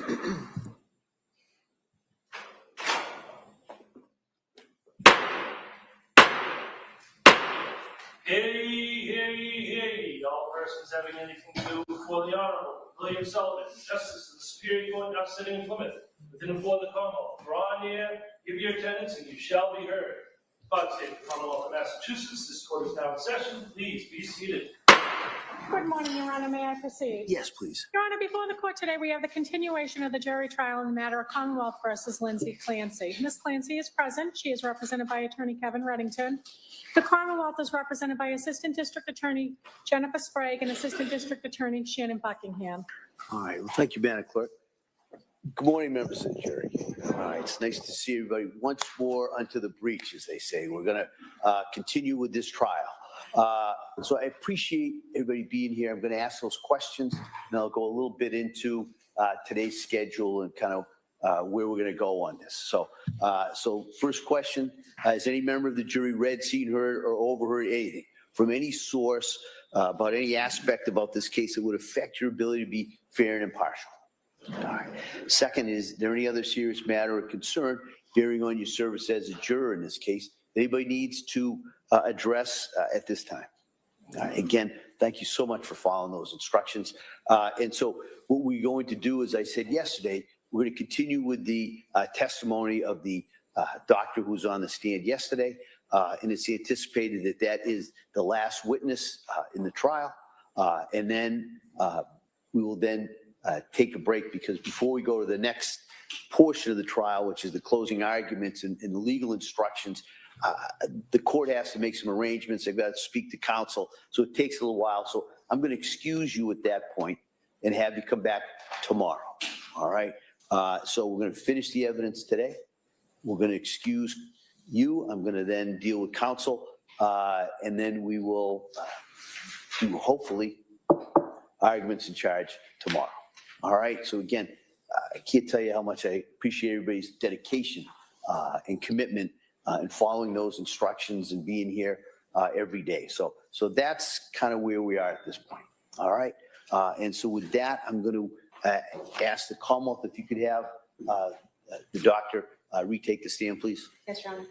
Hey, all persons having anything to do before the Honorable William Sullivan, Justice of the Superior Court now sitting in Plymouth, within and for the Commonwealth. Draw near, give your attendance, and you shall be heard. God save the Commonwealth of Massachusetts. This court is now in session. Please be seated. Good morning, Your Honor. May I proceed? Yes, please. Your Honor, before the court today, we have the continuation of the jury trial in the matter of Commonwealth versus Lindsay Clancy. Ms. Clancy is present. She is represented by Attorney Kevin Reddington. The Commonwealth is represented by Assistant District Attorney Jennifer Sprague and Assistant District Attorney Shannon Buckingham. All right. Well, thank you, Madam Clerk. Good morning, members of the jury. All right. It's nice to see everybody once more unto the breach, as they say. We're going to continue with this trial. So I appreciate everybody being here. I'm going to ask those questions, and I'll go a little bit into today's schedule and kind of where we're going to go on this. So first question, has any member of the jury read, seen, heard, or overheard anything from any source about any aspect about this case that would affect your ability to be fair and impartial? All right. Second, is there any other serious matter or concern bearing on your service as a juror in this case that anybody needs to address at this time? Again, thank you so much for following those instructions. And so what we're going to do, as I said yesterday, we're going to continue with the testimony of the doctor who was on the stand yesterday. And it's anticipated that that is the last witness in the trial. And then we will then take a break, because before we go to the next portion of the trial, which is the closing arguments and the legal instructions, the court has to make some arrangements. They've got to speak to counsel. So it takes a little while. So I'm going to excuse you at that point and have you come back tomorrow. All right. So we're going to finish the evidence today. We're going to excuse you. I'm going to then deal with counsel. And then we will do, hopefully, arguments in charge tomorrow. All right. So again, I can't tell you how much I appreciate everybody's dedication and commitment and following those instructions and being here every day. So that's kind of where we are at this point. All right. And so with that, I'm going to ask the Commonwealth if you could have the doctor retake the stand, please. Yes, Your Honor.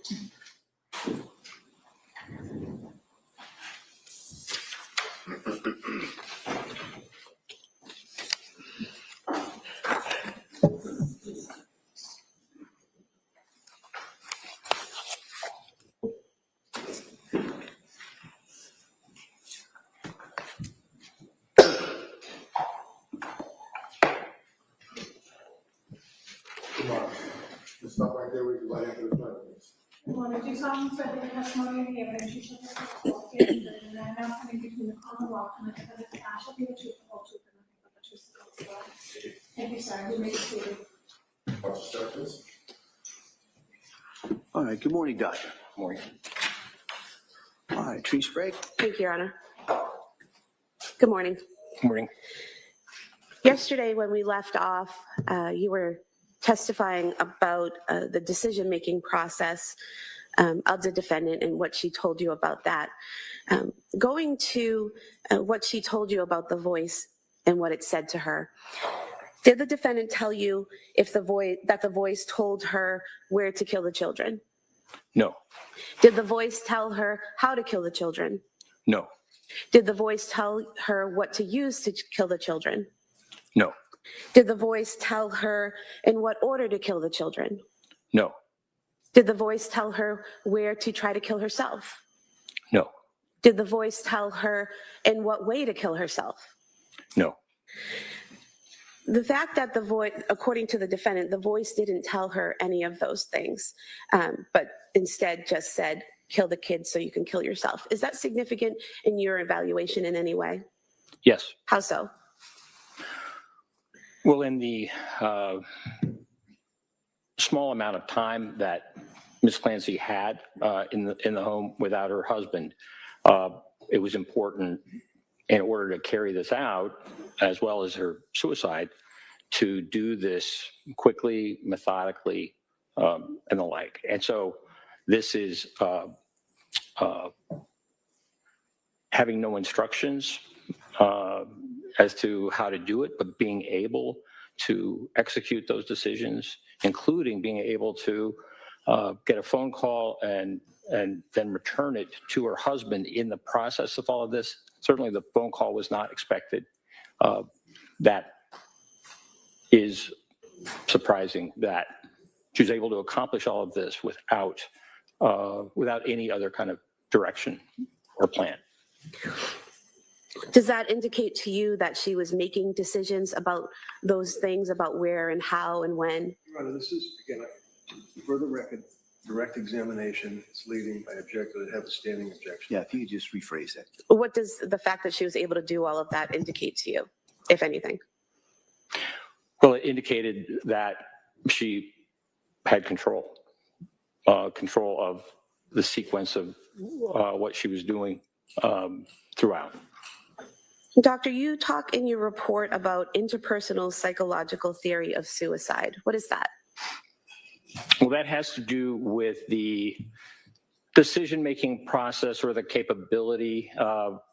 Stop right there with you right after the front, please. I want to do something for the testimony of the evidence. You shall testify and I now coming between the Commonwealth and the defendant. I shall be the truth, the whole truth, and nothing but the truth. So help me God. Thank you, sir. You may be seated. Watch the step, please. All right. Good morning, doctor. Good morning. All right. Tree Sprague. Thank you, Your Honor. Good morning. Good morning. Yesterday, when we left off, you were testifying about the decision-making process of the defendant and what she told you about that. Going to what she told you about the voice and what it said to her, did the defendant tell you if the voice told her where to kill the children? No. Did the voice tell her how to kill the children? No. Did the voice tell her what to use to kill the children? No. Did the voice tell her in what order to kill the children? No. Did the voice tell her where to try to kill herself? No. Did the voice tell her in what way to kill herself? No. The fact that the voice, according to the defendant, the voice didn't tell her any of those things, but instead just said, kill the kids so you can kill yourself. Is that significant in your evaluation in any way? Yes. How so? Well, in the small amount of time that Ms. Clancy had in the home without her husband, it was important, in order to carry this out, as well as her suicide, to do this quickly, methodically, and the like. And so this is having no instructions as to how to do it, but being able to execute those decisions, including being able to get a phone call and then return it to her husband in the process of all of this. Certainly the phone call was not expected. That is surprising that she was able to accomplish all of this without any other kind of direction or plan. Does that indicate to you that she was making decisions about those things, about where and how and when? Your Honor, this is, again, for the record, direct examination. It's leading. I object to have a standing objection. Yeah, if you could just rephrase that. What does the fact that she was able to do all of that indicate to you, if anything? Well, it indicated that she had control of the sequence of what she was doing throughout. Doctor, you talk in your report about interpersonal psychological theory of suicide. What is that? Well, that has to do with the decision-making process or the capability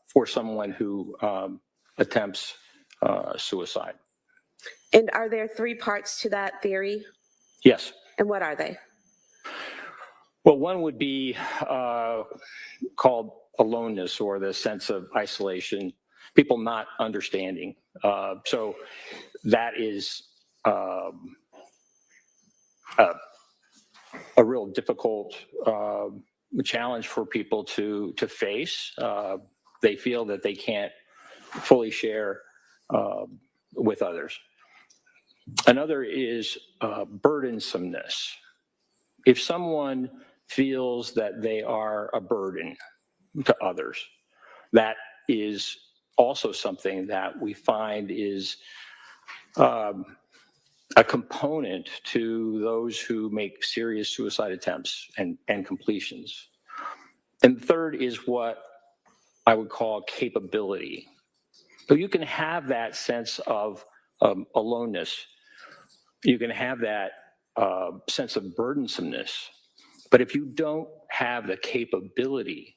for someone who attempts suicide. And are there 3 parts to that theory? Yes. And what are they? Well, one would be called aloneness, or the sense of isolation, people not understanding. So that is a real difficult challenge for people to face. They feel that they can't fully share with others. Another is burdensomeness. If someone feels that they are a burden to others, that is also something that we find is a component to those who make serious suicide attempts and completions. And third is what I would call capability. So you can have that sense of aloneness. You can have that sense of burdensomeness. But if you don't have the capability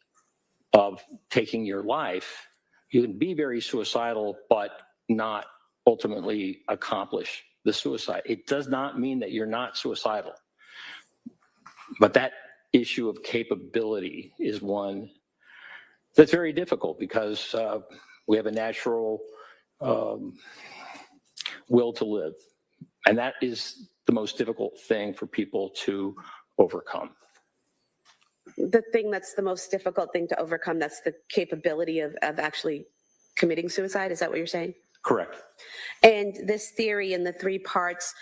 of taking your life, you can be very suicidal, but not ultimately accomplish the suicide. It does not mean that you're not suicidal. But that issue of capability is one that's very difficult, because we have a natural will to live. And that is the most difficult thing for people to overcome. The thing that's the most difficult thing to overcome, that's the capability of actually committing suicide. Is that what you're saying? Correct. And this theory in the 3 parts,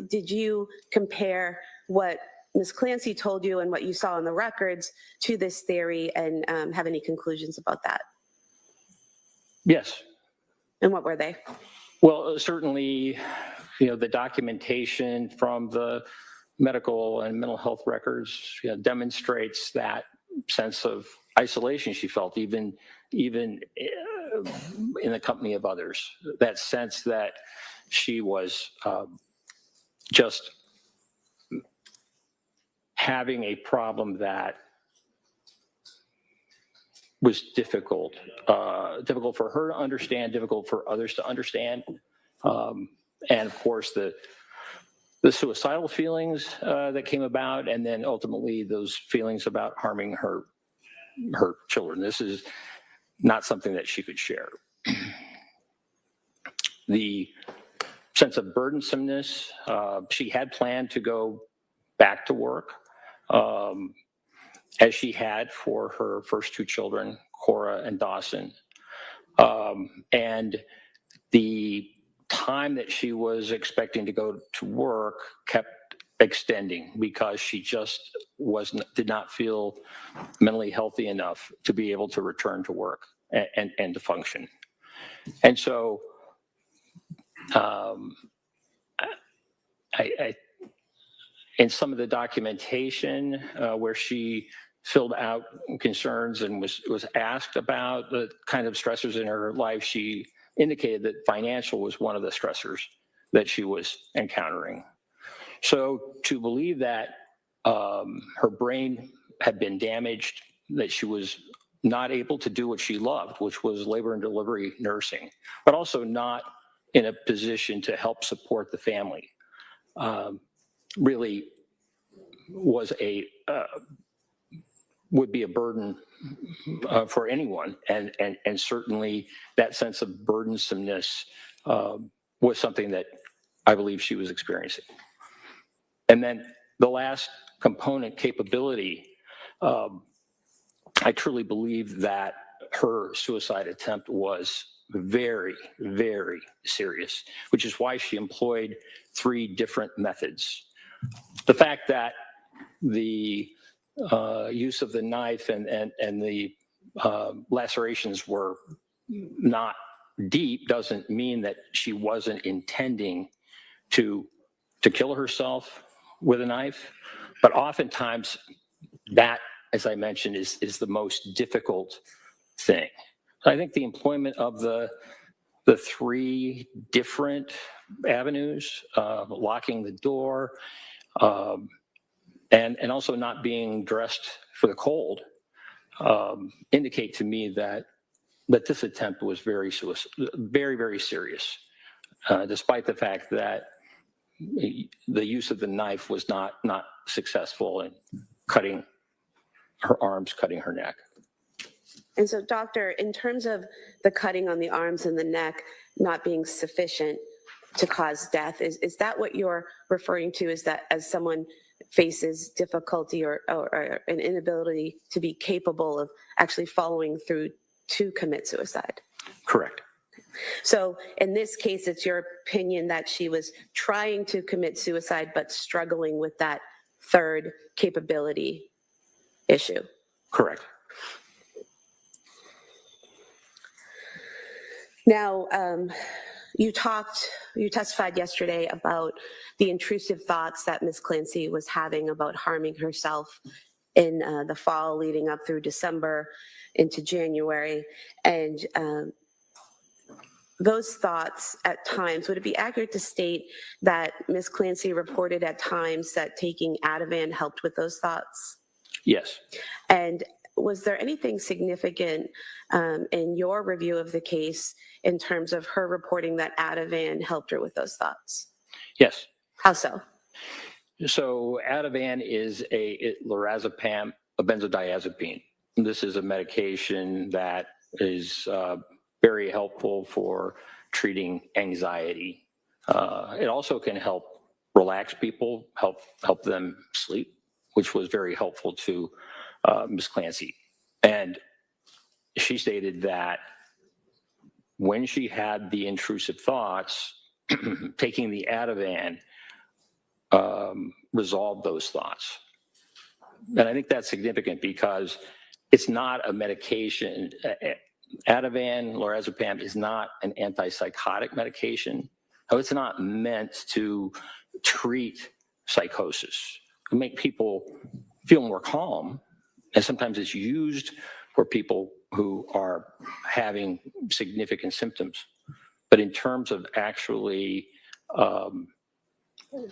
did you compare what Ms. Clancy told you and what you saw in the records to this theory, and have any conclusions about that? Yes. And what were they? Well, certainly, the documentation from the medical and mental health records demonstrates that sense of isolation she felt, even in the company of others. That sense that she was just having a problem that was difficult for her to understand, difficult for others to understand. And of course, the suicidal feelings that came about, and then ultimately those feelings about harming her children. This is not something that she could share. The sense of burdensomeness, she had planned to go back to work, as she had for her first 2 children, Cora and Dawson. And the time that she was expecting to go to work kept extending, because she just did not feel mentally healthy enough to be able to return to work and to function. And so in some of the documentation where she filled out concerns and was asked about the kind of stressors in her life, she indicated that financial was one of the stressors that she was encountering. So to believe that her brain had been damaged, that she was not able to do what she loved, which was labor and delivery nursing, but also not in a position to help support the family really was would be a burden for anyone, and certainly that sense of burdensomeness was something that I believe she was experiencing. And then the last component, capability, I truly believe that her suicide attempt was very, very serious, which is why she employed 3 different methods. The fact that the use of the knife and the lacerations were not deep doesn't mean that she wasn't intending to kill herself with a knife. But oftentimes that, as I mentioned, is the most difficult thing. So I think the employment of the 3 different avenues, locking the door, and also not being dressed for the cold, indicate to me that this attempt was very, very serious, despite the fact that the use of the knife was not successful in cutting her arms, cutting her neck. And so, doctor, in terms of the cutting on the arms and the neck not being sufficient to cause death, is that what you're referring to? Is that as someone faces difficulty or an inability to be capable of actually following through to commit suicide? Correct. So in this case, it's your opinion that she was trying to commit suicide but struggling with that 3rd capability issue? Correct. Now, you testified yesterday about the intrusive thoughts that Ms. Clancy was having about harming herself in the fall leading up through December into January. And those thoughts at times, would it be accurate to state that Ms. Clancy reported at times that taking Ativan helped with those thoughts? Yes. And was there anything significant in your review of the case in terms of her reporting that Ativan helped her with those thoughts? Yes. How so? So Ativan is lorazepam, a benzodiazepine. This is a medication that is very helpful for treating anxiety. It also can help relax people, help them sleep, which was very helpful to Ms. Clancy. And she stated that when she had the intrusive thoughts, taking the Ativan resolved those thoughts. And I think that's significant because it's not a medication. Ativan, lorazepam, is not an antipsychotic medication. So it's not meant to treat psychosis, to make people feel more calm. And sometimes it's used for people who are having significant symptoms. But in terms of actually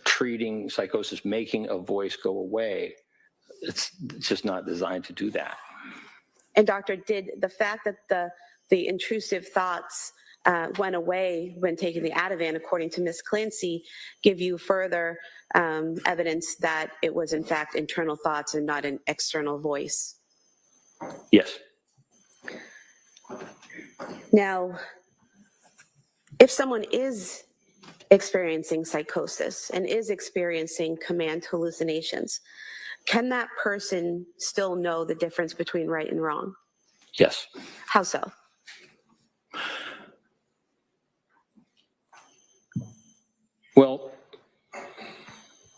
treating psychosis, making a voice go away, it's just not designed to do that. And doctor, did the fact that the intrusive thoughts went away when taking the Ativan, according to Ms. Clancy, give you further evidence that it was in fact internal thoughts and not an external voice? Yes. Now, if someone is experiencing psychosis and is experiencing command hallucinations, can that person still know the difference between right and wrong? Yes. How so? Well,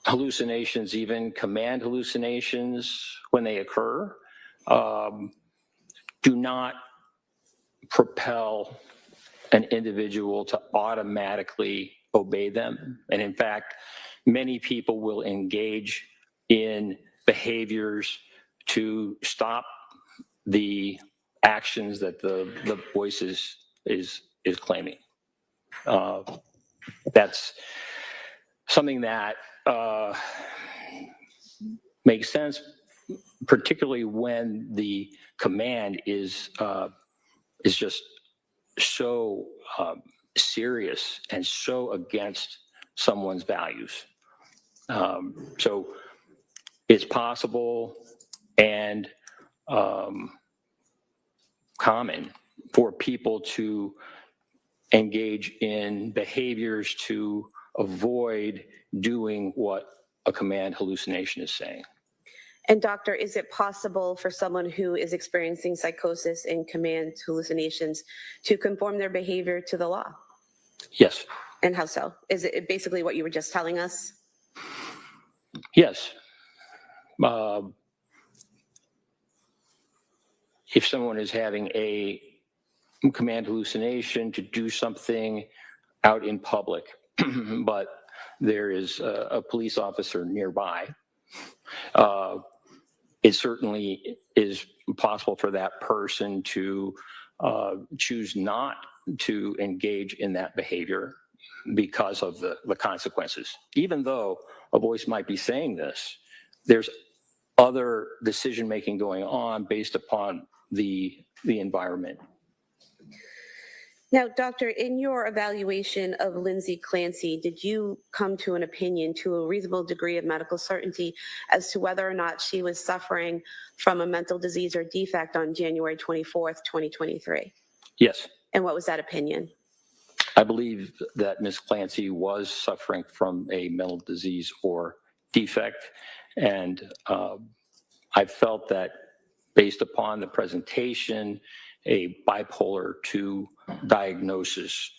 hallucinations, even command hallucinations, when they occur, do not propel an individual to automatically obey them. And in fact, many people will engage in behaviors to stop the actions that the voice is claiming. That's something that makes sense, particularly when the command is just so serious and so against someone's values. So it's possible and common for people to engage in behaviors to avoid doing what a command hallucination is saying. And doctor, is it possible for someone who is experiencing psychosis and command hallucinations to conform their behavior to the law? Yes. And how so? Is it basically what you were just telling us? Yes. If someone is having a command hallucination to do something out in public, but there is a police officer nearby, it certainly is possible for that person to choose not to engage in that behavior because of the consequences. Even though a voice might be saying this, there's other decision-making going on based upon the environment. Now, doctor, in your evaluation of Lindsay Clancy, did you come to an opinion to a reasonable degree of medical certainty as to whether or not she was suffering from a mental disease or defect on January 24th, 2023? Yes. And what was that opinion? I believe that Ms. Clancy was suffering from a mental disease or defect, and I felt that based upon the presentation, a bipolar 2 diagnosis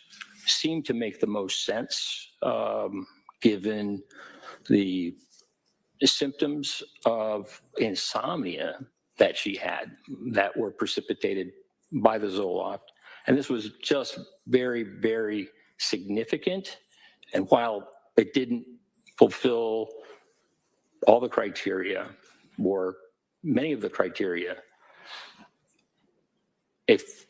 seemed to make the most sense given the symptoms of insomnia that she had that were precipitated by the Zoloft. And this was just very, very significant. And while it didn't fulfill all the criteria or many of the criteria, if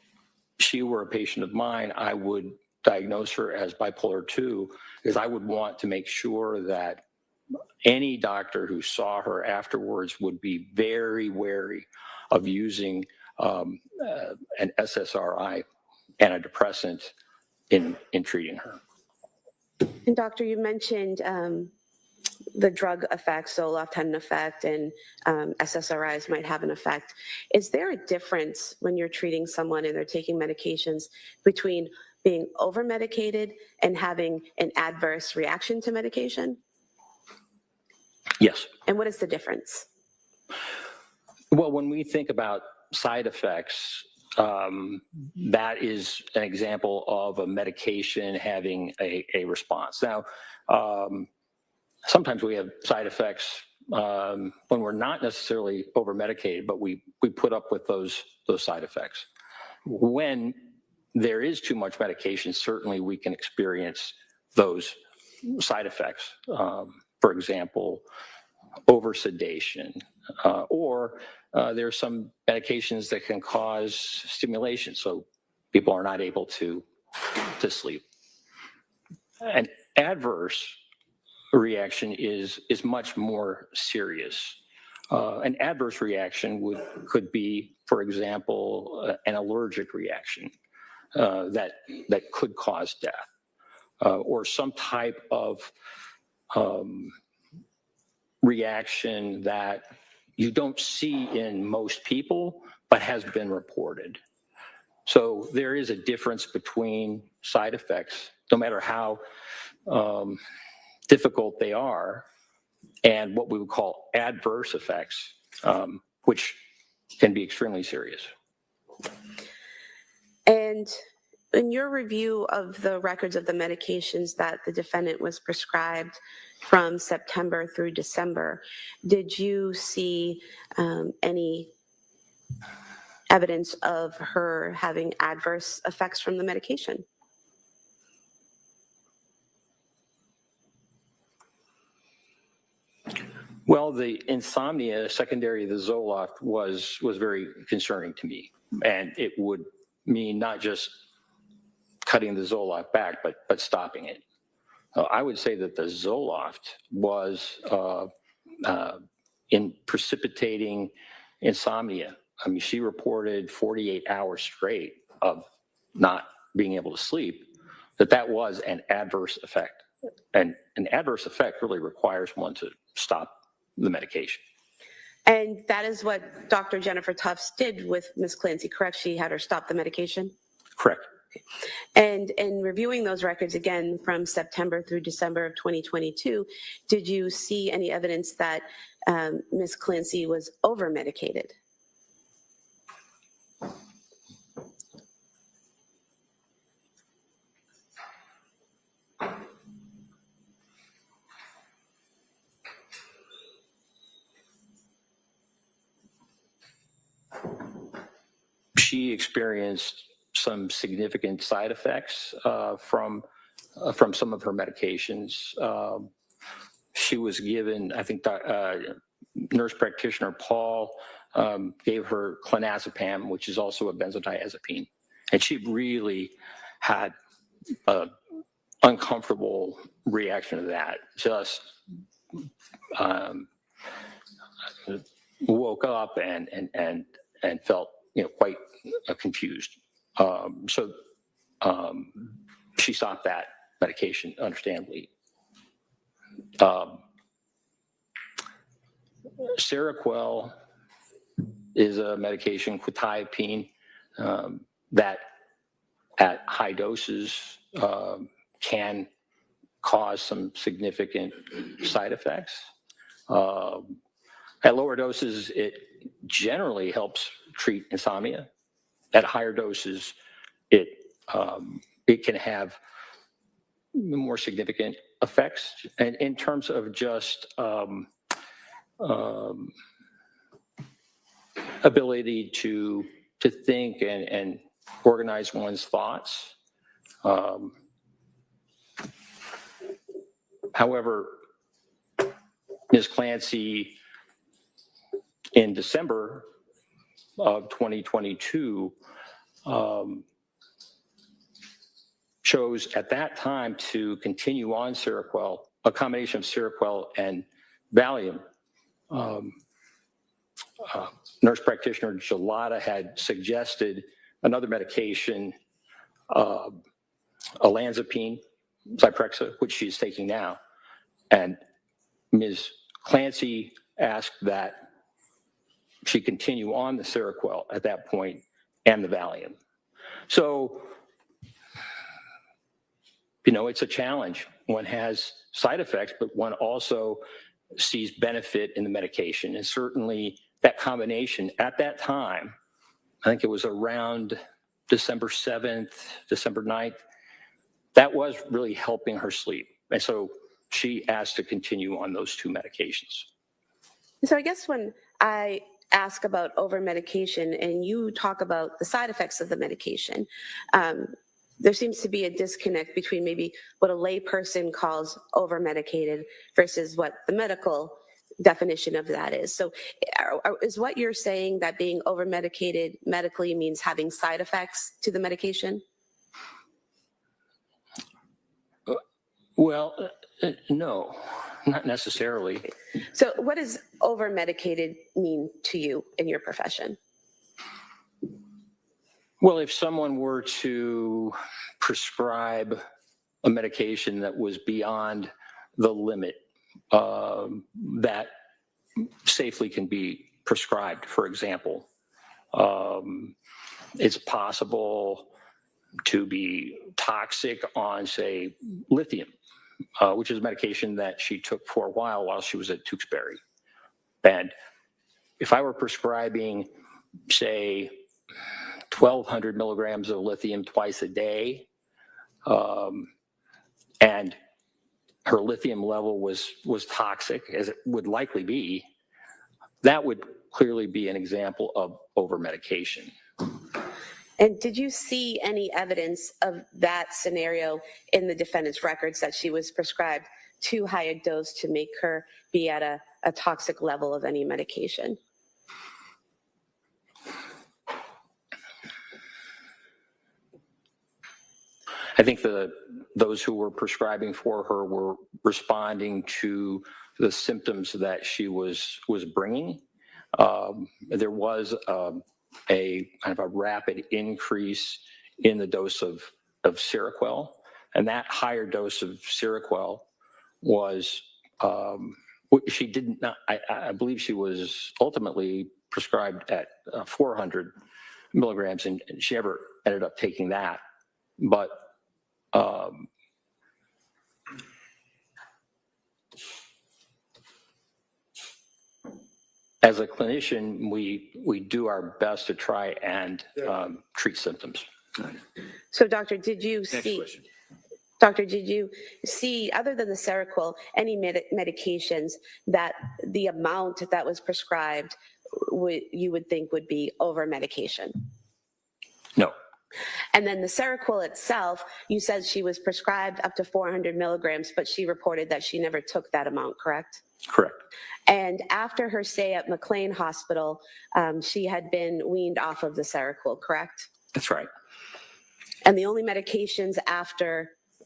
she were a patient of mine, I would diagnose her as bipolar 2 because I would want to make sure that any doctor who saw her afterwards would be very wary of using an SSRI antidepressant in treating her. And doctor, you mentioned the drug effect, Zoloft had an effect, and SSRIs might have an effect. Is there a difference when you're treating someone and they're taking medications between being over-medicated and having an adverse reaction to medication? Yes. And what is the difference? Well, when we think about side effects, that is an example of a medication having a response. Now, sometimes we have side effects when we're not necessarily over-medicated, but we put up with those side effects. When there is too much medication, certainly we can experience those side effects. For example, over-sedation, or there are some medications that can cause stimulation, so people are not able to sleep. An adverse reaction is much more serious. An adverse reaction could be, for example, an allergic reaction that could cause death, or some type of reaction that you don't see in most people, but has been reported. So there is a difference between side effects, no matter how difficult they are, and what we would call adverse effects, which can be extremely serious. And in your review of the records of the medications that the defendant was prescribed from September through December, did you see any evidence of her having adverse effects from the medication? Well, the insomnia secondary to the Zoloft was very concerning to me, and it would mean not just cutting the Zoloft back, but stopping it. I would say that the Zoloft was in precipitating insomnia. I mean, she reported 48 hours straight of not being able to sleep. that was an adverse effect. And an adverse effect really requires one to stop the medication. And that is what Dr. Jennifer Tufts did with Ms. Clancy, correct? She had her stop the medication? Correct. And in reviewing those records again from September through December of 2022, did you see any evidence that Ms. Clancy was over-medicated? She experienced some significant side effects from some of her medications. She was given, I think, nurse practitioner Paul gave her clonazepam, which is also a benzodiazepine, and she really had an uncomfortable reaction to that. Just woke up and felt quite confused. So she stopped that medication, understandably. Seroquel is a medication, quetiapine, that at high doses can cause some significant side effects. At lower doses, it generally helps treat insomnia. At higher doses, it can have more significant effects. And in terms of just ability to think and organize one's thoughts. However, Ms. Clancy, in December of 2022, chose at that time to continue on Seroquel, a combination of Seroquel and Valium. Nurse practitioner Gelada had suggested another medication, olanzapine, Zyprexa, which she's taking now. And Ms. Clancy asked that she continue on the Seroquel at that point and the Valium. So, it's a challenge. One has side effects, but one also sees benefit in the medication. And certainly that combination at that time, I think it was around December 7th, December 9th, that was really helping her sleep. And so she asked to continue on those two medications. So I guess when I ask about over-medication and you talk about the side effects of the medication, there seems to be a disconnect between maybe what a lay person calls over-medicated versus what the medical definition of that is. So is what you're saying that being over-medicated medically means having side effects to the medication? Well, no, not necessarily. So what does over-medicated mean to you in your profession? Well, if someone were to prescribe a medication that was beyond the limit that safely can be prescribed, for example, it's possible to be toxic on, say, lithium, which is a medication that she took for a while she was at Tewksbury. And if I were prescribing, say, 1,200 milligrams of lithium twice a day, and her lithium level was toxic, as it would likely be, that would clearly be an example of over-medication. And did you see any evidence of that scenario in the defendant's records that she was prescribed too high a dose to make her be at a toxic level of any medication? I think those who were prescribing for her were responding to the symptoms that she was bringing. There was a kind of a rapid increase in the dose of Seroquel. And that higher dose of Seroquel was, she did not, I believe she was ultimately prescribed at 400 milligrams, and she never ended up taking that. But as a clinician, we do our best to try and treat symptoms. So, Doctor, did you Next see? question. Doctor, did you see, other than the Seroquel, any medications that the amount that was prescribed you would think would be over medication? No, And then the Seroquel itself, you said she was prescribed up to 400 milligrams, but she reported that she never took that amount, correct? correct. And after her stay at McLean Hospital, she had been weaned off of the Seroquel, correct? That's right. And the only medications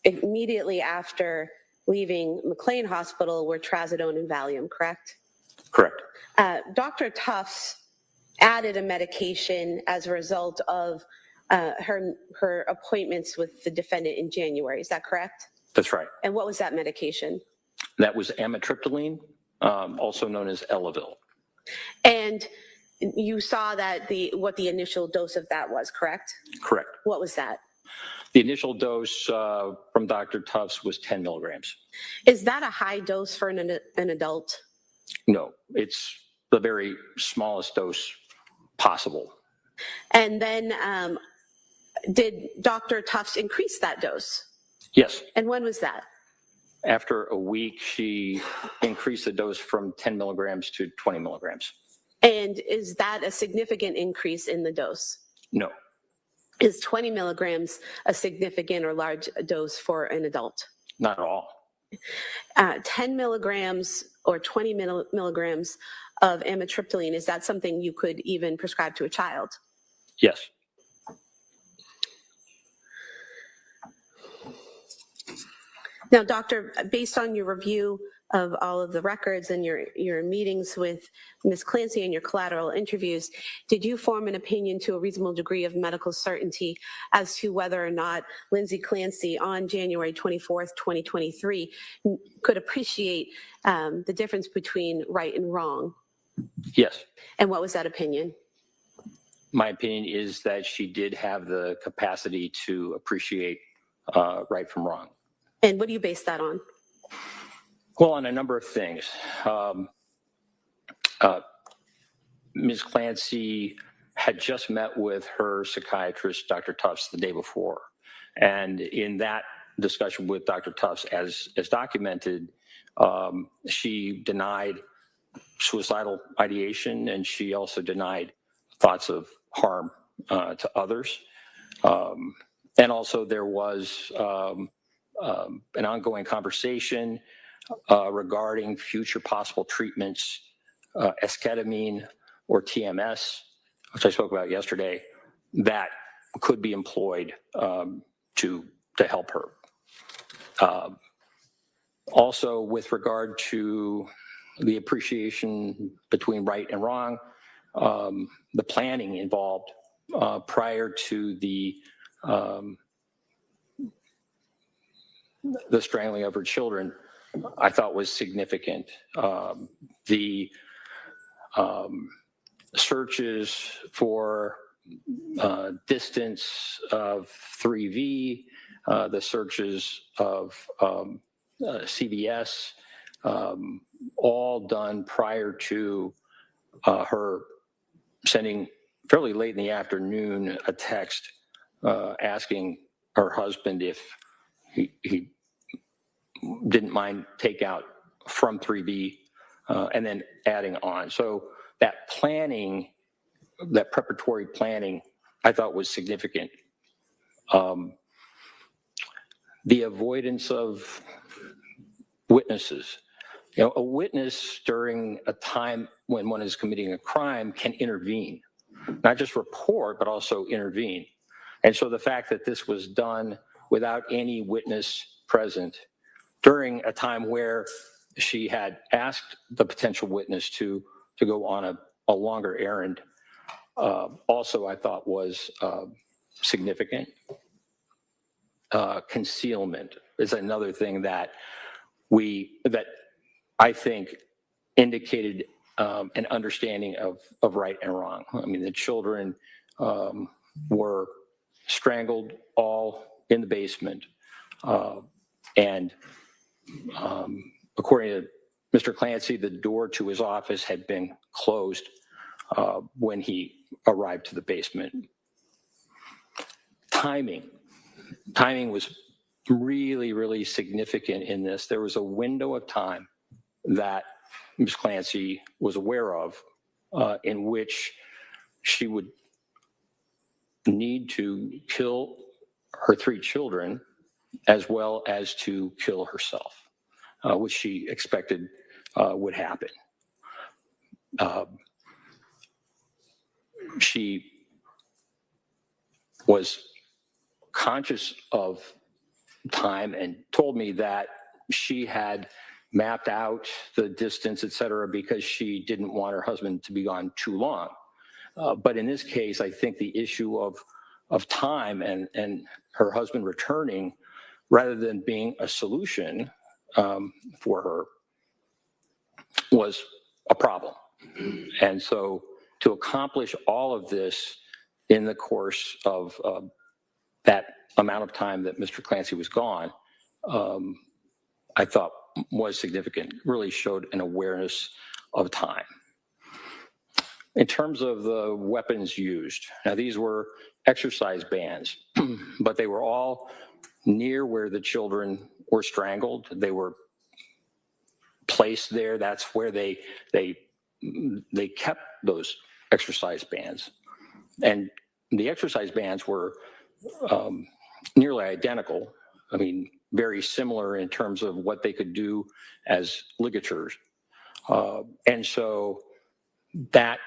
immediately after leaving McLean Hospital were trazodone and Valium, correct? Correct. Dr. Tufts added a medication as a result of her appointments with the defendant in January. Is that correct? That's right. And what was that medication? That was amitriptyline, also known as Elavil. And you saw that what the initial dose of that was, correct? Correct. What was that? The initial dose from Dr. Tufts was 10 milligrams. Is that a high dose for an adult? No, it's the very smallest dose possible. And then did Dr. Tufts increase that dose? Yes. And when was that? After a week, she increased the dose from 10 milligrams to 20 milligrams. And is that a significant increase in the dose? No, Is 20 milligrams a significant or large dose for an adult? not at all. 10 milligrams or 20 milligrams of amitriptyline, is that something you could even prescribe to a child? Yes. Now, doctor, based on your review of all of the records and your meetings with Ms. Clancy and your collateral interviews, did you form an opinion to a reasonable degree of medical certainty as to whether or not Lindsay Clancy on January 24th, 2023 could appreciate the difference between right and wrong? Yes. And what was that opinion? My opinion is that she did have the capacity to appreciate right from wrong. And what do you base that on? Well, on a number of things. Ms. Clancy had just met with her psychiatrist, Dr. Tufts, the day before. And in that discussion with Dr. Tufts, as documented, she denied suicidal ideation, and she also denied thoughts of harm to others. And also there was an ongoing conversation regarding future possible treatments, esketamine or TMS, which I spoke about yesterday, that could be employed to help her. Also, with regard to the appreciation between right and wrong, the planning involved prior to the strangling of her children, I thought was significant. The searches for distance of 3V, the searches of CVS, all done prior to her sending fairly late in the afternoon a text asking her husband if he didn't mind takeout from 3B and then adding on. So that planning, that preparatory planning, I thought was significant. The avoidance of witnesses. You know, a witness during a time when one is committing a crime can intervene, not just report, but also intervene. And so the fact that this was done without any witness present during a time where she had asked the potential witness to go on a longer errand, also I thought was significant. concealment is another thing that I think indicated an understanding of right and wrong. I mean, the children were strangled all in the basement. And according to Mr. Clancy, the door to his office had been closed when he arrived to the basement. Timing was really, really significant in this. There was a window of time that Ms. Clancy was aware of in which she would need to kill her 3 children as well as to kill herself, which she expected would happen. She was conscious of time and told me that she had mapped out the distance, et cetera, because she didn't want her husband to be gone too long. But in this case, I think the issue of time and her husband returning, rather than being a solution for her, was a problem. And so to accomplish all of this in the course of that amount of time that Mr. Clancy was gone, I thought was significant, really showed an awareness of time. In terms of the weapons used, now these were exercise bands, but they were all near where the children were strangled. They were placed there. That's where they kept those exercise bands. And the exercise bands were nearly identical. I mean, very similar in terms of what they could do as ligatures. And so that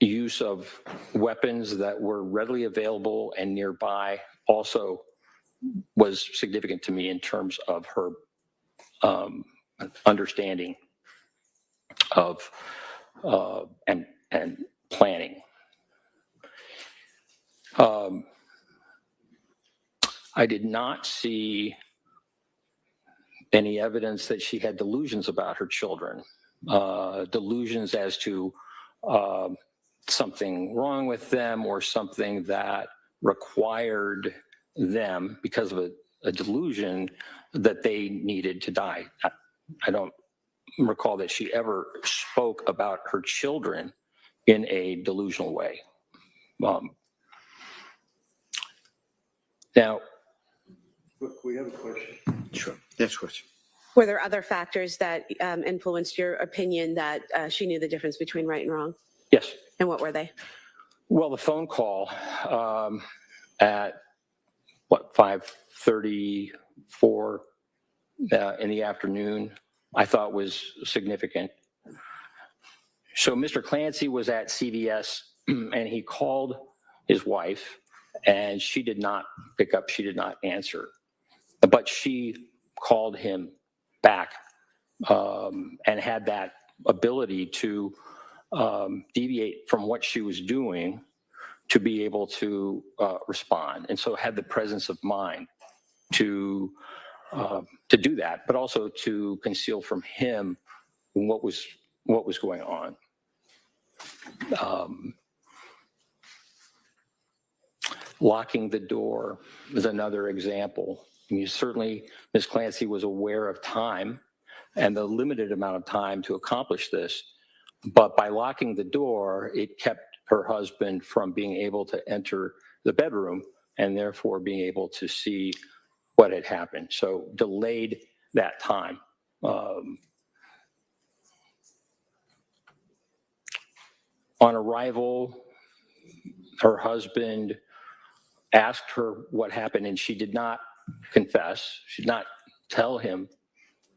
use of weapons that were readily available and nearby also was significant to me in terms of her understanding of and planning. I did not see any evidence that she had delusions about her children, delusions as to something wrong with them or something that required them, because of a delusion, that they needed to die. I don't recall that she ever spoke about her children in a delusional way. Now, We have a question. Sure. Next question. Were there other factors that influenced your opinion that she knew the difference between right and wrong? yes. And what were they? Well, the phone call at 5:34 in the afternoon, I thought was significant. So Mr. Clancy was at CVS and he called his wife, and she did not pick up. She did not answer, but she called him back and had that ability to deviate from what she was doing to be able to respond, and so had the presence of mind to do that, but also to conceal from him what was going on. Locking the door is another example. I mean, certainly, Ms. Clancy was aware of time and the limited amount of time to accomplish this, but by locking the door, it kept her husband from being able to enter the bedroom and therefore being able to see what had happened. So delayed that time. On arrival, her husband asked her what happened, and she did not confess. She did not tell him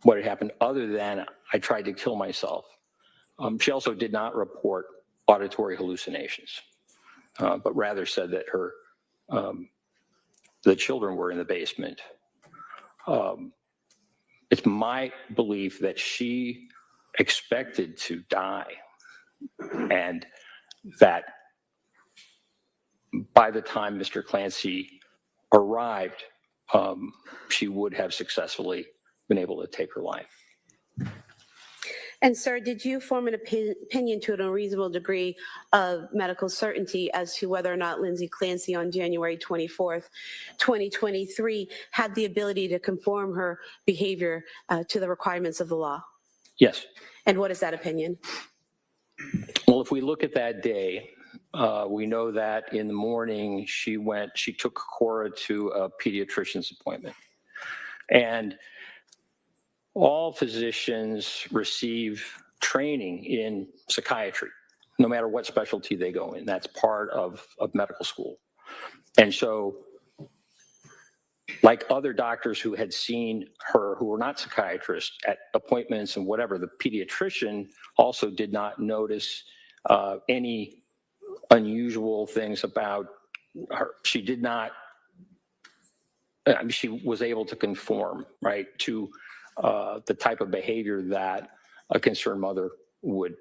what had happened other than, I tried to kill myself. She also did not report auditory hallucinations, but rather said that the children were in the basement. It's my belief that she expected to die, and that by the time Mr. Clancy arrived, she would have successfully been able to take her life. And sir, did you form an opinion to a reasonable degree of medical certainty as to whether or not Lindsay Clancy on January 24th, 2023 had the ability to conform her behavior to the requirements of the law? Yes. And what is that opinion? Well, if we look at that day, we know that in the morning she took Cora to a pediatrician's appointment. And all physicians receive training in psychiatry, no matter what specialty they go in. That's part of medical school. And so, like other doctors who had seen her who were not psychiatrists at appointments and whatever, the pediatrician also did not notice any unusual things about her. She did not, she was able to conform, right, to the type of behavior that a concerned mother would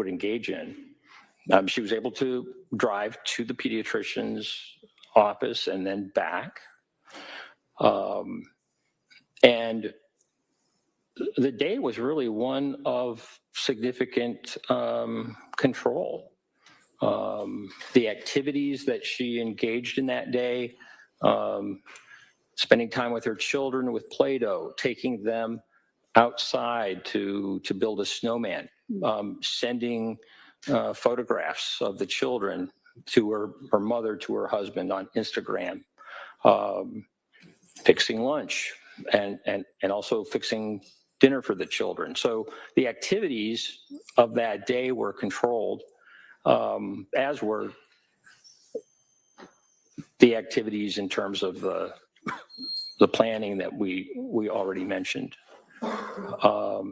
engage in. She was able to drive to the pediatrician's office and then back. And the day was really one of significant control. The activities that she engaged in that day, spending time with her children with Play-Doh, taking them outside to build a snowman, sending photographs of the children to her mother, to her husband on Instagram, fixing lunch and also fixing dinner for the children. So the activities of that day were controlled, as were the activities in terms of the planning that we already mentioned.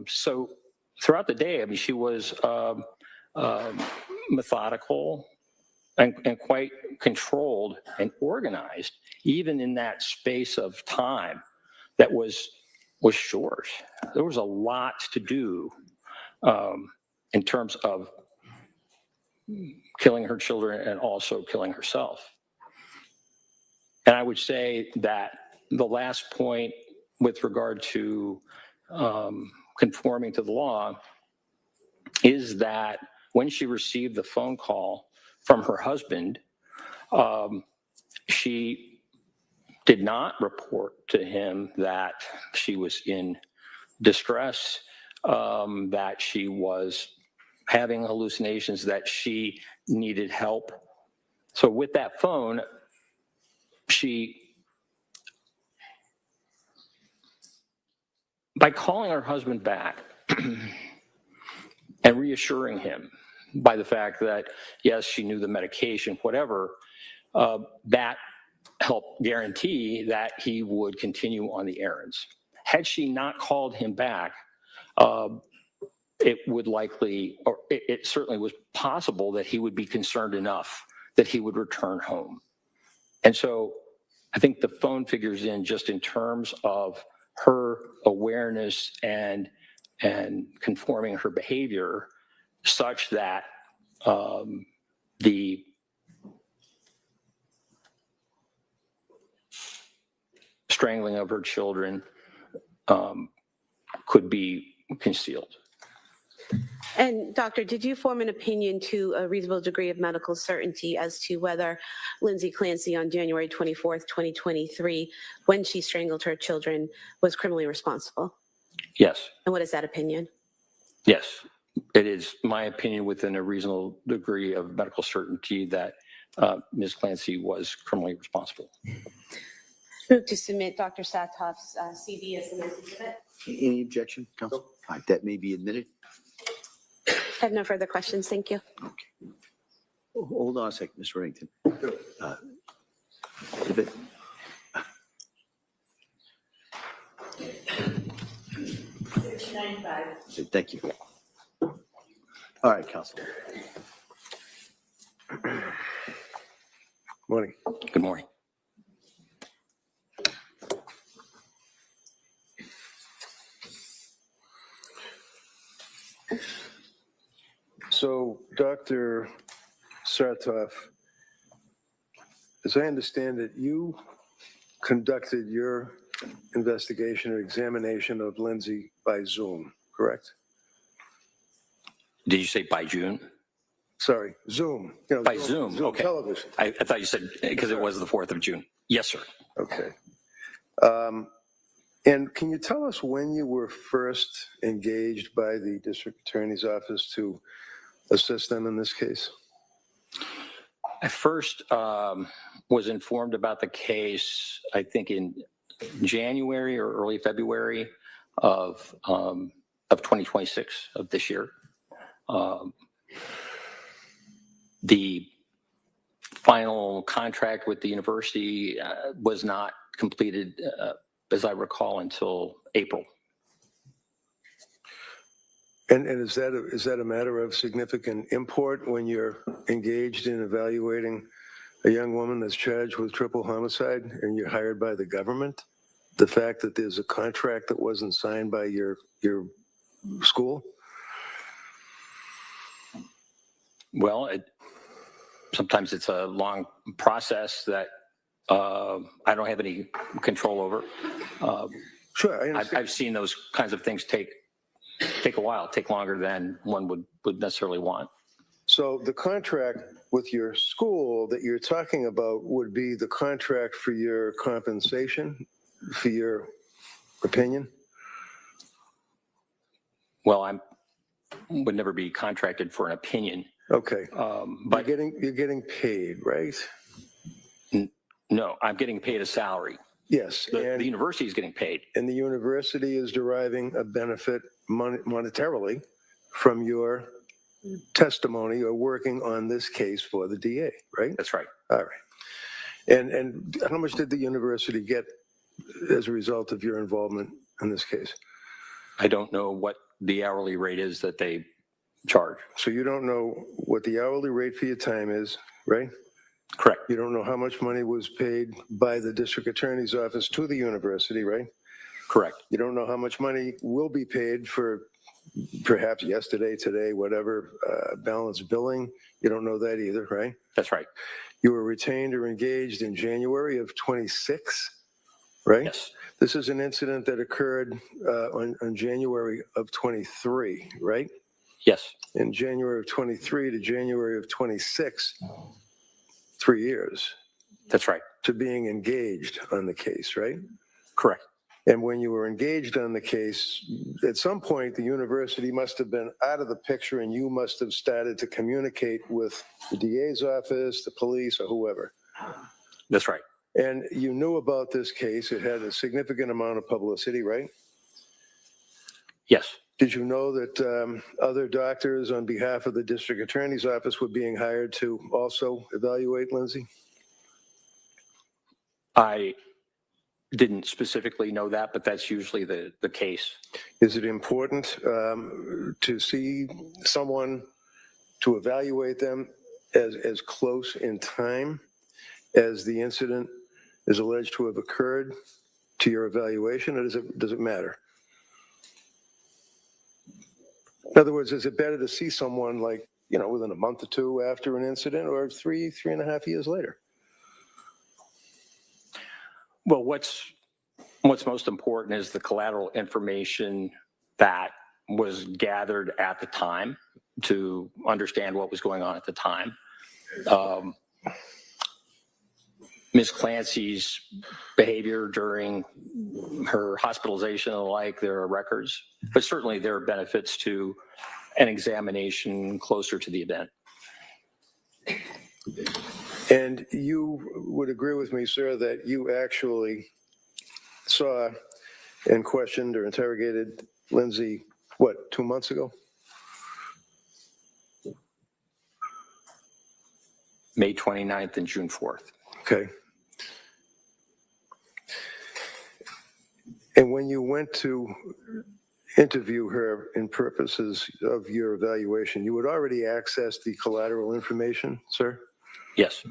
So throughout the day, I mean, she was methodical and quite controlled and organized, even in that space of time that was short. There was a lot to do in terms of killing her children and also killing herself. And I would say that the last point with regard to conforming to the law is that when she received the phone call from her husband, she did not report to him that she was in distress, that she was having hallucinations, that she needed help. So with that phone, by calling her husband back and reassuring him by the fact that, yes, she knew the medication, whatever, that helped guarantee that he would continue on the errands. Had she not called him back, it would likely, or it certainly was possible that he would be concerned enough that he would return home. And so I think the phone figures in just in terms of her awareness and conforming her behavior such that the strangling of her children could be concealed. And doctor, did you form an opinion to a reasonable degree of medical certainty as to whether Lindsay Clancy on January 24th, 2023, when she strangled her children, was criminally responsible? Yes. And what is that opinion? Yes. It is my opinion within a reasonable degree of medical certainty that Ms. Clancy was criminally responsible. Move to submit Dr. Saathoff's CV as the next exhibit. Any objection, counsel? All right, that may be admitted. I have no further questions. Thank you. Okay. Hold on a second, Mr. Reddington. Exhibit. Thank you. All right, counsel. Morning. Good morning. So Dr. Saathoff as I understand it, you conducted your investigation or examination of Lindsay by Zoom, correct? Did you say by June? Sorry, Zoom. You know, By Zoom, okay. Television. I thought you said because it was the 4th of June. Yes, sir. Okay. And can you tell us when you were first engaged by the district attorney's office to assist them in this case? I first was informed about the case, I think in January or early February of 2026 of this year. The final contract with the university was not completed, as I recall, until April. And is that a matter of significant import when you're engaged in evaluating a young woman that's charged with triple homicide and you're hired by the government? The fact that there's a contract that wasn't signed by your school? Well, sometimes it's a long process that I don't have any control over. Sure, I understand. I've seen those kinds of things take a while, take longer than one would necessarily want. So the contract with your school that you're talking about would be the contract for your compensation, for your opinion? Well, I would never be contracted for an opinion. Okay. But You're getting paid, right? No, I'm getting paid a salary. Yes. The university is getting paid. And the university is deriving a benefit monetarily from your testimony or working on this case for the DA, right? That's right. All right. And how much did the university get as a result of your involvement in this case? I don't know what the hourly rate is that they charge. So you don't know what the hourly rate for your time is, right? Correct. You don't know how much money was paid by the district attorney's office to the university, right? Correct. You don't know how much money will be paid for perhaps yesterday, today, whatever, balance billing. You don't know that either, right? That's right. You were retained or engaged in January of 26, right? Yes. This is an incident that occurred on January of 23, right? Yes. In January of 23 to January of 26, 3 years That's right. to being engaged on the case, right? Correct. And when you were engaged on the case, at some point, the university must have been out of the picture and you must have started to communicate with the DA's office, the police, or whoever. That's right. And you knew about this case. It had a significant amount of publicity, right? Yes. Did you know that other doctors on behalf of the district attorney's office were being hired to also evaluate Lindsay? I didn't specifically know that, but that's usually the case. Is it important to see someone, to evaluate them as close in time as the incident is alleged to have occurred to your evaluation, or does it matter? In other words, is it better to see someone like, within a month or two after an incident, or 3.5 years later? Well, what's most important is the collateral information that was gathered at the time to understand what was going on at the time. Ms. Clancy's behavior during her hospitalization and the like, there are records, but certainly there are benefits to an examination closer to the event. And you would agree with me, sir, that you actually saw and questioned or interrogated Lindsay, 2 months ago? May 29th and June 4th. Okay. And when you went to interview her in purposes of your evaluation, you had already accessed the collateral information, sir? Yes.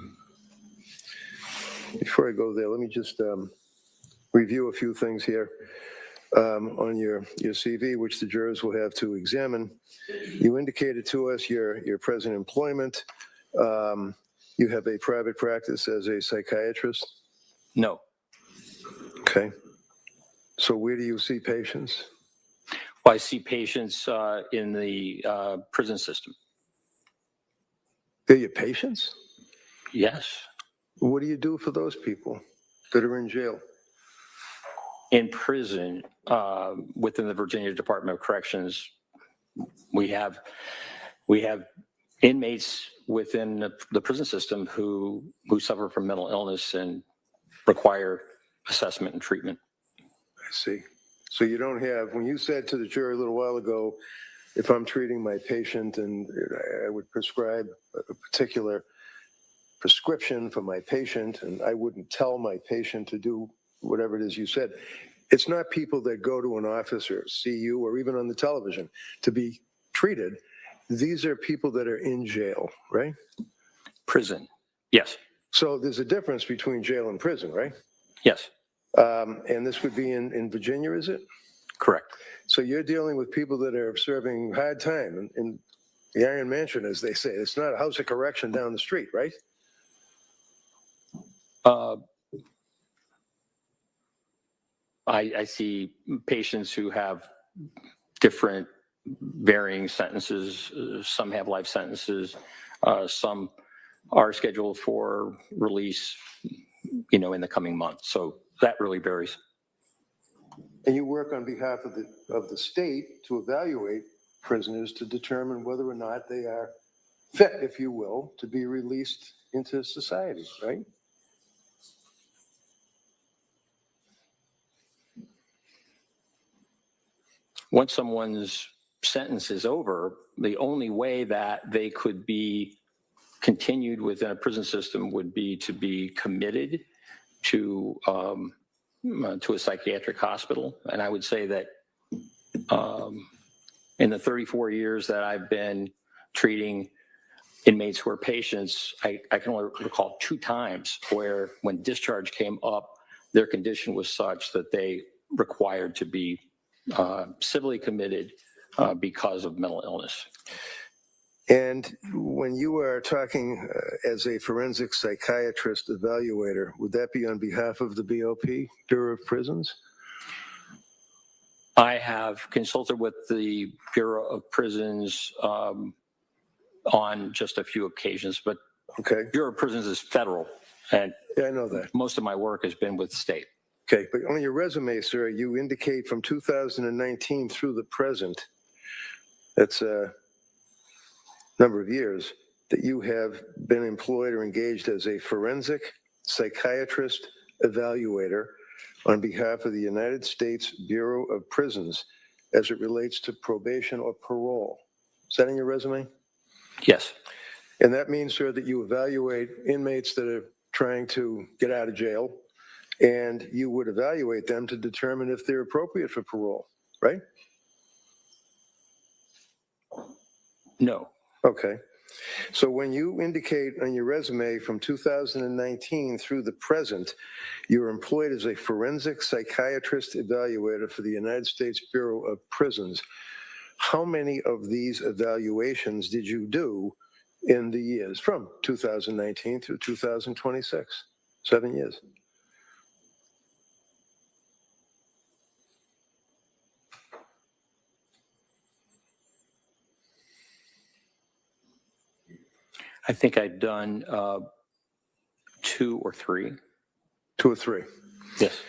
Before I go there, let me just review a few things here on your CV, which the jurors will have to examine. You indicated to us your present employment. You have a private practice as a psychiatrist? No. Okay. So where do you see patients? Well, I see patients in the prison system. They're your patients? Yes. What do you do for those people that are in jail? In prison, within the Virginia Department of Corrections, we have inmates within the prison system who suffer from mental illness and require assessment and treatment. I see. So you don't have, when you said to the jury a little while ago, if I'm treating my patient and I would prescribe a particular prescription for my patient and I wouldn't tell my patient to do whatever it is you said, it's not people that go to an office or see you or even on the television to be treated. These are people that are in jail, right? Prison. Yes. So there's a difference between jail and prison, right? Yes. And this would be in Virginia, is it? Correct. So you're dealing with people that are serving hard time in the Iron Mansion, as they say. It's not a house of correction down the street, right? I see patients who have different varying sentences. Some have life sentences. Some are scheduled for release, in the coming months. So that really varies. And you work on behalf of the state to evaluate prisoners to determine whether or not they are fit, if you will, to be released into society, right? Once someone's sentence is over, the only way that they could be continued within a prison system would be to be committed to a psychiatric hospital. And I would say that in the 34 years that I've been treating inmates who are patients, I can only recall 2 times where when discharge came up, their condition was such that they required to be civilly committed because of mental illness. And when you are talking as a forensic psychiatrist evaluator, would that be on behalf of the BOP, Bureau of Prisons? I have consulted with the Bureau of Prisons on just a few occasions, but Okay. Bureau of Prisons is federal, and Yeah, I know that. most of my work has been with state. Okay, but on your resume, sir, you indicate from 2019 through the present, that's a number of years, that you have been employed or engaged as a forensic psychiatrist evaluator on behalf of the United States Bureau of Prisons as it relates to probation or parole. Is that in your resume? Yes. And that means, sir, that you evaluate inmates that are trying to get out of jail, and you would evaluate them to determine if they're appropriate for parole, right? No. Okay. So when you indicate on your resume from 2019 through the present, you're employed as a forensic psychiatrist evaluator for the United States Bureau of Prisons. How many of these evaluations did you do in the years from 2019 through 2026? 7 years. I think I've done 2 or 3. 2 or 3. Yes.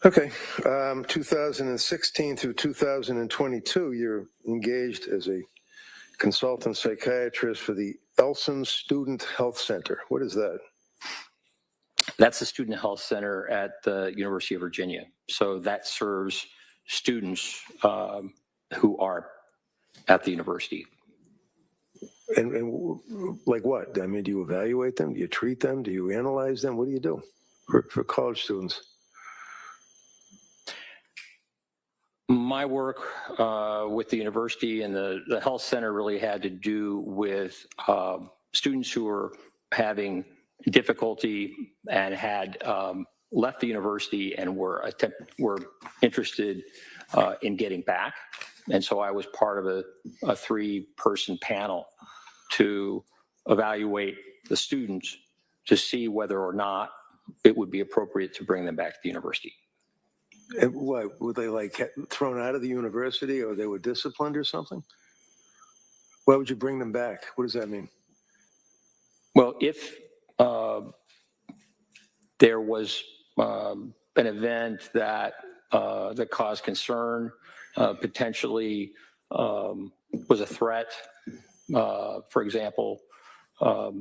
Okay. 2016 through 2022, you're engaged as a consultant psychiatrist for the Elson Student Health Center. What is that? That's the Student Health Center at the University of Virginia. So that serves students who are at the university. And like what? I mean, do you evaluate them? Do you treat them? Do you analyze them? What do you do for college students? My work with the university and the health center really had to do with students who were having difficulty and had left the university and were interested in getting back. And so I was part of a 3-person panel to evaluate the students to see whether or not it would be appropriate to bring them back to the university. And what, were they like thrown out of the university, or they were disciplined or something? Why would you bring them back? What does that mean? Well, if there was an event that that caused concern, potentially was a threat, for example,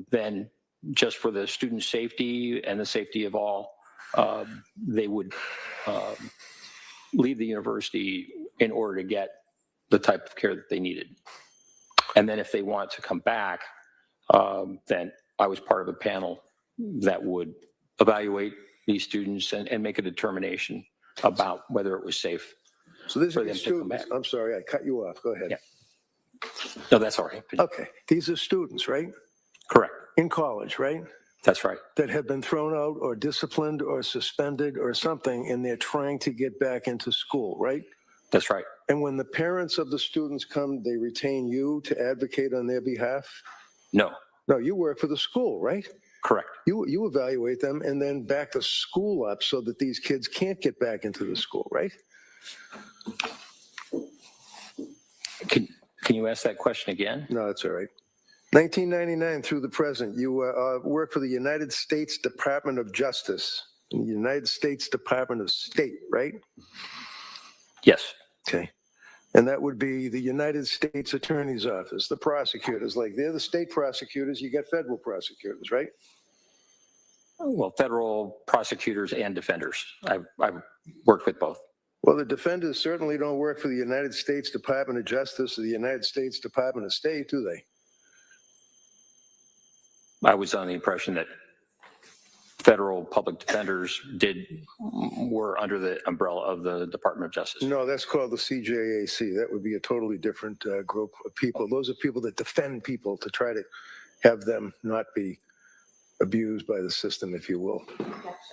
then just for the student safety and the safety of all, they would leave the university in order to get the type of care that they needed. And then if they want to come back, then I was part of a panel that would evaluate these students and make a determination about whether it was safe. So these for are them the to come students. back. I'm sorry, I cut you off. Go ahead. Yeah. No, that's all right. Okay, these are students, right? Correct. In college, right? That's right. That have been thrown out or disciplined or suspended or something, and they're trying to get back into school, right? That's right. And when the parents of the students come, they retain you to advocate on their behalf? No, No, you work for the school, right? correct. You evaluate them and then back the school up so that these kids can't get back into the school, right? Can you ask that question again? No, that's all right. 1999 through the present, you work for the United States Department of Justice, the United States Department of State, right? Yes. Okay. And that would be the United States Attorney's Office, the prosecutors. Like, they're the state prosecutors, you get federal prosecutors, right? Well, federal prosecutors and defenders. I've worked with both. Well, the defenders certainly don't work for the United States Department of Justice or the United States Department of State, do they? I was on the impression that federal public defenders were under the umbrella of the Department of Justice. No, that's called the CJAC. That would be a totally different group of people. Those are people that defend people to try to have them not be abused by the system, if you will.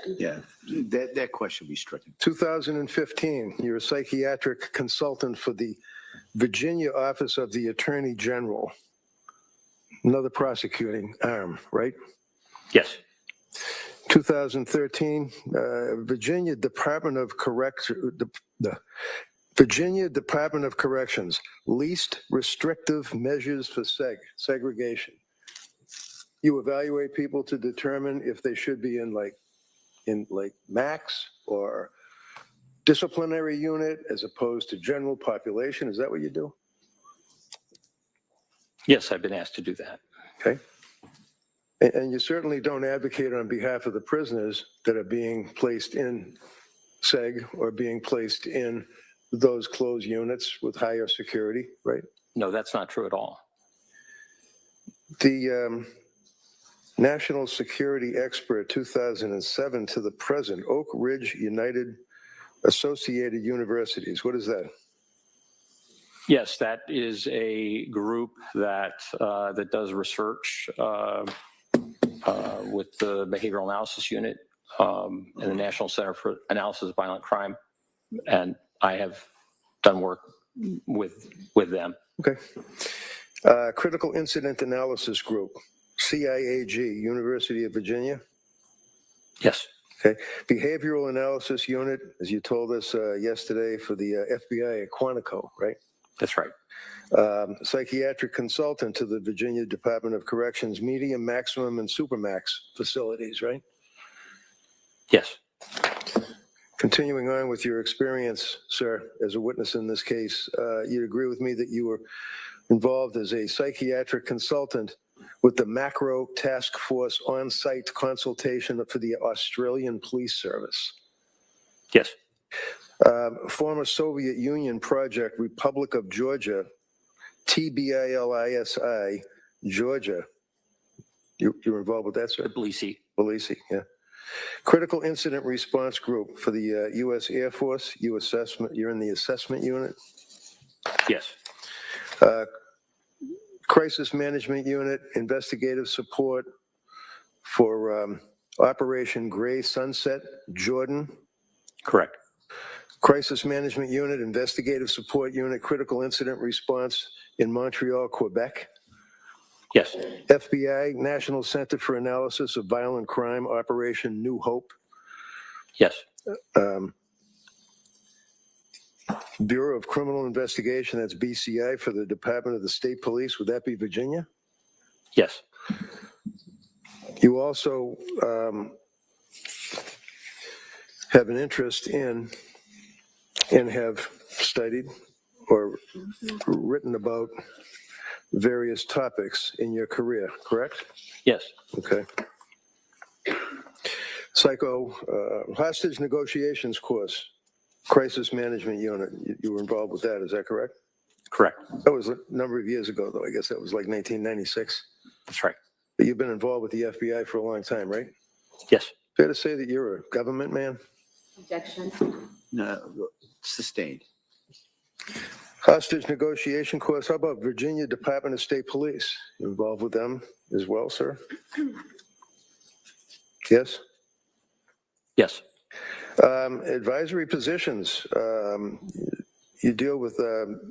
Yeah, that question be stricken. 2015, you're a psychiatric consultant for the Virginia Office of the Attorney General. Another prosecuting arm, right? Yes. 2013, Virginia Department of Virginia Department of Corrections, least restrictive measures for segregation. You evaluate people to determine if they should be in max or disciplinary unit as opposed to general population. Is that what you do? Yes, I've been asked to do that. Okay. And you certainly don't advocate on behalf of the prisoners that are being placed in seg or being placed in those closed units with higher security, right? No, that's not true at all. The National Security Expert 2007 to the present, Oak Ridge United Associated Universities. What is that? Yes, that is a group that that does research with the Behavioral Analysis Unit and the National Center for Analysis of Violent Crime, and I have done work with them. Okay. Critical Incident Analysis Group, CIAG, University of Virginia. Yes. Okay. Behavioral Analysis Unit, as you told us yesterday, for the FBI at Quantico, right? That's right. Psychiatric consultant to the Virginia Department of Corrections, medium, maximum, and supermax facilities, right? Yes. Continuing on with your experience, sir, as a witness in this case, you'd agree with me that you were involved as a psychiatric consultant with the Macro Task Force on-site consultation for the Australian Police Service. Yes. Former Soviet Union project, Republic of Georgia, TBILISI, Georgia. You're involved with that, sir? Tbilisi, yeah. Critical Incident Response Group for the U.S. Air Force. You're in the assessment unit. Yes. Crisis Management Unit, investigative support for Operation Gray Sunset, Jordan. Correct. Crisis Management Unit, investigative support unit, critical incident response in Montreal, Quebec. Yes. FBI, National Center for Analysis of Violent Crime, Operation New Hope. Yes. Bureau of Criminal Investigation, that's BCI, for the Department of the State Police. Would that be Virginia? Yes. You also have an interest in and have studied or written about various topics in your career, correct? Yes. Okay. Hostage negotiations course, crisis management unit. You were involved with that, is that correct? Correct. That was a number of years ago, though. I guess that was like 1996. That's right. But you've been involved with the FBI for a long time, right? Yes. Fair to say that you're a government man? Objection. No, sustained. Hostage negotiation course. How about Virginia Department of State Police? You involved with them as well, sir? Yes? Yes. Advisory positions. You deal with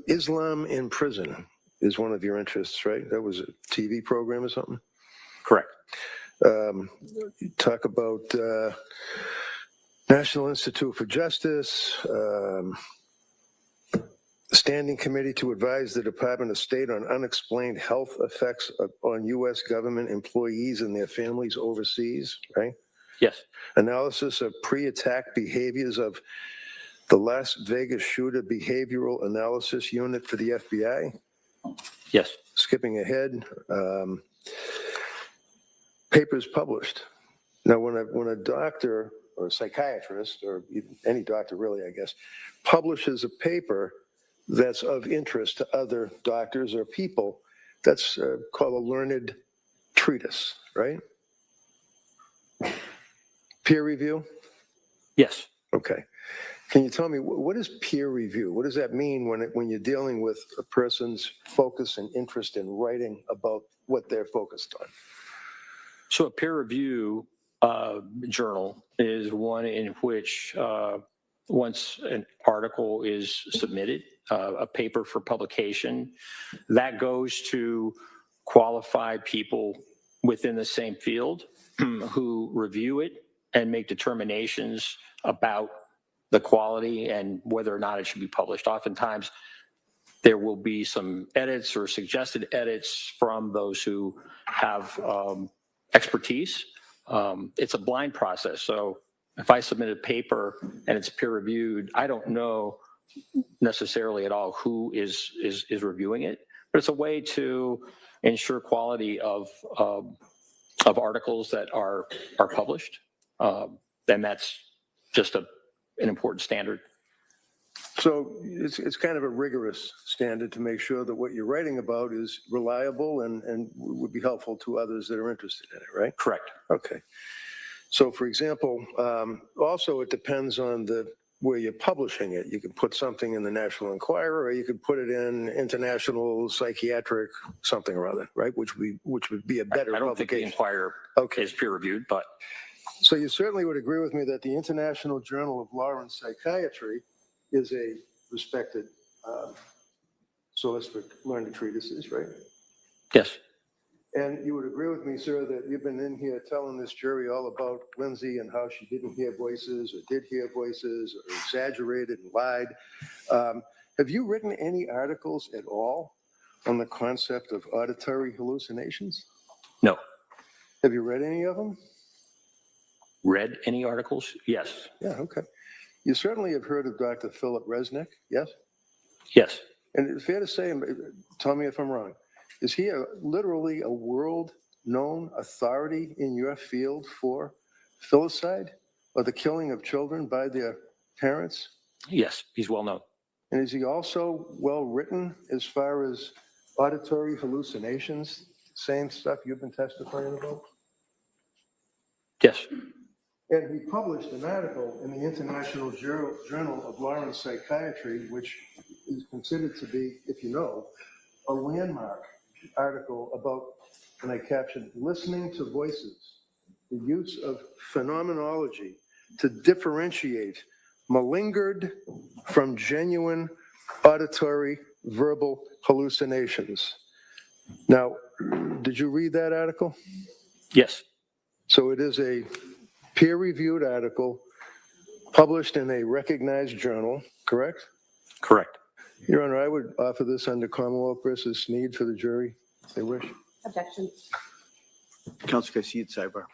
Islam in prison is one of your interests, right? That was a TV program or something? Correct. You talk about National Institute for Justice, Standing Committee to advise the Department of State on unexplained health effects on U.S. government employees and their families overseas, right? Yes. Analysis of pre-attack behaviors of the Las Vegas shooter behavioral analysis unit for the FBI. Yes. Skipping ahead, papers published. Now, when a doctor or a psychiatrist, or any doctor really, I guess, publishes a paper that's of interest to other doctors or people, that's called a learned treatise, right? Peer review? Yes. Okay. Can you tell me, what is peer review? What does that mean when you're dealing with a person's focus and interest in writing about what they're focused on? So a peer review journal is one in which once an article is submitted, a paper for publication, that goes to qualified people within the same field who review it and make determinations about the quality and whether or not it should be published. Oftentimes, there will be some edits or suggested edits from those who have expertise. It's a blind process. So if I submit a paper and it's peer reviewed, I don't know necessarily at all who is reviewing it, but it's a way to ensure quality of articles that are published. And that's just an important standard. So it's kind of a rigorous standard to make sure that what you're writing about is reliable and would be helpful to others that are interested in it, right? Correct. Okay. So for example, also it depends on where you're publishing it. You could put something in the National Enquirer, or you could put it in International Psychiatric something or other, right? Which would be a better I don't think the publication. Enquirer is peer reviewed, but. So you certainly would agree with me that the International Journal of Law and Psychiatry is a respected source for learned treatises, right? Yes. And you would agree with me, sir, that you've been in here telling this jury all about Lindsay and how she didn't hear voices or did hear voices or exaggerated and lied. Have you written any articles at all on the concept of auditory hallucinations? No. Have you read any of them? Read any articles? Yes. Yeah, okay. You certainly have heard of Dr. Philip Resnick, yes? Yes. And it's fair to say, tell me if I'm wrong, is he literally a world-known authority in your field for filicide or the killing of children by their parents? Yes, he's well known. And is he also well-written as far as auditory hallucinations, same stuff you've been testifying about? Yes. And he published an article in the International Journal of Law and Psychiatry, which is considered to be, if you know, a landmark article about, and I captioned, listening to voices, the use of phenomenology to differentiate malingered from genuine auditory verbal hallucinations. Now, did you read that article? Yes, So it is a peer-reviewed article published in a recognized journal, correct? correct. Your Honor, I would offer this under Commonwealth versus Sneed for the jury, if they wish. Objection. Counsel Garcia, sidebar.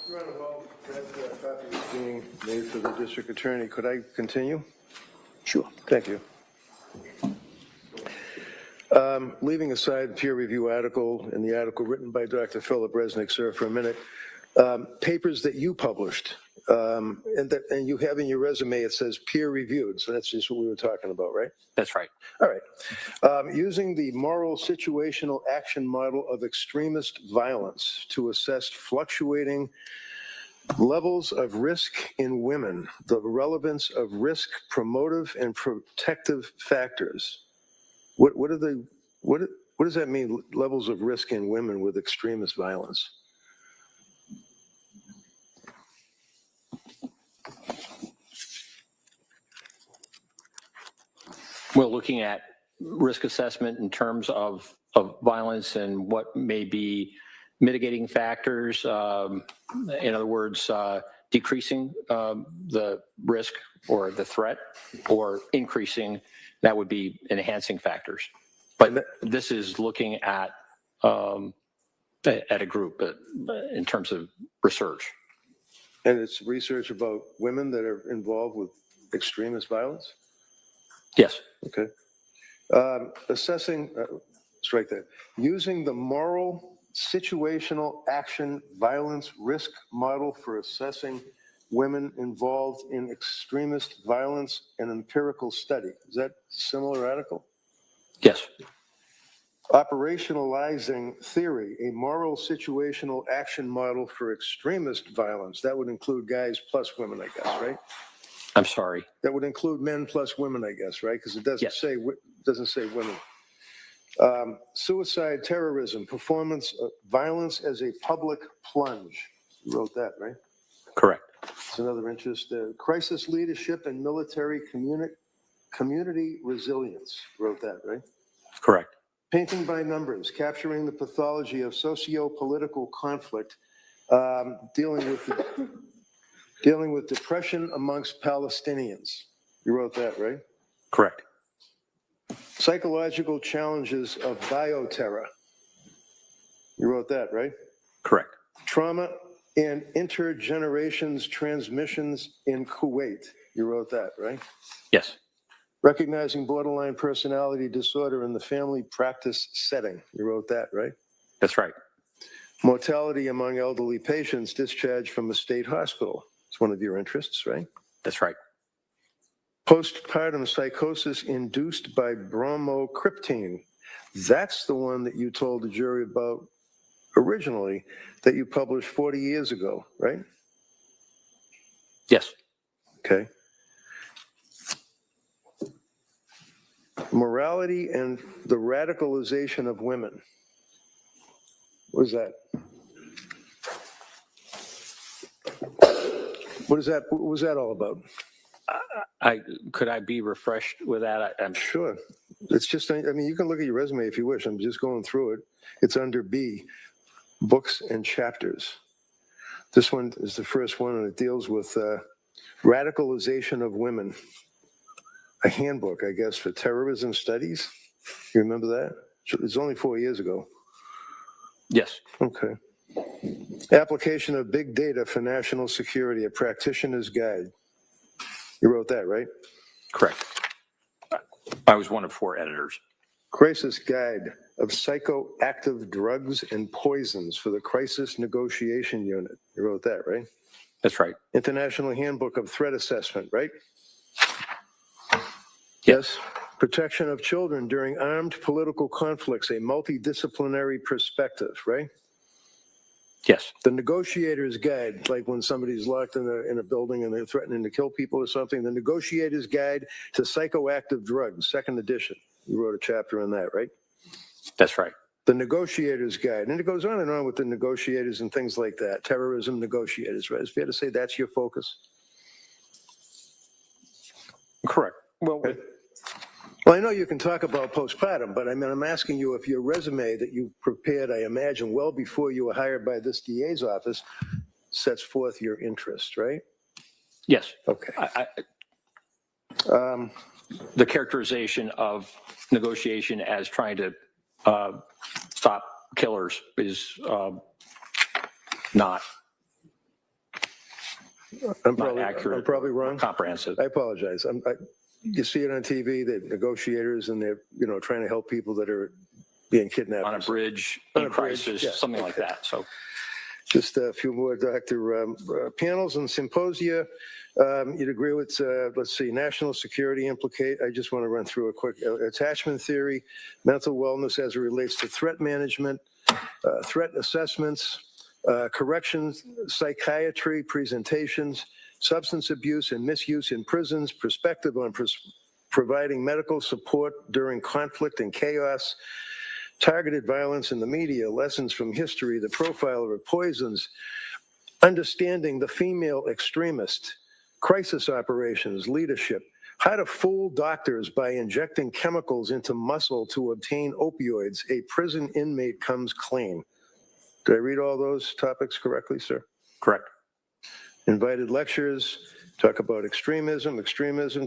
Your Honor, while that copy is being made for the district attorney, could I continue? Sure. Thank you. Leaving aside peer review article and the article written by Dr. Philip Resnick, sir, for a minute, papers that you published, and you have in your resume, it says peer reviewed. So that's just what we were talking about, right? That's right. All right. Using the moral situational action model of extremist violence to assess fluctuating levels of risk in women, the relevance of risk promotive and protective factors. What does that mean, levels of risk in women with extremist violence? Well, looking at risk assessment in terms of violence and what may be mitigating factors, in other words, decreasing the risk or the threat, or increasing, that would be enhancing factors. But this is looking at a group in terms of research. And it's research about women that are involved with extremist violence? Yes. Okay. Assessing, strike that. Using the moral situational action violence risk model for assessing women involved in extremist violence, an empirical study. Is that a similar article? Yes. Operationalizing theory, a moral situational action model for extremist violence. That would include guys plus women, I guess, right? I'm sorry. That would include men plus women, I guess, right? Because it doesn't Yes. say women. Suicide, terrorism, performance, violence as a public plunge. You wrote that, right? Correct. It's another interest. Crisis leadership and military community resilience. You wrote that, right? Correct. Painting by numbers, capturing the pathology of socio-political conflict, dealing with depression amongst Palestinians. You wrote that, right? Correct. Psychological challenges of bioterror. You wrote that, right? Correct. Trauma and intergenerations transmissions in Kuwait. You wrote that, right? Yes. Recognizing borderline personality disorder in the family practice setting. You wrote that, right? That's right. Mortality among elderly patients discharged from a state hospital. It's one of your interests, right? That's right. Postpartum psychosis induced by bromocriptine. That's the one that you told the jury about originally that you published 40 years ago, right? Yes. Okay. Morality and the radicalization of women. What is that? What was that all about? Could I be refreshed with that? I'm Sure. It's just, I mean, you can look at your resume if you wish. I'm just going through it. It's under B, books and chapters. This one is the first one, and it deals with radicalization of women. A handbook, I guess, for terrorism studies. You remember that? It's only 4 years ago. Yes. Okay. Application of big data for national security, a practitioner's guide. You wrote that, right? Correct. I was one of 4 editors. Crisis Guide of Psychoactive Drugs and Poisons for the Crisis Negotiation Unit. You wrote that, right? That's right. International Handbook of Threat Assessment, right? Yes. Protection of Children During Armed Political Conflicts, a multidisciplinary perspective, right? Yes. The Negotiator's Guide, like when somebody's locked in a building and they're threatening to kill people or something, the Negotiator's Guide to Psychoactive Drugs, 2nd edition. You wrote a chapter on that, right? That's right. The Negotiator's Guide. And it goes on and on with the negotiators and things like that. Terrorism negotiators, right? It's fair to say that's your focus? Correct. Well, I know you can talk about postpartum, but I mean, I'm asking you if your resume that you prepared, I imagine, well before you were hired by this DA's office, sets forth your interest, right? Yes. Okay. The characterization of negotiation as trying to stop killers is not accurate. I'm probably wrong. Comprehensive. I apologize. You see it on TV, the negotiators, and they're trying to help people that are being kidnapped On a bridge, On in a bridge, crisis, yeah, something like okay. that. So Just a few more, Dr. Panels and symposia. You'd agree with, let's see, national security implicate. I just want to run through a quick attachment theory, mental wellness as it relates to threat management, threat assessments, corrections, psychiatry presentations, substance abuse and misuse in prisons, perspective on providing medical support during conflict and chaos, targeted violence in the media, lessons from history, the profile of poisons, understanding the female extremist, crisis operations, leadership, how to fool doctors by injecting chemicals into muscle to obtain opioids, a prison inmate comes clean. Did I read all those topics correctly, sir? correct. Invited lectures, talk about extremism,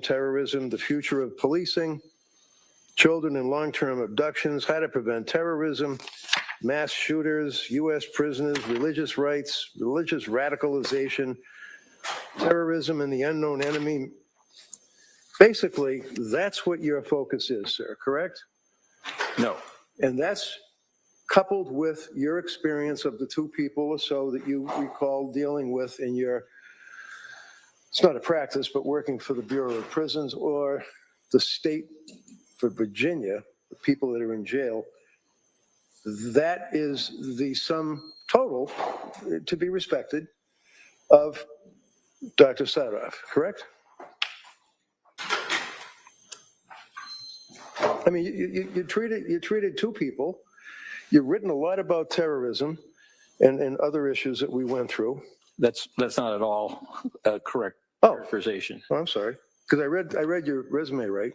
terrorism, the future of policing, children in long-term abductions, how to prevent terrorism, mass shooters, U.S. prisoners, religious rights, religious radicalization, terrorism and the unknown enemy. Basically, that's what your focus is, sir, correct? No. And that's coupled with your experience of the 2 people or so that you recall dealing with in your, it's not a practice, but working for the Bureau of Prisons or the state for Virginia, the people that are in jail. That is the sum total, to be respected, of Dr. Saathoff, correct? I mean, you treated two people. You've written a lot about terrorism and other issues that we went through. That's not at all a correct Oh. characterization. Oh, I'm sorry, because I read your resume, right?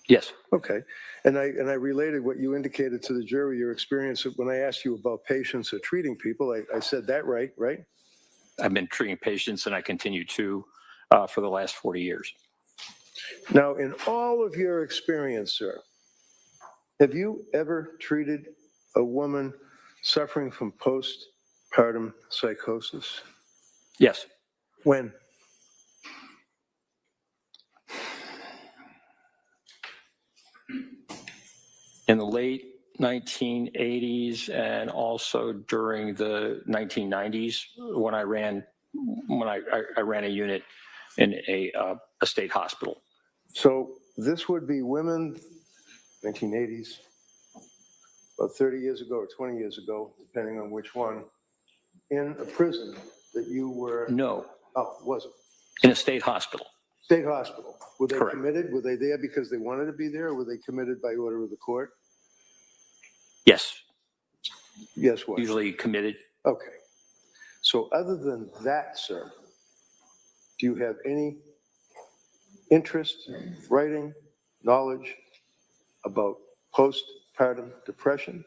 Yes, Okay, and I related what you indicated to the jury, your experience when I asked you about patients or treating people. I said that right? I've been treating patients and I continue to for the last 40 years. Now, in all of your experience, sir, have you ever treated a woman suffering from postpartum psychosis? Yes. When? In the late 1980s and also during the 1990s when I ran a unit in a state hospital. So this would be women, 1980s, about 30 years ago or 20 years ago, depending on which one, in a prison that you were. No, Oh, was it? in a state hospital. State hospital. Were they Correct. committed? Were they there because they wanted to be there, or were they committed by order of the court? Yes, Yes, what? usually committed. Okay. So other than that, sir, do you have any interest, writing, knowledge about postpartum depression,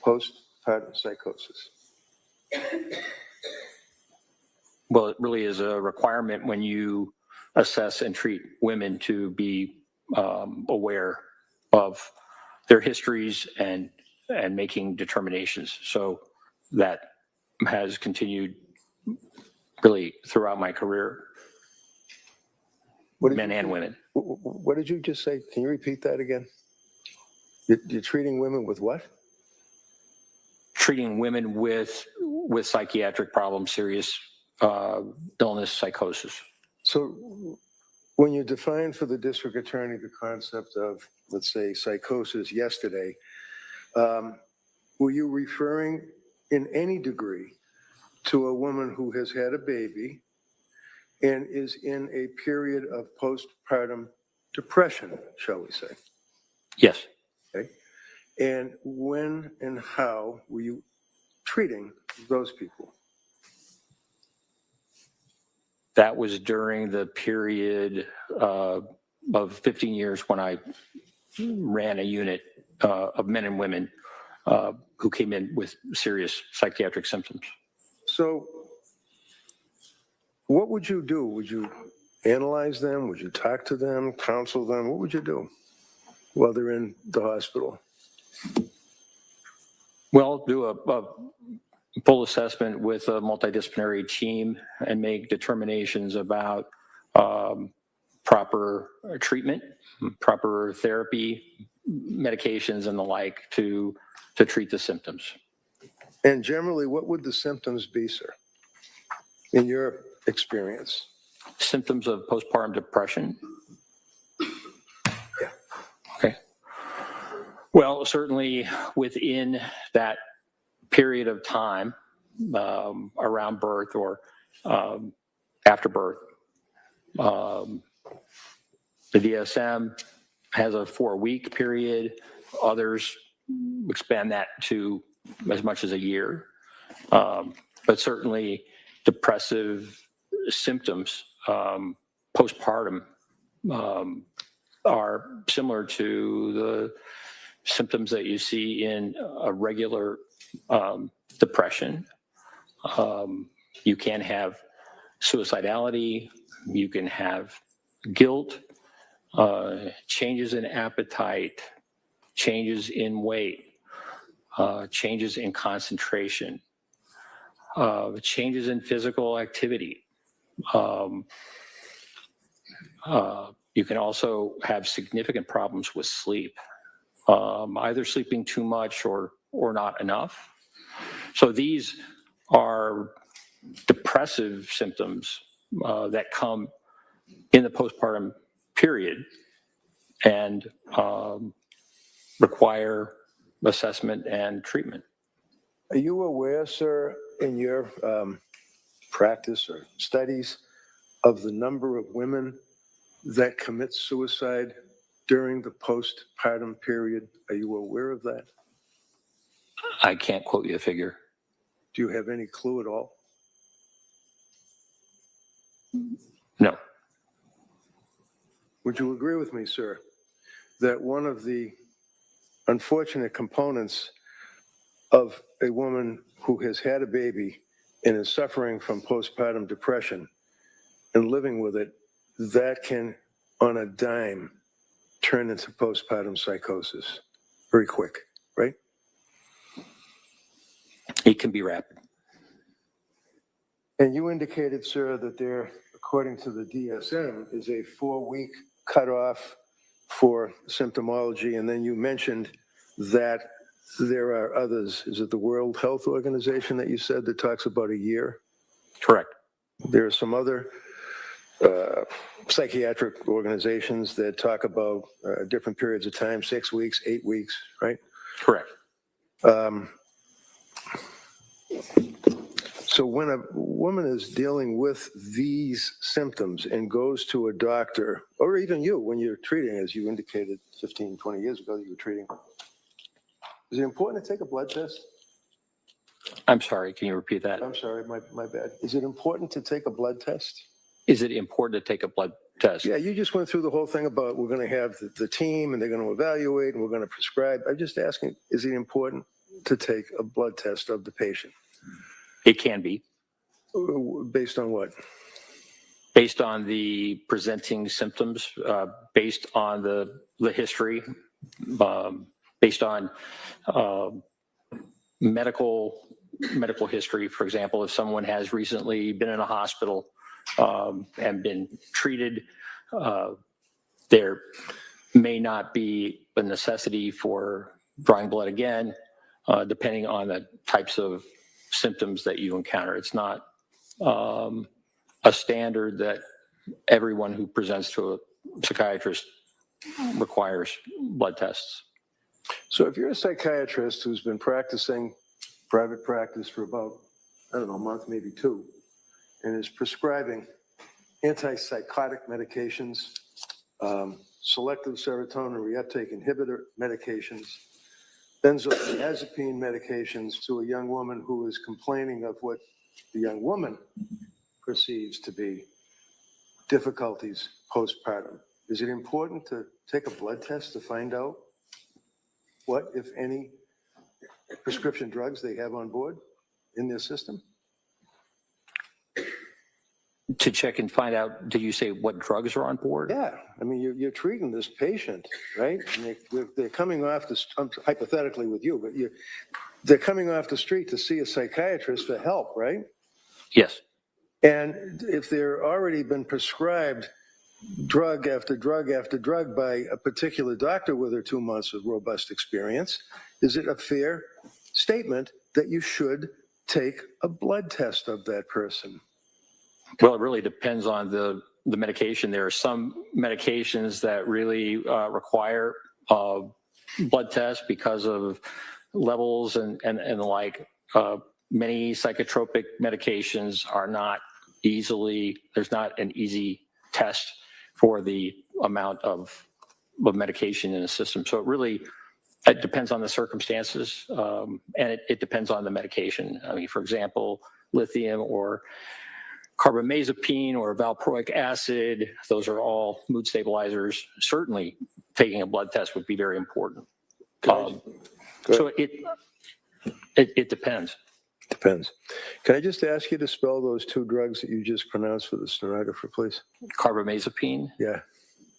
postpartum psychosis? Well, it really is a requirement when you assess and treat women to be aware of their histories and making determinations. So that has continued really throughout my career, What did men you- and women. What did you just say? Can you repeat that again? You're treating women with what? Treating women with psychiatric problems, serious illness, psychosis. So when you defined for the district attorney the concept of, let's say, psychosis yesterday, were you referring in any degree to a woman who has had a baby and is in a period of postpartum depression, shall we say? Yes. Okay. And when and how were you treating those people? That was during the period of 15 years when I ran a unit of men and women who came in with serious psychiatric symptoms. So what would you do? Would you analyze them? Would you talk to them, counsel them? What would you do while they're in the hospital? Well, do a full assessment with a multidisciplinary team and make determinations about proper treatment, proper therapy, medications, and the like to treat the symptoms. And generally, what would the symptoms be, sir, in your experience? Symptoms of postpartum depression? Yeah. Okay. Well, certainly within that period of time around birth or after birth, the DSM has a 4-week period. Others expand that to as much as a year. But certainly depressive symptoms postpartum are similar to the symptoms that you see in a regular depression. You can have suicidality, you can have guilt, changes in appetite, changes in weight, changes in concentration, changes in physical activity. You can also have significant problems with sleep, either sleeping too much or not enough. So these are depressive symptoms that come in the postpartum period and require assessment and treatment. Are you aware, sir, in your practice or studies of the number of women that commit suicide during the postpartum period? Are you aware of that? I can't quote you a figure. Do you have any clue at all? No. Would you agree with me, sir, that one of the unfortunate components of a woman who has had a baby and is suffering from postpartum depression and living with it, that can, on a dime, turn into postpartum psychosis very quick, right? It can be rapid. And you indicated, sir, that there, according to the DSM, is a 4-week cutoff for symptomology, and then you mentioned that there are others. Is it the World Health Organization that you said that talks about a year? Correct. There are some other psychiatric organizations that talk about different periods of time, 6 weeks, 8 weeks, right? Correct. So when a woman is dealing with these symptoms and goes to a doctor, or even you, when you're treating, as you indicated 15, 20 years ago, you were treating, is it important to take a blood test? I'm sorry, can you repeat that? I'm sorry, my bad. Is it important to take a blood test? Is it important to take a blood test? Yeah, you just went through the whole thing about we're going to have the team and they're going to evaluate and we're going to prescribe. I'm just asking, is it important to take a blood test of the patient? It can be. Based on what? Based on the presenting symptoms, based on the history, based on medical history. For example, if someone has recently been in a hospital and been treated, there may not be a necessity for drawing blood again, depending on the types of symptoms that you encounter. It's not a standard that everyone who presents to a psychiatrist requires blood tests. So if you're a psychiatrist who's been practicing private practice for about, I don't know, a month, maybe 2, and is prescribing antipsychotic medications, selective serotonin reuptake inhibitor medications, benzodiazepine medications to a young woman who is complaining of what the young woman perceives to be difficulties postpartum, is it important to take a blood test to find out what, if any, prescription drugs they have on board in their system? To check and find out, do you say what drugs are on board? Yeah, I mean, you're treating this patient, right? And they're coming off the, hypothetically with you, but they're coming off the street to see a psychiatrist for help, right? Yes. And if they're already been prescribed drug after drug after drug by a particular doctor with her 2 months of robust experience, is it a fair statement that you should take a blood test of that person? Well, it really depends on the medication. There are some medications that really require blood tests because of levels and the like. Many psychotropic medications are not there's not an easy test for the amount of medication in the system. So it depends on the circumstances, and it depends on the medication. I mean, for example, lithium or carbamazepine or valproic acid, those are all mood stabilizers. Certainly taking a blood test would be very important. So it depends. Depends. Can I just ask you to spell those 2 drugs that you just pronounced for the stenographer, please? Carbamazepine. Yeah.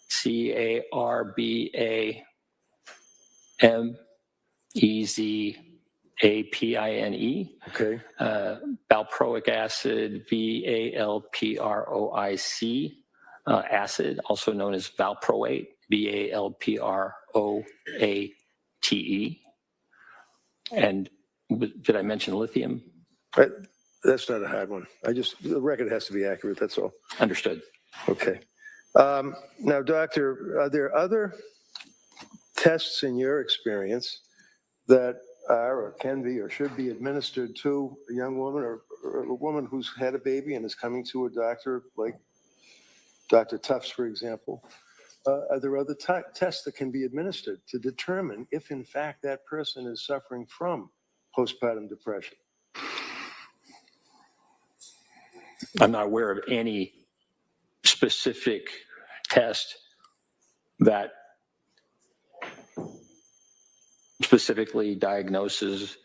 Carbamazepine. Okay. Valproic acid, Valproic acid, also known as valproate, Valproate. And did I mention lithium? That's not a hard one. The record has to be accurate, that's all. Understood. Okay. Now, doctor, are there other tests in your experience that are or can be or should be administered to a young woman or a woman who's had a baby and is coming to a doctor, like Dr. Tufts, for example, are there other tests that can be administered to determine if, in fact, that person is suffering from postpartum depression? I'm not aware of any specific test that specifically diagnoses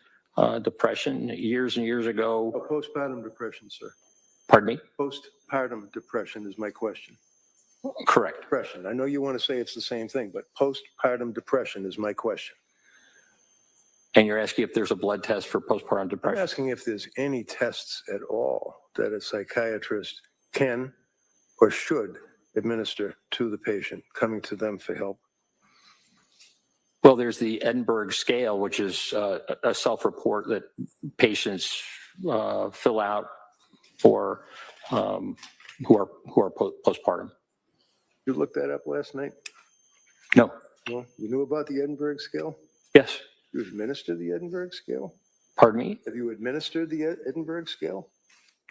depression. Years and years ago. Oh, postpartum depression, sir. Pardon me? Postpartum depression is my question. Correct. Depression. I know you want to say it's the same thing, but postpartum depression is my question. And you're asking if there's a blood test for postpartum I'm depression? asking if there's any tests at all that a psychiatrist can or should administer to the patient coming to them for help. Well, there's the Edinburgh scale, which is a self-report that patients fill out for who are postpartum. You looked that up last night? No. No? You knew about the Edinburgh scale? Yes. You administered the Edinburgh scale? Pardon me? Have you administered the Edinburgh scale?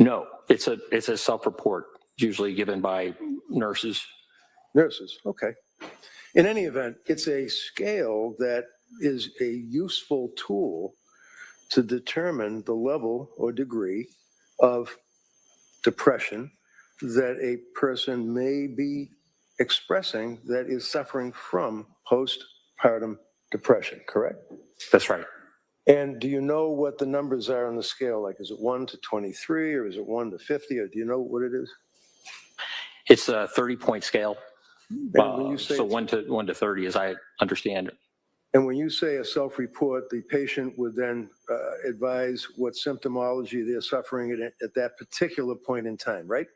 No. It's a self-report, usually given by nurses. Nurses, okay. In any event, it's a scale that is a useful tool to determine the level or degree of depression that a person may be expressing that is suffering from postpartum depression, correct? That's right. And do you know what the numbers are on the scale? Like, is it 1 to 23 or is it 1 to 50, or do you know what it is? It's a 30-point scale. And when you say So 1 to 30, as I understand it. And when you say a self-report, the patient would then advise what symptomology they're suffering at that particular point in time, right?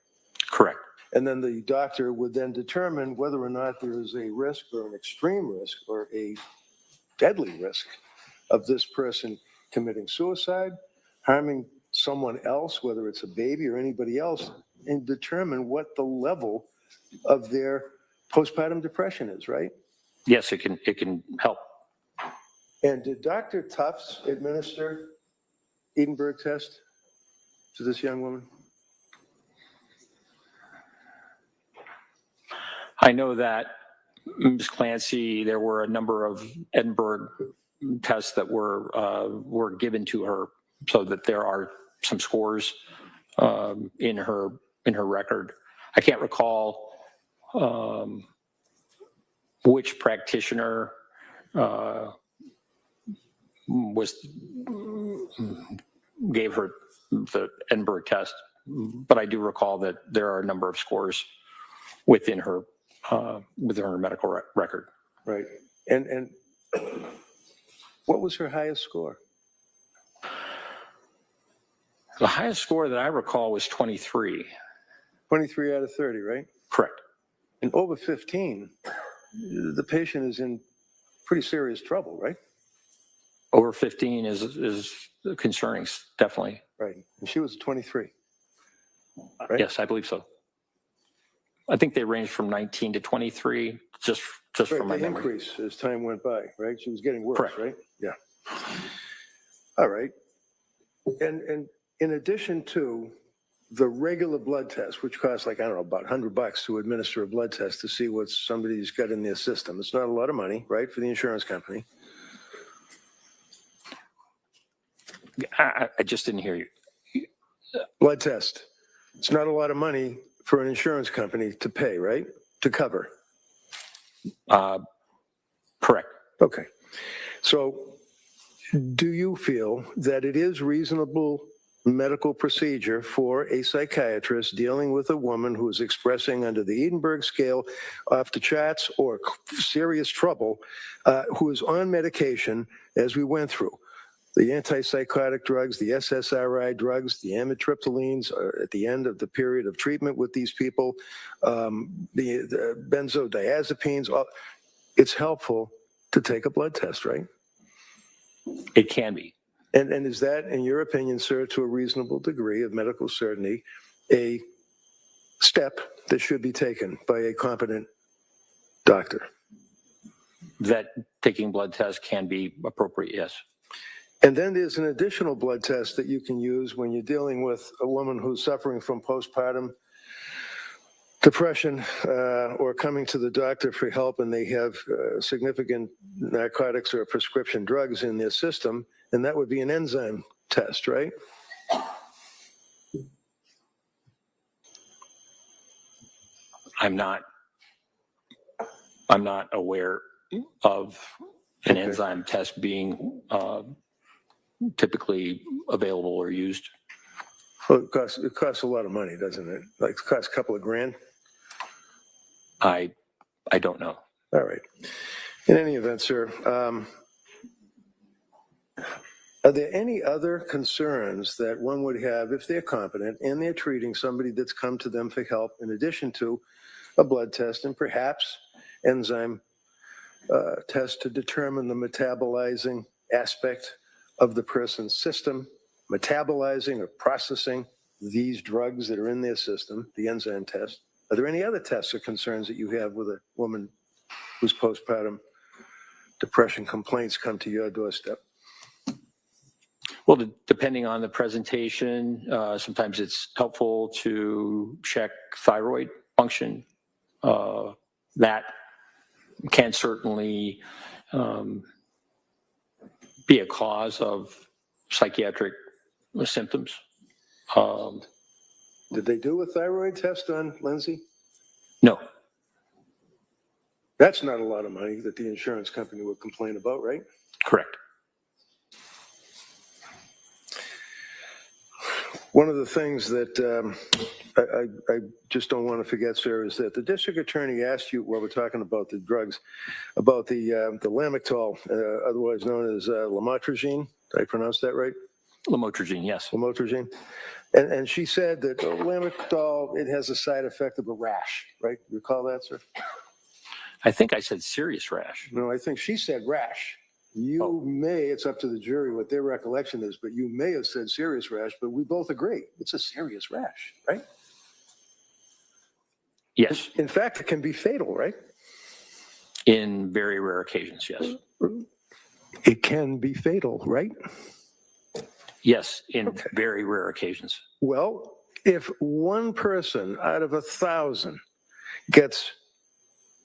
Correct. And then the doctor would then determine whether or not there is a risk or an extreme risk or a deadly risk of this person committing suicide, harming someone else, whether it's a baby or anybody else, and determine what the level of their postpartum depression is, right? Yes, it can help. And did Dr. Tufts administer Edinburgh test to this young woman? I know that Ms. Clancy, there were a number of Edinburgh tests that were given to her, so that there are some scores in her record. I can't recall which practitioner gave her the Edinburgh test, but I do recall that there are a number of scores within her medical record. Right. And what was her highest score? The highest score that I recall was 23. 23 out of 30, right? Correct. And over 15, the patient is in pretty serious trouble, right? Over 15 is concerning, definitely. Right. And she was 23. Right? Yes, I believe so. I think they ranged from 19 to 23, just Right, from my they memory. increased as time went by, right? She was getting worse, Correct. right? Yeah. All right. And in addition to the regular blood test, which costs like, I don't know, about $100 to administer a blood test to see what somebody's got in their system. It's not a lot of money, right, for the insurance company. I just didn't hear you. Blood test. It's not a lot of money for an insurance company to pay, right? To cover. Correct. Okay. So do you feel that it is reasonable medical procedure for a psychiatrist dealing with a woman who is expressing under the Edinburgh scale off the charts or serious trouble, who is on medication, as we went through? The antipsychotic drugs, the SSRI drugs, the amitriptylines are at the end of the period of treatment with these people, the benzodiazepines. It's helpful to take a blood test, right? It can be. And is that, in your opinion, sir, to a reasonable degree of medical certainty, a step that should be taken by a competent doctor? That taking blood tests can be appropriate, yes. And then there's an additional blood test that you can use when you're dealing with a woman who's suffering from postpartum depression or coming to the doctor for help and they have significant narcotics or prescription drugs in their system, and that would be an enzyme test, right? I'm not aware of an enzyme test being typically available or used. Well, it costs a lot of money, doesn't it? Like it costs a couple of grand? I don't know. All right. In any event, sir, are there any other concerns that one would have if they're competent and they're treating somebody that's come to them for help in addition to a blood test and perhaps enzyme test to determine the metabolizing aspect of the person's system, metabolizing or processing these drugs that are in their system, the enzyme test? Are there any other tests or concerns that you have with a woman whose postpartum depression complaints come to your doorstep? Well, depending on the presentation, sometimes it's helpful to check thyroid function. That can certainly be a cause of psychiatric symptoms. Did they do a thyroid test on Lindsay? No. That's not a lot of money that the insurance company would complain about, right? Correct. One of the things that I just don't want to forget, sir, is that the district attorney asked you, while we're talking about the drugs, about the Lamictal, otherwise known as lamotrigine. Did I pronounce that right? Lamotrigine, yes. Lamotrigine. And she said that Lamictal, it has a side effect of a rash, right? You recall that, sir? I think I said serious rash. No, I think she said rash. You may, it's up to the jury what their recollection is, but you may have said serious rash, but we both agree it's a serious rash, right? Yes. In fact, it can be fatal, right? In very rare occasions, yes. It can be fatal, right? Yes, in very rare occasions. Well, if one person out of 1,000 gets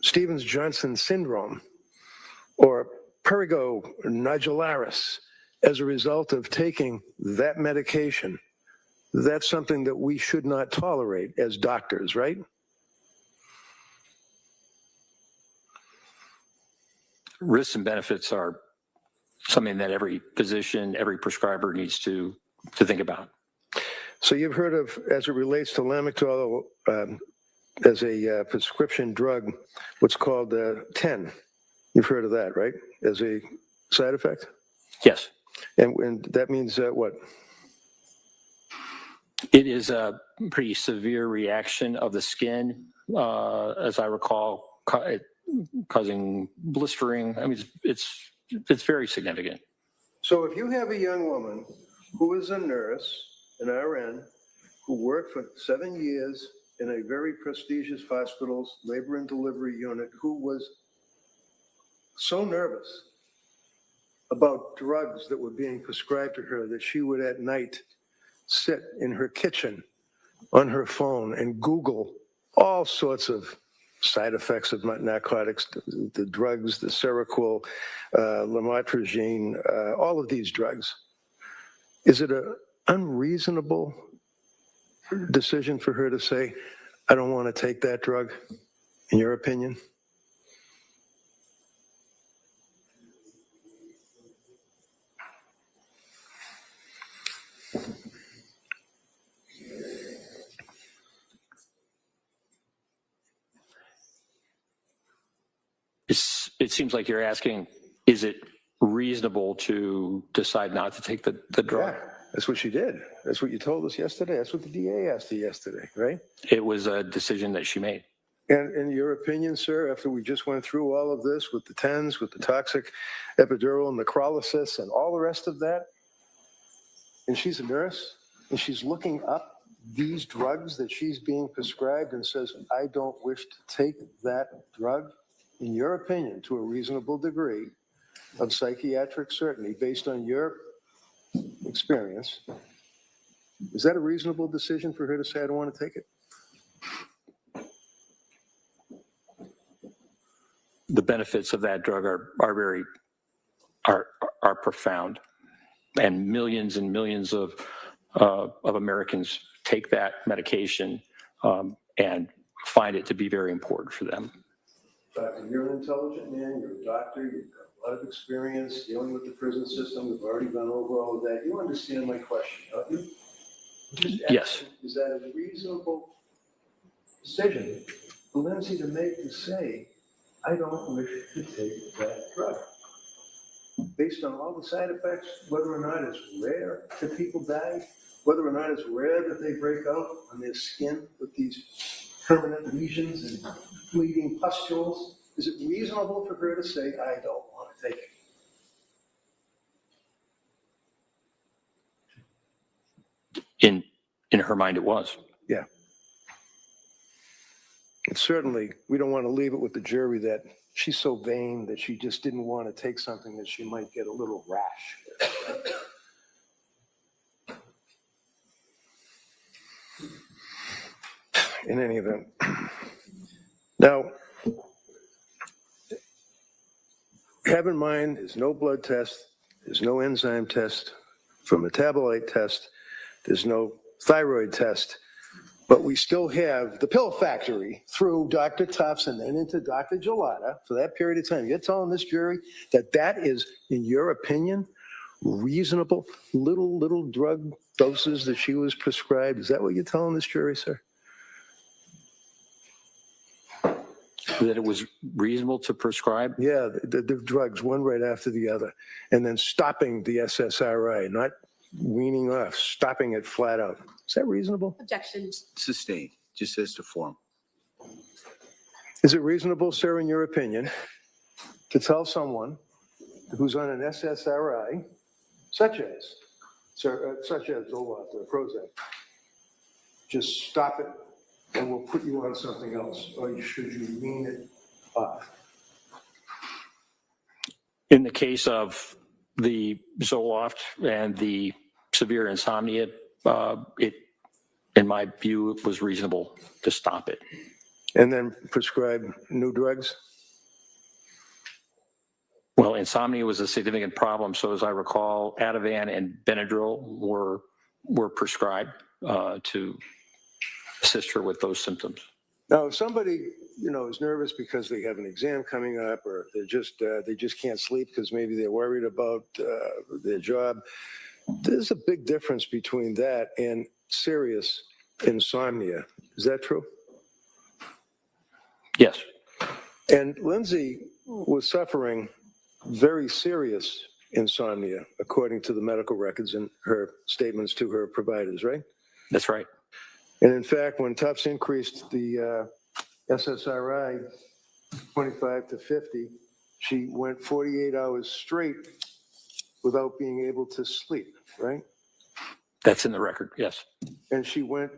Stevens-Johnson syndrome or prurigo nodularis as a result of taking that medication, that's something that we should not tolerate as doctors, right? Risks and benefits are something that every physician, every prescriber needs to think about. So you've heard of, as it relates to Lamictal as a prescription drug, what's called 10. You've heard of that, right? As a side effect? Yes. And that means what? It is a pretty severe reaction of the skin, as I recall, causing blistering. I mean, it's very significant. So if you have a young woman who is a nurse, an RN, who worked for 7 years in a very prestigious hospital's labor and delivery unit, who was so nervous about drugs that were being prescribed to her that she would at night sit in her kitchen on her phone and Google all sorts of side effects of narcotics, the drugs, the Seroquel, lamotrigine, all of these drugs. Is it an unreasonable decision for her to say, I don't want to take that drug, in your opinion? It seems like you're asking, is it reasonable to decide not to take the drug? Yeah, that's what she did. That's what you told us yesterday. That's what the DA asked you yesterday, right? It was a decision that she made. And in your opinion, sir, after we just went through all of this with the TENS, with the toxic epidural necrolysis and all the rest of that, and she's a nurse, and she's looking up these drugs that she's being prescribed and says, I don't wish to take that drug, in your opinion, to a reasonable degree of psychiatric certainty based on your experience, is that a reasonable decision for her to say, I don't want to take it? the benefits of that drug are profound, and millions of Americans take that medication and find it to be very important for them. Doctor, you're an intelligent man, you're a doctor, you've got a lot of experience dealing with the prison system. We've already gone over all of that. You understand my question, don't you? Just Yes. asking, is that a reasonable decision for Lindsay to make, to say, I don't wish to take that drug? Based on all the side effects, whether or not it's rare that people die, whether or not it's rare that they break out on their skin with these permanent lesions and bleeding pustules, is it reasonable for her to say, I don't want to take it? In her mind, it was. Yeah. And certainly, we don't want to leave it with the jury that she's so vain that she just didn't want to take something that she might get a little rash. In any event. Now, have in mind, there's no blood test, there's no enzyme test, for metabolite test, there's no thyroid test, but we still have the pill factory through Dr. Tufts and then into Dr. Gelada for that period of time. You're telling this jury that that is, in your opinion, reasonable little drug doses that she was prescribed? Is that what you're telling this jury, sir? That it was reasonable to prescribe? Yeah, the drugs, one right after the other, and then stopping the SSRI, not weaning off, stopping it flat out. Is that reasonable? Objection. Sustained, just as to form. Is it reasonable, sir, in your opinion, to tell someone who's on an SSRI, such as Zoloft or Prozac, just stop it and we'll put you on something else, or should you wean it off? In the case of the Zoloft and the severe insomnia, in my view, it was reasonable to stop it. And then prescribe new drugs? Well, insomnia was a significant problem, so as I recall, Ativan and Benadryl were prescribed to assist her with those symptoms. Now, if somebody, is nervous because they have an exam coming up, or they just can't sleep because maybe they're worried about their job, there's a big difference between that and serious insomnia. Is that true? Yes. And Lindsay was suffering very serious insomnia, according to the medical records and her statements to her providers, right? That's right. And in fact, when Tufts increased the SSRI 25 to 50, she went 48 hours straight without being able to sleep, right? That's in the record, yes. And she went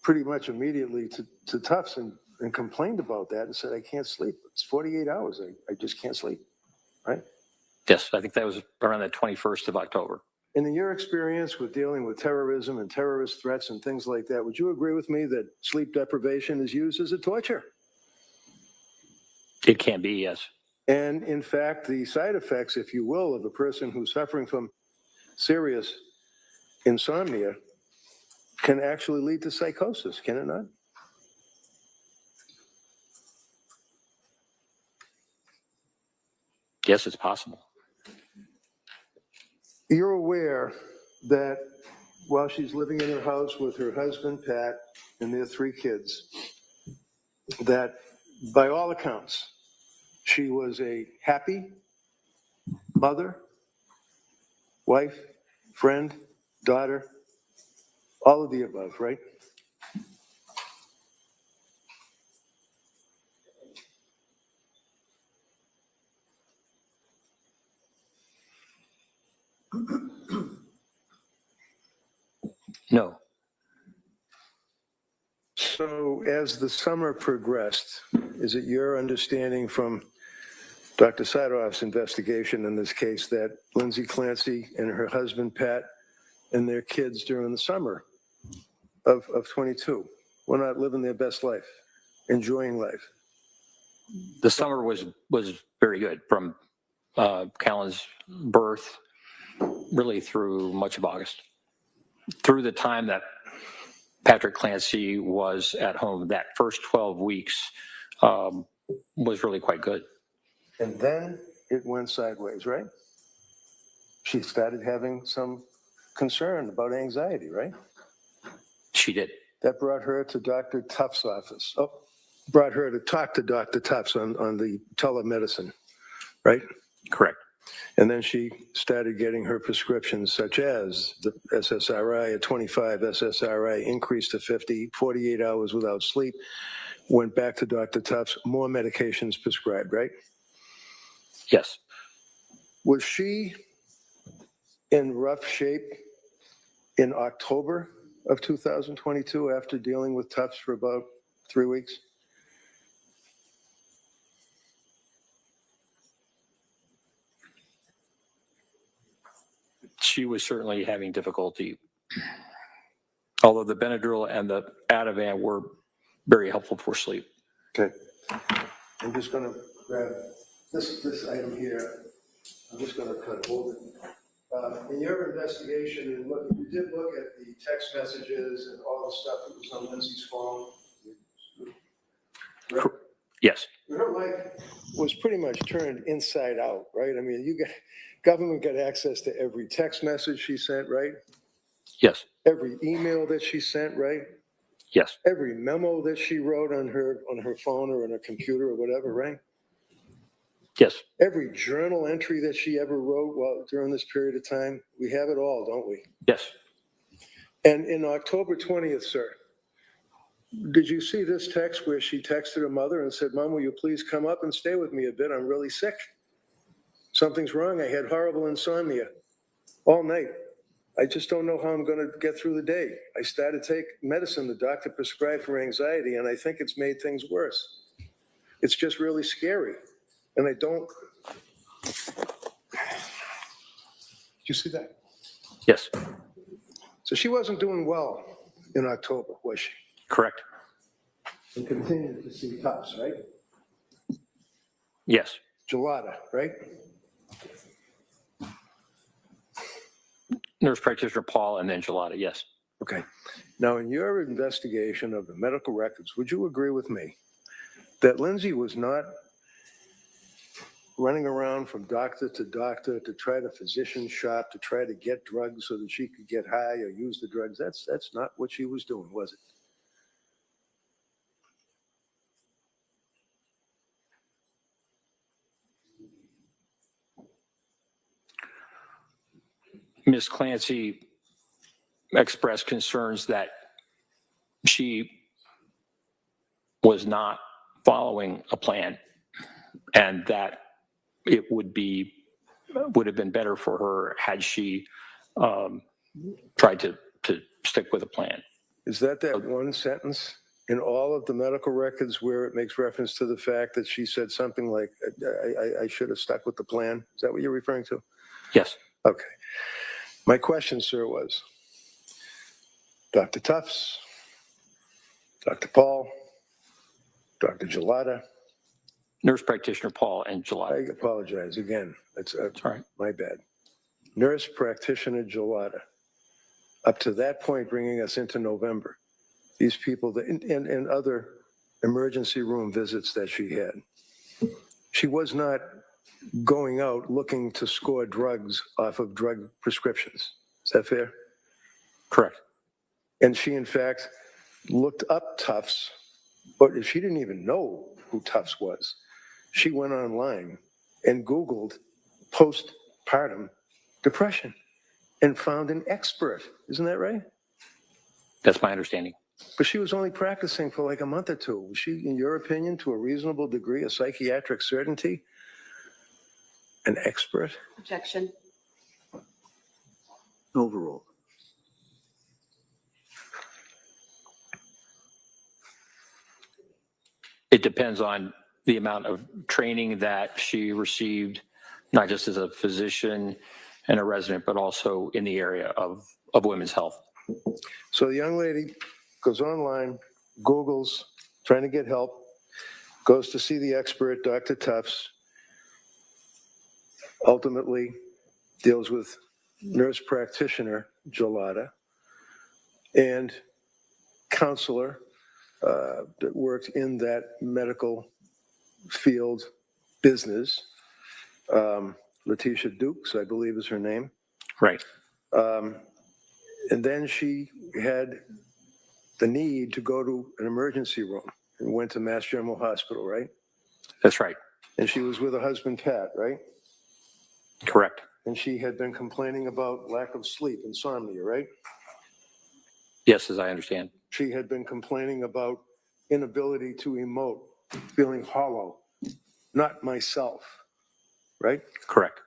pretty much immediately to Tufts and complained about that and said, I can't sleep. It's 48 hours. I just can't sleep, right? Yes, I think that was around the 21st of October. And in your experience with dealing with terrorism and terrorist threats and things like that, would you agree with me that sleep deprivation is used as a torture? It can be, yes. And in fact, the side effects, if you will, of a person who's suffering from serious insomnia can actually lead to psychosis, can it not? Yes, it's possible. You're aware that while she's living in her house with her husband, Pat, and their 3 kids, that by all accounts, she was a happy mother, wife, friend, daughter, all of the above, right? No. So as the summer progressed, is it your understanding from Dr. Saathoff's investigation in this case that Lindsay Clancy and her husband, Pat, and their kids during the summer of 22 were not living their best life, enjoying life? The summer was very good from Callan's birth really through much of August. Through the time that Patrick Clancy was at home, that first 12 weeks was really quite good. And then it went sideways, right? She started having some concern about anxiety, right? She did. That brought her to Dr. Tuff's office. Oh, brought her to talk to Dr. Tuff's on the telemedicine, right? Correct. And then she started getting her prescriptions, such as the SSRI at 25, SSRI increased to 50, 48 hours without sleep, went back to Dr. Tuff's, more medications prescribed, right? Yes. Was she in rough shape in October of 2022 after dealing with Tufts for about 3 weeks? She was certainly having difficulty, although the Benadryl and the Ativan were very helpful for sleep. Okay. I'm just going to grab this item here. I'm just going to hold it. In your investigation, and look, you did look at the text messages and all the stuff that was on Lindsay's phone. Right? Yes. Her life was pretty much turned inside out, right? I mean, government got access to every text message she sent, right? Yes. Every email that she sent, right? Yes. Every memo that she wrote on her phone or on her computer or whatever, right? Yes. Every journal entry that she ever wrote during this period of time, we have it all, don't we? Yes. And in October 20th, sir, did you see this text where she texted her mother and said, "Mom, will you please come up and stay with me a bit? I'm really sick. Something's wrong. I had horrible insomnia all night. I just don't know how I'm going to get through the day. I started to take medicine the doctor prescribed for anxiety, and I think it's made things worse. It's just really scary. And I don't." Did you see that? Yes. So she wasn't doing well in October, was she? Correct. And continued to see Tufts, right? Yes. Gelada, right? Nurse practitioner Paul and then Gelada. Yes. Okay. Now, in your investigation of the medical records, would you agree with me that Lindsay was not running around from doctor to doctor to try to physician shop, to try to get drugs so that she could get high or use the drugs? That's not what she was doing, was it? Ms. Clancy expressed concerns that she was not following a plan and that it would have been better for her had she tried to stick with a plan. Is that one sentence in all of the medical records where it makes reference to the fact that she said something like, I should have stuck with the plan? Is that what you're referring to? Yes. Okay. My question, sir, was Dr. Tufts, Dr. Paul, Dr. Gelada. Nurse practitioner Paul and Gelada. I apologize again. That's All right. my bad. Nurse practitioner Gelada. Up to that point, bringing us into November, these people and other emergency room visits that she had, she was not going out looking to score drugs off of drug prescriptions. Is that fair? Correct. And she, in fact, looked up Tufts, but she didn't even know who Tufts was. She went online and Googled postpartum depression and found an expert. Isn't that right? That's my understanding. But she was only practicing for like a month or two. Was she, in your opinion, to a reasonable degree, a psychiatric certainty, an expert? Objection. Overall. It depends on the amount of training that she received, not just as a physician and a resident, but also in the area of women's health. So the young lady goes online, Googles, trying to get help, goes to see the expert, Dr. Tufts, ultimately deals with nurse practitioner Gelada and counselor that worked in that medical field business, Letitia Dukes, I believe is her name. Right. And then she had the need to go to an emergency room and went to Mass General Hospital, right? That's right. And she was with her husband, Pat, right? Correct. And she had been complaining about lack of sleep, insomnia, right? Yes, as I understand. She had been complaining about inability to emote, feeling hollow, not myself, right? Correct.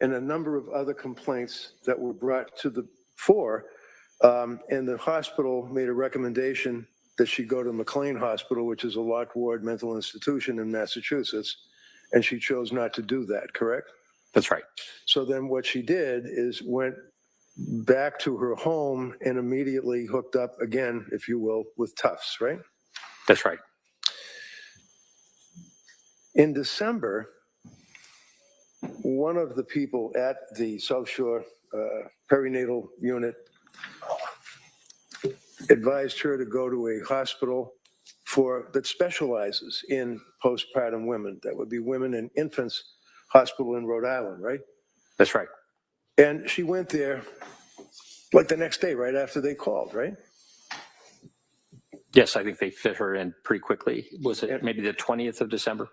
And a number of other complaints that were brought to the fore. And the hospital made a recommendation that she go to McLean Hospital, which is a locked ward mental institution in Massachusetts. And she chose not to do that, correct? That's right. So then what she did is went back to her home and immediately hooked up again, if you will, with Tufts, right? That's right. In December, one of the people at the South Shore perinatal unit advised her to go to a hospital that specializes in postpartum women. That would be Women and Infants Hospital in Rhode Island, right? That's right. And she went there like the next day, right after they called, right? Yes, I think they fit her in pretty quickly. Was it maybe the 20th of December?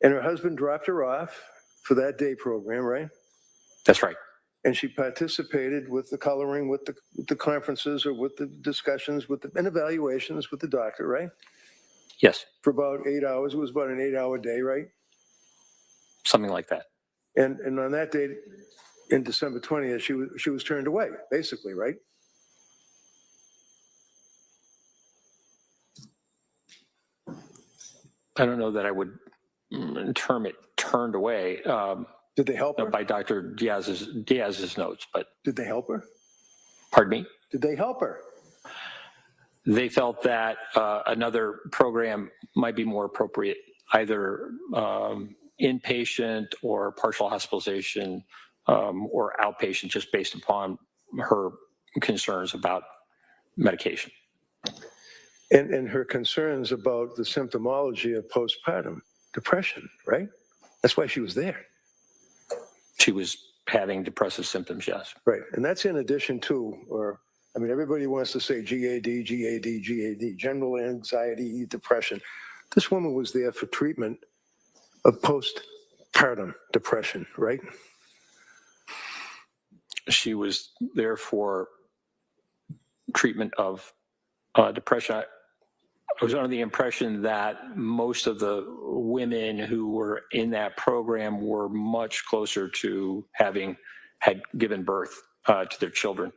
And her husband dropped her off for that day program, right? That's right. And she participated with the coloring, with the conferences or with the discussions and evaluations with the doctor, right? Yes. For about 8 hours. It was about an 8-hour day, right? Something like that. And on that day, in December 20th, she was turned away, basically, right? I don't know that I would term it turned away. Did they help her? By Dr. Diaz's notes, but Did they help her? pardon me? Did they help her? They felt that another program might be more appropriate, either inpatient or partial hospitalization or outpatient, just based upon her concerns about medication. And her concerns about the symptomology of postpartum depression, right? That's why she was there. She was having depressive symptoms, yes. Right. And that's in addition to, everybody wants to say GAD, general anxiety, depression. This woman was there for treatment of postpartum depression, right? She was there for treatment of depression. I was under the impression that most of the women who were in that program were much closer to had given birth to their children.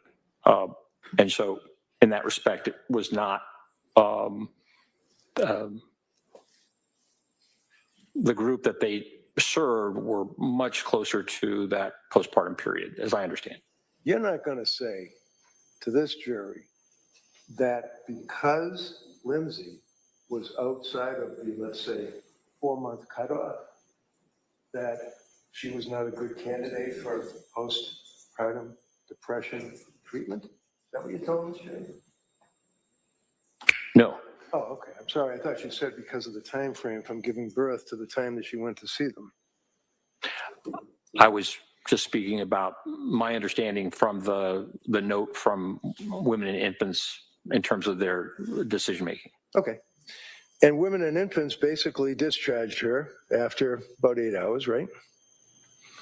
And so in that respect, it was not the group that they served were much closer to that postpartum period, as I understand. You're not going to say to this jury that because Lindsay was outside of the, let's say, 4-month cutoff, that she was not a good candidate for postpartum depression treatment? Is that what you told us, Jay? No. Oh, okay. I'm sorry. I thought you said because of the time frame from giving birth to the time that she went to see them. I was just speaking about my understanding from the note from Women and Infants in terms of their decision-making. Okay. And Women and Infants basically discharged her after about 8 hours, right?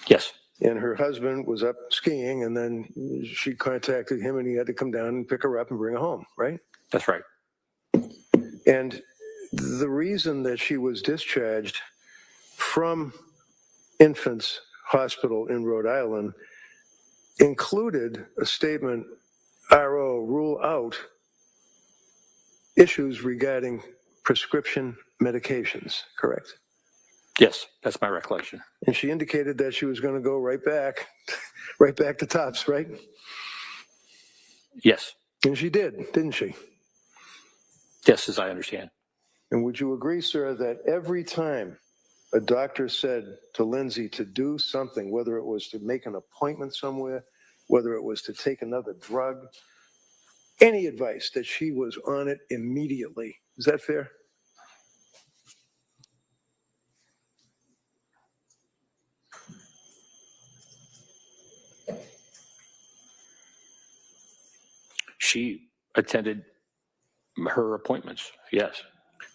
Yes. And her husband was up skiing, and then she contacted him, and he had to come down and pick her up and bring her home, right? That's right. And the reason that she was discharged from Infants Hospital in Rhode Island included a statement, RO, rule out issues regarding prescription medications, correct? Yes, that's my recollection. And she indicated that she was going to go right back to Tufts, right? Yes. And she did, didn't she? Yes, as I understand. And would you agree, sir, that every time a doctor said to Lindsay to do something, whether it was to make an appointment somewhere, whether it was to take another drug, any advice, that she was on it immediately? Is that fair? She attended her appointments, yes.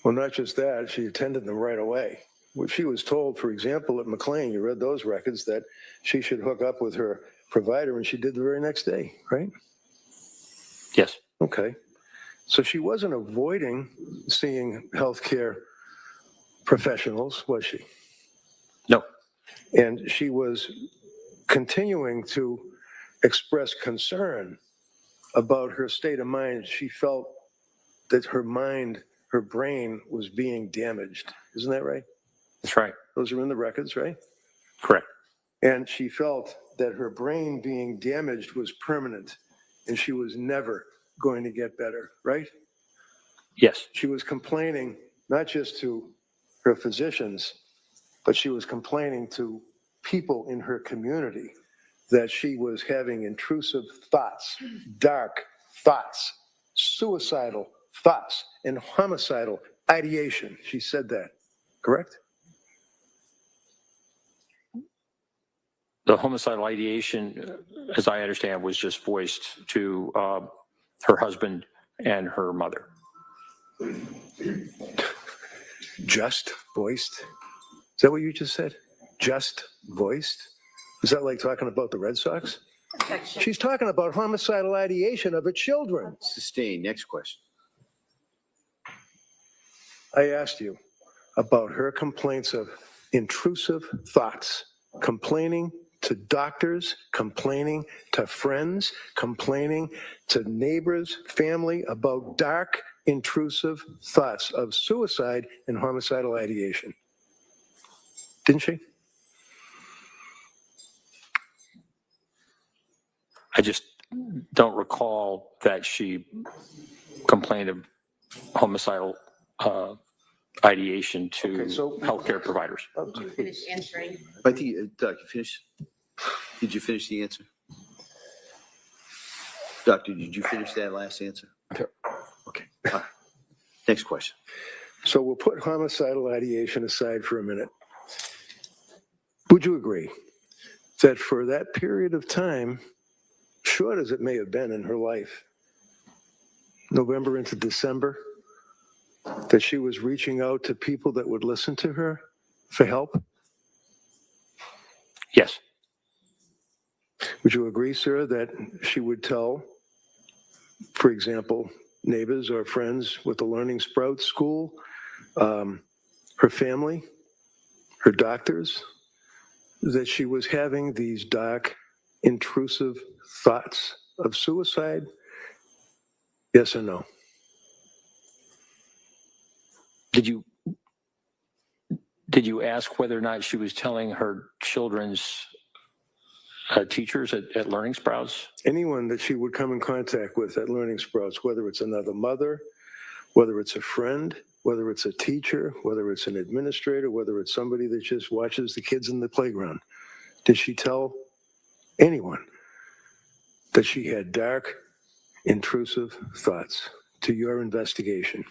Well, not just that, she attended them right away. When she was told, for example, at McLean, you read those records, that she should hook up with her provider, and she did the very next day, right? Yes. Okay. So she wasn't avoiding seeing healthcare professionals, was she? No. And she was continuing to express concern about her state of mind. She felt that her mind, her brain was being damaged. Isn't that right? That's right. Those are in the records, right? Correct. And she felt that her brain being damaged was permanent and she was never going to get better, right? Yes. She was complaining not just to her physicians, but she was complaining to people in her community that she was having intrusive thoughts, dark thoughts, suicidal thoughts, and homicidal ideation. She said that, correct? The homicidal ideation, as I understand, was just voiced to her husband and her mother. Just voiced? Is that what you just said? Just voiced? Is that like talking about the Red Sox? She's talking about homicidal ideation of her children. Sustained. Next question. I asked you about her complaints of intrusive thoughts, complaining to doctors, complaining to friends, complaining to neighbors, family about dark, intrusive thoughts of suicide and homicidal ideation. Didn't she? I just don't recall that she complained of homicidal ideation to Okay, so- healthcare providers. Finish answering. I think, Doc, you finished? Did you finish the answer? Doctor, did you finish that last answer? Sure. Okay. All right. Next question. So we'll put homicidal ideation aside for a minute. Would you agree that for that period of time, short as it may have been in her life, November into December, that she was reaching out to people that would listen to her for help? Yes. Would you agree, sir, that she would tell, for example, neighbors or friends with the Learning Sprout School, her family, her doctors, that she was having these dark, intrusive thoughts of suicide? Yes or no? Did you ask whether or not she was telling her children's teachers at Learning Sprouts? Anyone that she would come in contact with at Learning Sprouts, whether it's another mother, whether it's a friend, whether it's a teacher, whether it's an administrator, whether it's somebody that just watches the kids in the playground, did she tell anyone that she had dark, intrusive thoughts to your investigation?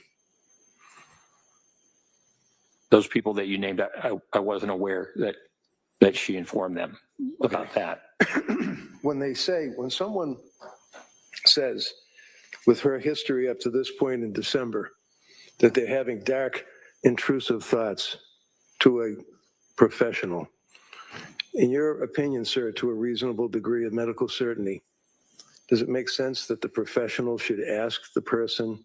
Those people that you named, I wasn't aware that she informed them about that. When someone says, with her history up to this point in December, that they're having dark, intrusive thoughts to a professional, in your opinion, sir, to a reasonable degree of medical certainty, does it make sense that the professional should ask the person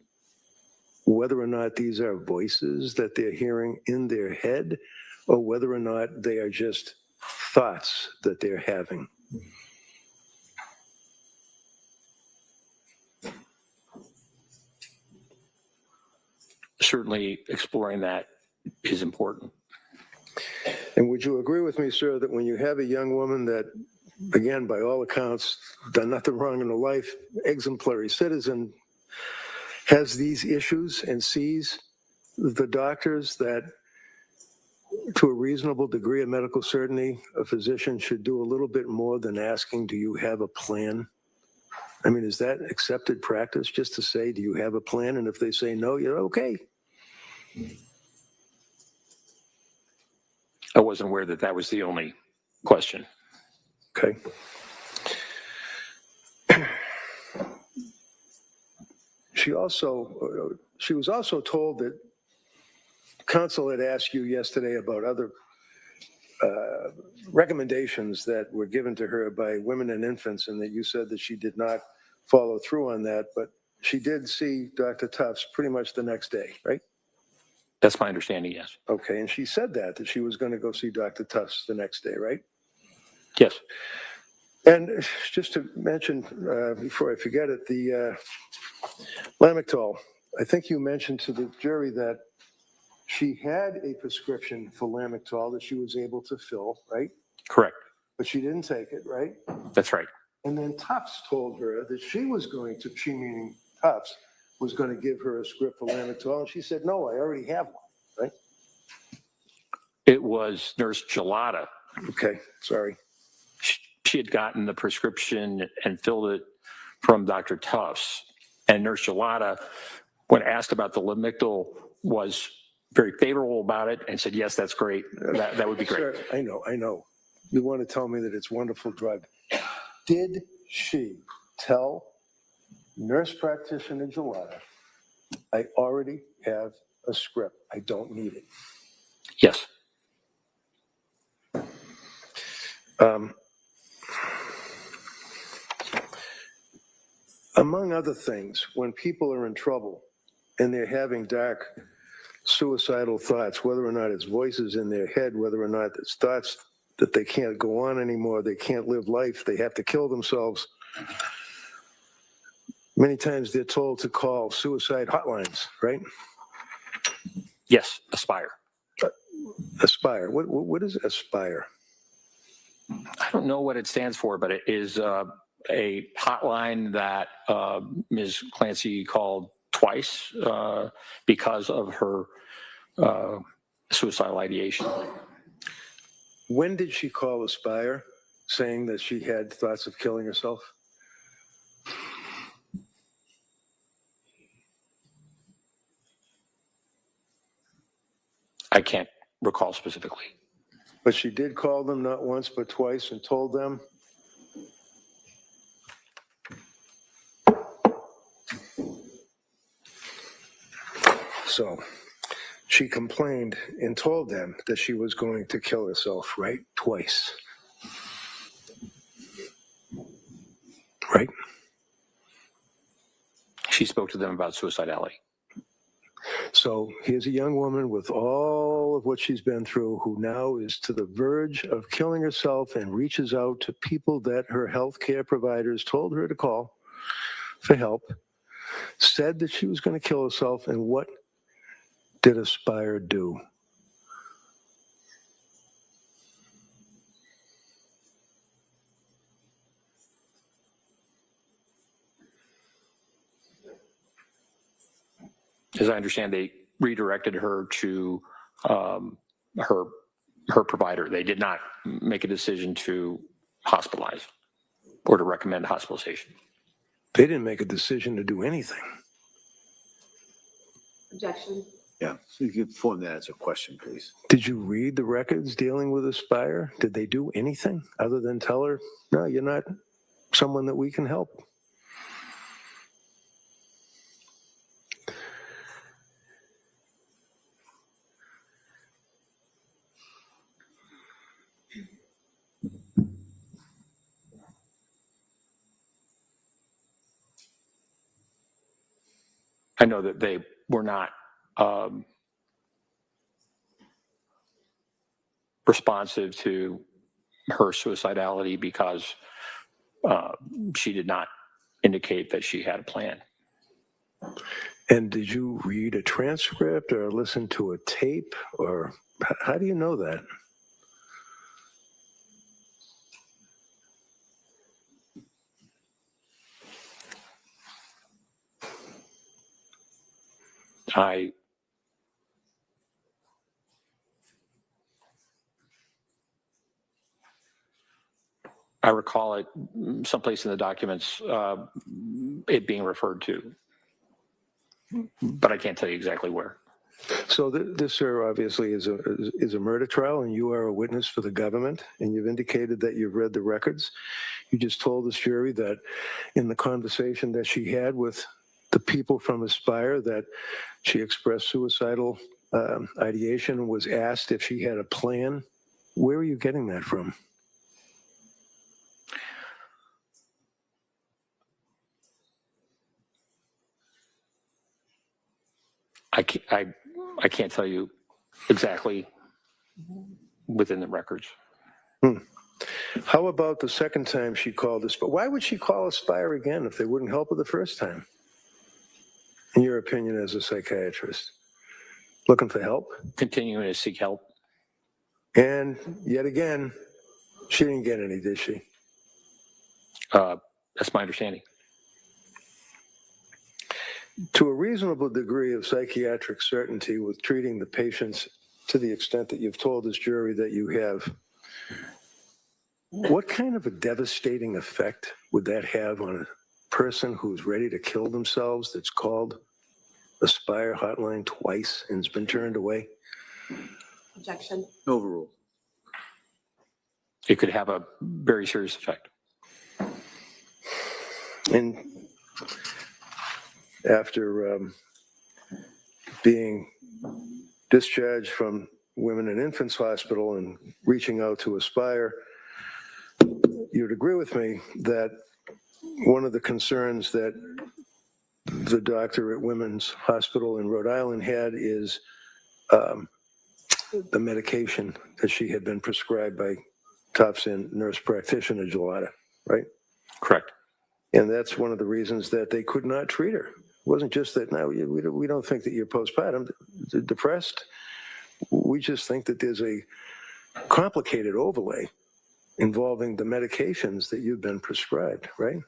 whether or not these are voices that they're hearing in their head, or whether or not they are just thoughts that they're having? Certainly exploring that is important. And would you agree with me, sir, that when you have a young woman that, again, by all accounts, done nothing wrong in her life, exemplary citizen, has these issues and sees the doctors that, to a reasonable degree of medical certainty, a physician should do a little bit more than asking, do you have a plan? I mean, is that accepted practice, just to say, do you have a plan? And if they say no, you're okay. I wasn't aware that that was the only question. Okay. She was also told that counsel had asked you yesterday about other recommendations that were given to her by women and infants, and that you said that she did not follow through on that, but she did see Dr. Tufts pretty much the next day, right? That's my understanding, yes. Okay, and she said that she was going to go see Dr. Tufts the next day, right? Yes. And just to mention, before I forget it, the Lamictal, I think you mentioned to the jury that she had a prescription for Lamictal that she was able to fill, right? Correct. But she didn't take it, right? That's right. And then Tufts told her that she was going to, she meaning Tufts, was going to give her a script for Lamictal, and she said, no, I already have one, right? It was Nurse Gelada. Okay, sorry. She had gotten the prescription and filled it from Dr. Tufts. And Nurse Gelada, when asked about the Lamictal, was very favorable about it and said, yes, that's great. That would be great. Sir, I know. You want to tell me that it's a wonderful drug. Did she tell nurse practitioner Gelada, I already have a script, I don't need it? Yes. Among other things, when people are in trouble and they're having dark suicidal thoughts, whether or not it's voices in their head, whether or not it's thoughts that they can't go on anymore, they can't live life, they have to kill themselves, many times they're told to call suicide hotlines, right? Yes, Aspire. Aspire. What is Aspire? I don't know what it stands for, but it is a hotline that Ms. Clancy called twice because of her suicidal ideation. When did she call Aspire saying that she had thoughts of killing herself? I can't recall specifically. But she did call them not once but twice and told them. So she complained and told them that she was going to kill herself, right? Twice. Right? She spoke to them about suicidality. So here's a young woman with all of what she's been through who now is to the verge of killing herself and reaches out to people that her health care providers told her to call for help, said that she was going to kill herself, and what did Aspire do? As I understand, they redirected her to her provider. They did not make a decision to hospitalize or to recommend hospitalization. They didn't make a decision to do anything. Objection. Yeah, so you can form that as a question, please. Did you read the records dealing with Aspire? Did they do anything other than tell her, no, you're not someone that we can help? I know that they were not responsive to her suicidality because she did not indicate that she had a plan. And did you read a transcript or listen to a tape, or how do you know that? I I recall it someplace in the documents, it being referred to, but I can't tell you exactly where. So this, sir, obviously is a murder trial, and you are a witness for the government, and you've indicated that you've read the records. You just told this jury that in the conversation that she had with the people from Aspire that she expressed suicidal ideation and was asked if she had a plan. Where are you getting that from? I can't tell you exactly within the records. How about the second time she called Aspire? Why would she call Aspire again if they wouldn't help her the first time? In your opinion as a psychiatrist? Looking for help? Continuing to seek help. And yet again, she didn't get any, did she? That's my understanding. To a reasonable degree of psychiatric certainty with treating the patients to the extent that you've told this jury that you have, what kind of a devastating effect would that have on a person who's ready to kill themselves that's called Aspire hotline twice and has been turned away? Objection. Overruled. It could have a very serious effect. And after being discharged from Women and Infants Hospital and reaching out to Aspire, you'd agree with me that one of the concerns that the doctor at Women's Hospital in Rhode Island had is the medication that she had been prescribed by Thompson nurse practitioner Gelada, right? Correct. And that's one of the reasons that they could not treat her. It wasn't just that, no, we don't think that you're postpartum depressed. We just think that there's a complicated overlay involving the medications that you've been prescribed, right?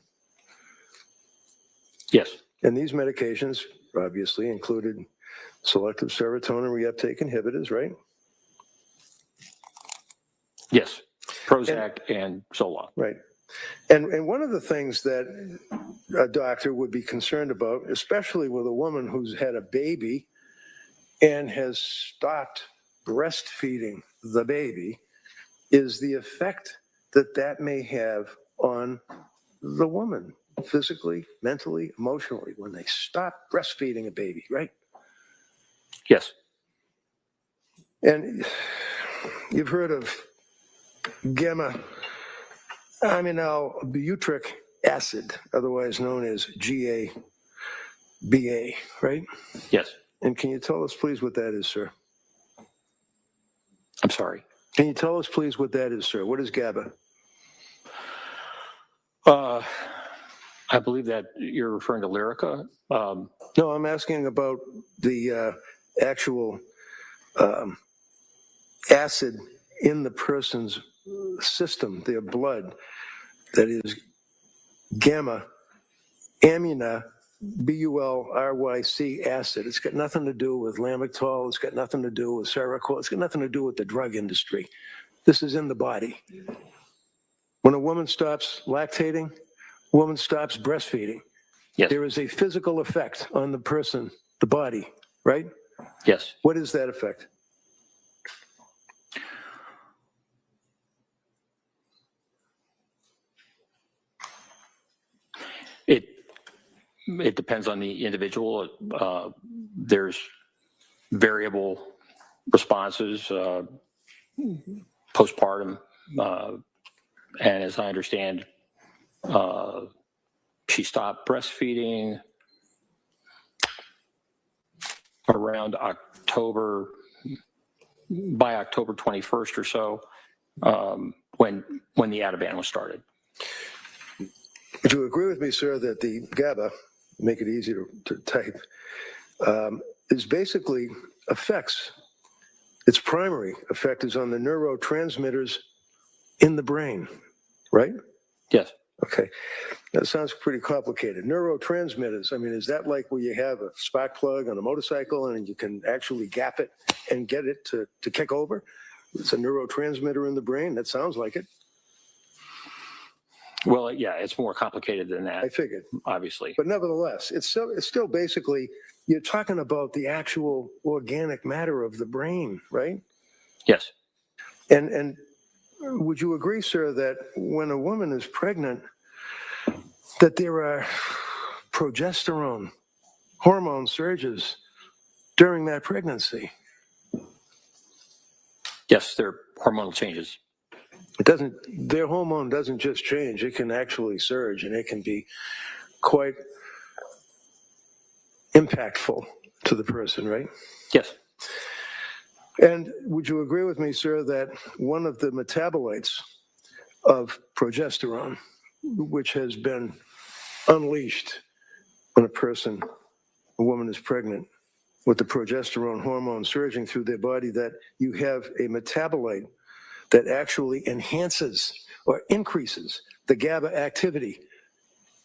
Yes. And these medications obviously included selective serotonin reuptake inhibitors, right? Yes. Prozac and Zoloft. Right. And one of the things that a doctor would be concerned about, especially with a woman who's had a baby and has stopped breastfeeding the baby, is the effect that that may have on the woman, physically, mentally, emotionally, when they stop breastfeeding a baby, right? Yes. And you've heard of gamma-aminobutyric acid, otherwise known as GABA, right? Yes. And can you tell us, please, what that is, sir? I'm sorry. Can you tell us, please, what that is, sir? What is GABA? I believe that you're referring to Lyrica. No, I'm asking about the actual acid in the person's system, their blood, that is gamma-aminobutyric acid. It's got nothing to do with lamictal. It's got nothing to do with Seroquel. It's got nothing to do with the drug industry. This is in the body. When a woman stops lactating, a woman stops breastfeeding. Yes. There is a physical effect on the person, the body, right? Yes. What is that effect? It depends on the individual. There's variable responses postpartum, and as I understand, she stopped breastfeeding around October, by October 21st or so, when the Ativan was started. Would you agree with me, sir, that the GABA, make it easy to type, is basically affects, its primary effect is on the neurotransmitters in the brain, right? Yes. Okay. That sounds pretty complicated. Neurotransmitters, I mean, is that like where you have a spark plug on a motorcycle and you can actually gap it and get it to kick over? It's a neurotransmitter in the brain? That sounds like it. Well, yeah, it's more complicated than I that, figured. obviously. But nevertheless, it's still basically, you're talking about the actual organic matter of the brain, right? Yes. And would you agree, sir, that when a woman is pregnant, that there are progesterone hormone surges during that pregnancy? Yes, there are hormonal changes. Their hormone doesn't just change, it can actually surge, and it can be quite impactful to the person, right? Yes. And would you agree with me, sir, that one of the metabolites of progesterone, which has been unleashed when a woman is pregnant, with the progesterone hormone surging through their body, that you have a metabolite that actually enhances or increases the GABA activity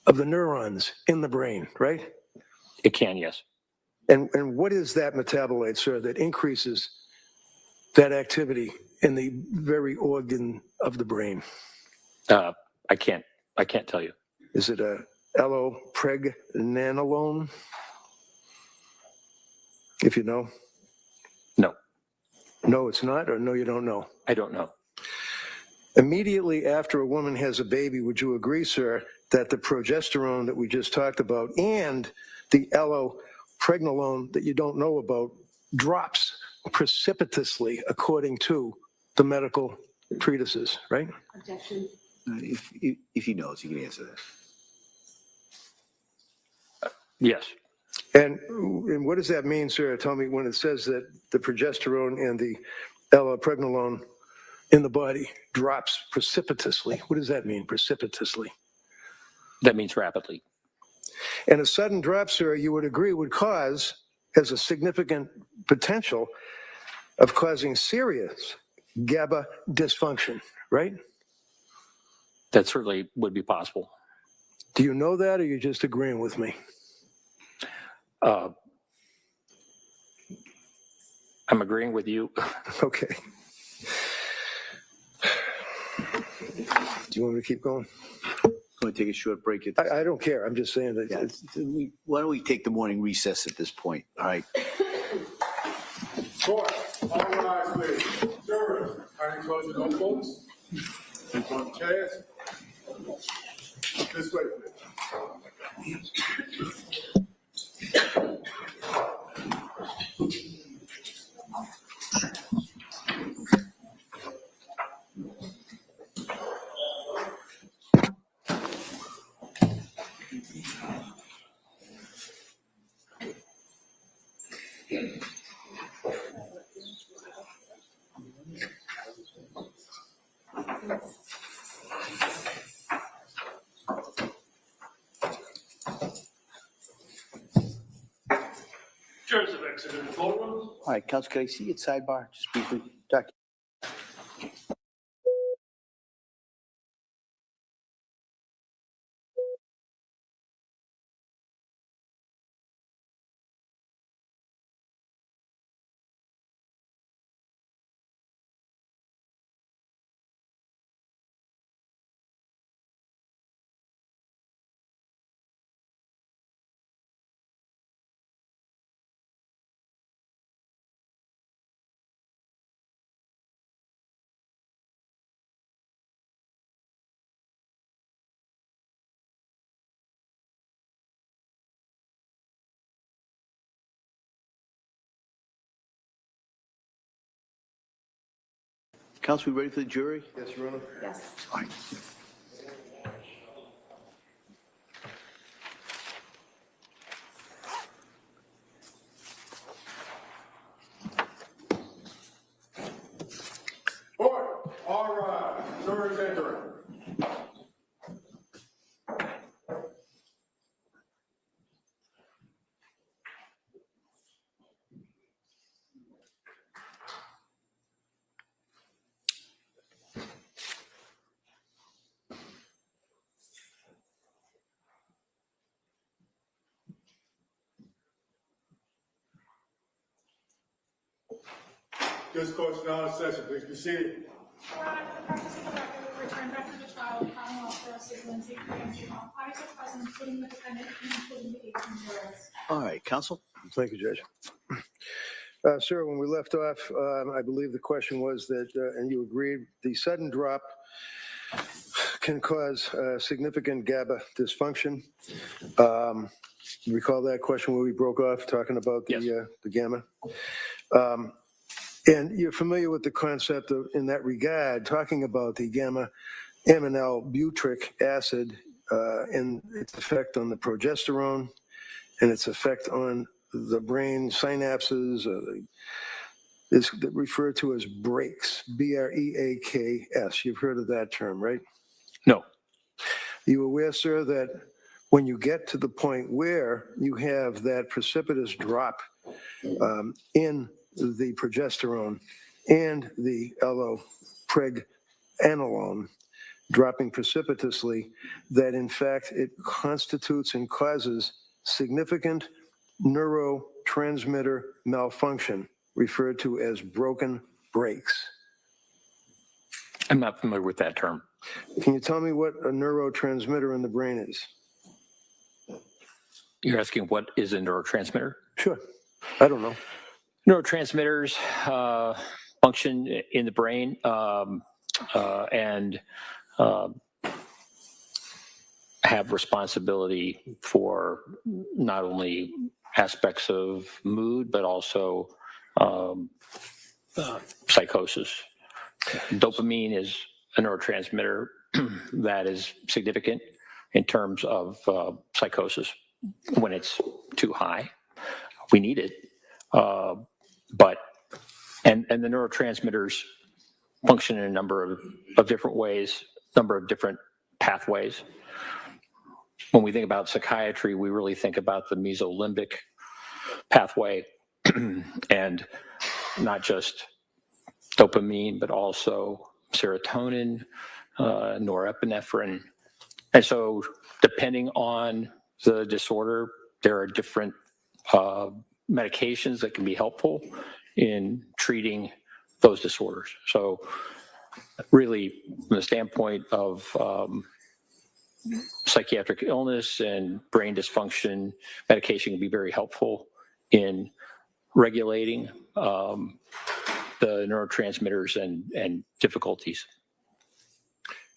of the neurons in the brain, right? It can, yes. And what is that metabolite, sir, that increases that activity in the very organ of the brain? I can't tell you. Is it a allopregnanolone? If you know? No, No, it's not, or no, you don't know? I don't know. Immediately after a woman has a baby, would you agree, sir, that the progesterone that we just talked about and the allopregnanolone that you don't know about drops precipitously according to the medical treatises, right? Objection. If he knows, he can answer that. Yes. And what does that mean, sir? Tell me, when it says that the progesterone and the allopregnanolone in the body drops precipitously. What does that mean, precipitously? That means rapidly. And a sudden drop, sir, you would agree has a significant potential of causing serious GABA dysfunction, right? That certainly would be possible. Do you know that, or are you just agreeing with me? I'm agreeing with you. Okay. Do you want me to keep going? Want to take a short break? I don't care. I'm just saying that. Yeah. Why don't we take the morning recess at this point? All right. Court, all rise, please. Jurors, kindly close your notebooks. Keep on the chairs. This way, please. Jurors have exited the courtroom. All right, Counsel, can I see you at sidebar, just briefly? Doctor. Counsel, we ready for the jury? Yes, Your Honor. Yes. All right. Court, all rise. Jurors entering. This court is now in session. Please be seated. Your Honor, for the purpose of the record, we return back to the trial of Commonwealth Justice Lindsay Clancy. All parties are present, including the defendant and including the 18 jurors. All right, counsel? Thank you, Judge. Sir, when we left off, I believe the question was that, and you agreed, the sudden drop can cause significant GABA dysfunction. You recall that question where we broke off talking about the gamma? And you're familiar with the concept of, in that regard, talking about the gamma aminal butyric acid and its effect on the progesterone and its effect on the brain synapses, is referred to as breaks, B-R-E-A-K-S. You've heard of that term, right? No. You aware, sir, that when you get to the point where you have that precipitous drop in the progesterone and the allopregnanolone dropping precipitously, that in fact it constitutes and causes significant neurotransmitter malfunction, referred to as broken brakes? I'm not familiar with that term. Can you tell me what a neurotransmitter in the brain is? You're asking what is a neurotransmitter? Sure. I don't know. Neurotransmitters function in the brain and have responsibility for not only aspects of mood, but also psychosis. Dopamine is a neurotransmitter that is significant in terms of psychosis. When it's too high, we need it. But the neurotransmitters function in a number of different ways, number of different pathways. When we think about psychiatry, we really think about the mesolimbic pathway and not just dopamine, but also serotonin, norepinephrine. And so depending on the disorder, there are different medications that can be helpful in treating those disorders. So really, from the standpoint of psychiatric illness and brain dysfunction, medication can be very helpful in regulating the neurotransmitters and difficulties.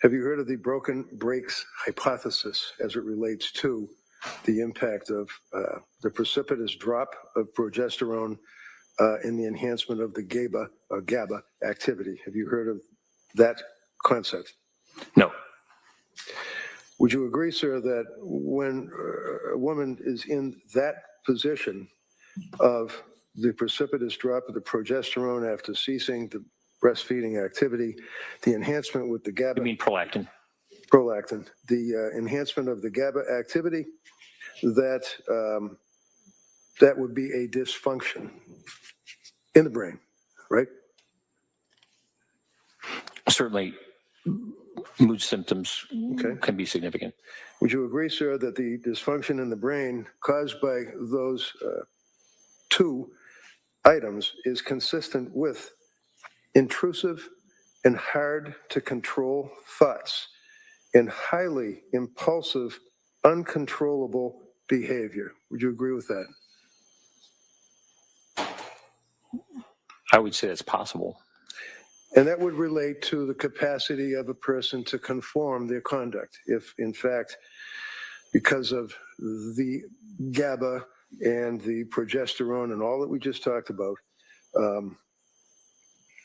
Have you heard of the broken brakes hypothesis as it relates to the impact of the precipitous drop of progesterone in the enhancement of the GABA activity? Have you heard of that concept? No. Would you agree, sir, that when a woman is in that position of the precipitous drop of the progesterone after ceasing the breastfeeding activity, the enhancement with the GABA... You mean prolactin? Prolactin. The enhancement of the GABA activity, that that would be a dysfunction in the brain, right? Certainly, mood symptoms can be significant. Would you agree, sir, that the dysfunction in the brain caused by those two items is consistent with intrusive and hard to control thoughts and highly impulsive, uncontrollable behavior? Would you agree with that? I would say it's possible. And that would relate to the capacity of a person to conform their conduct. If, in fact, because of the GABA and the progesterone and all that we just talked about,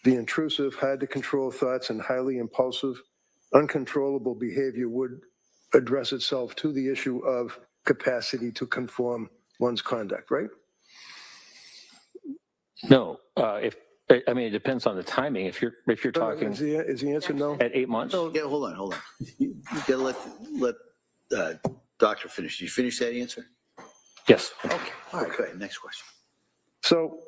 the intrusive, hard to control thoughts and highly impulsive, uncontrollable behavior would address itself to the issue of capacity to conform one's conduct, right? No, it depends on the timing. If you're talking Is the answer no? at 8 months, Yeah, hold on. You gotta let doctor finish. Did you finish that answer? yes. Okay. All right, go ahead. Next question. So,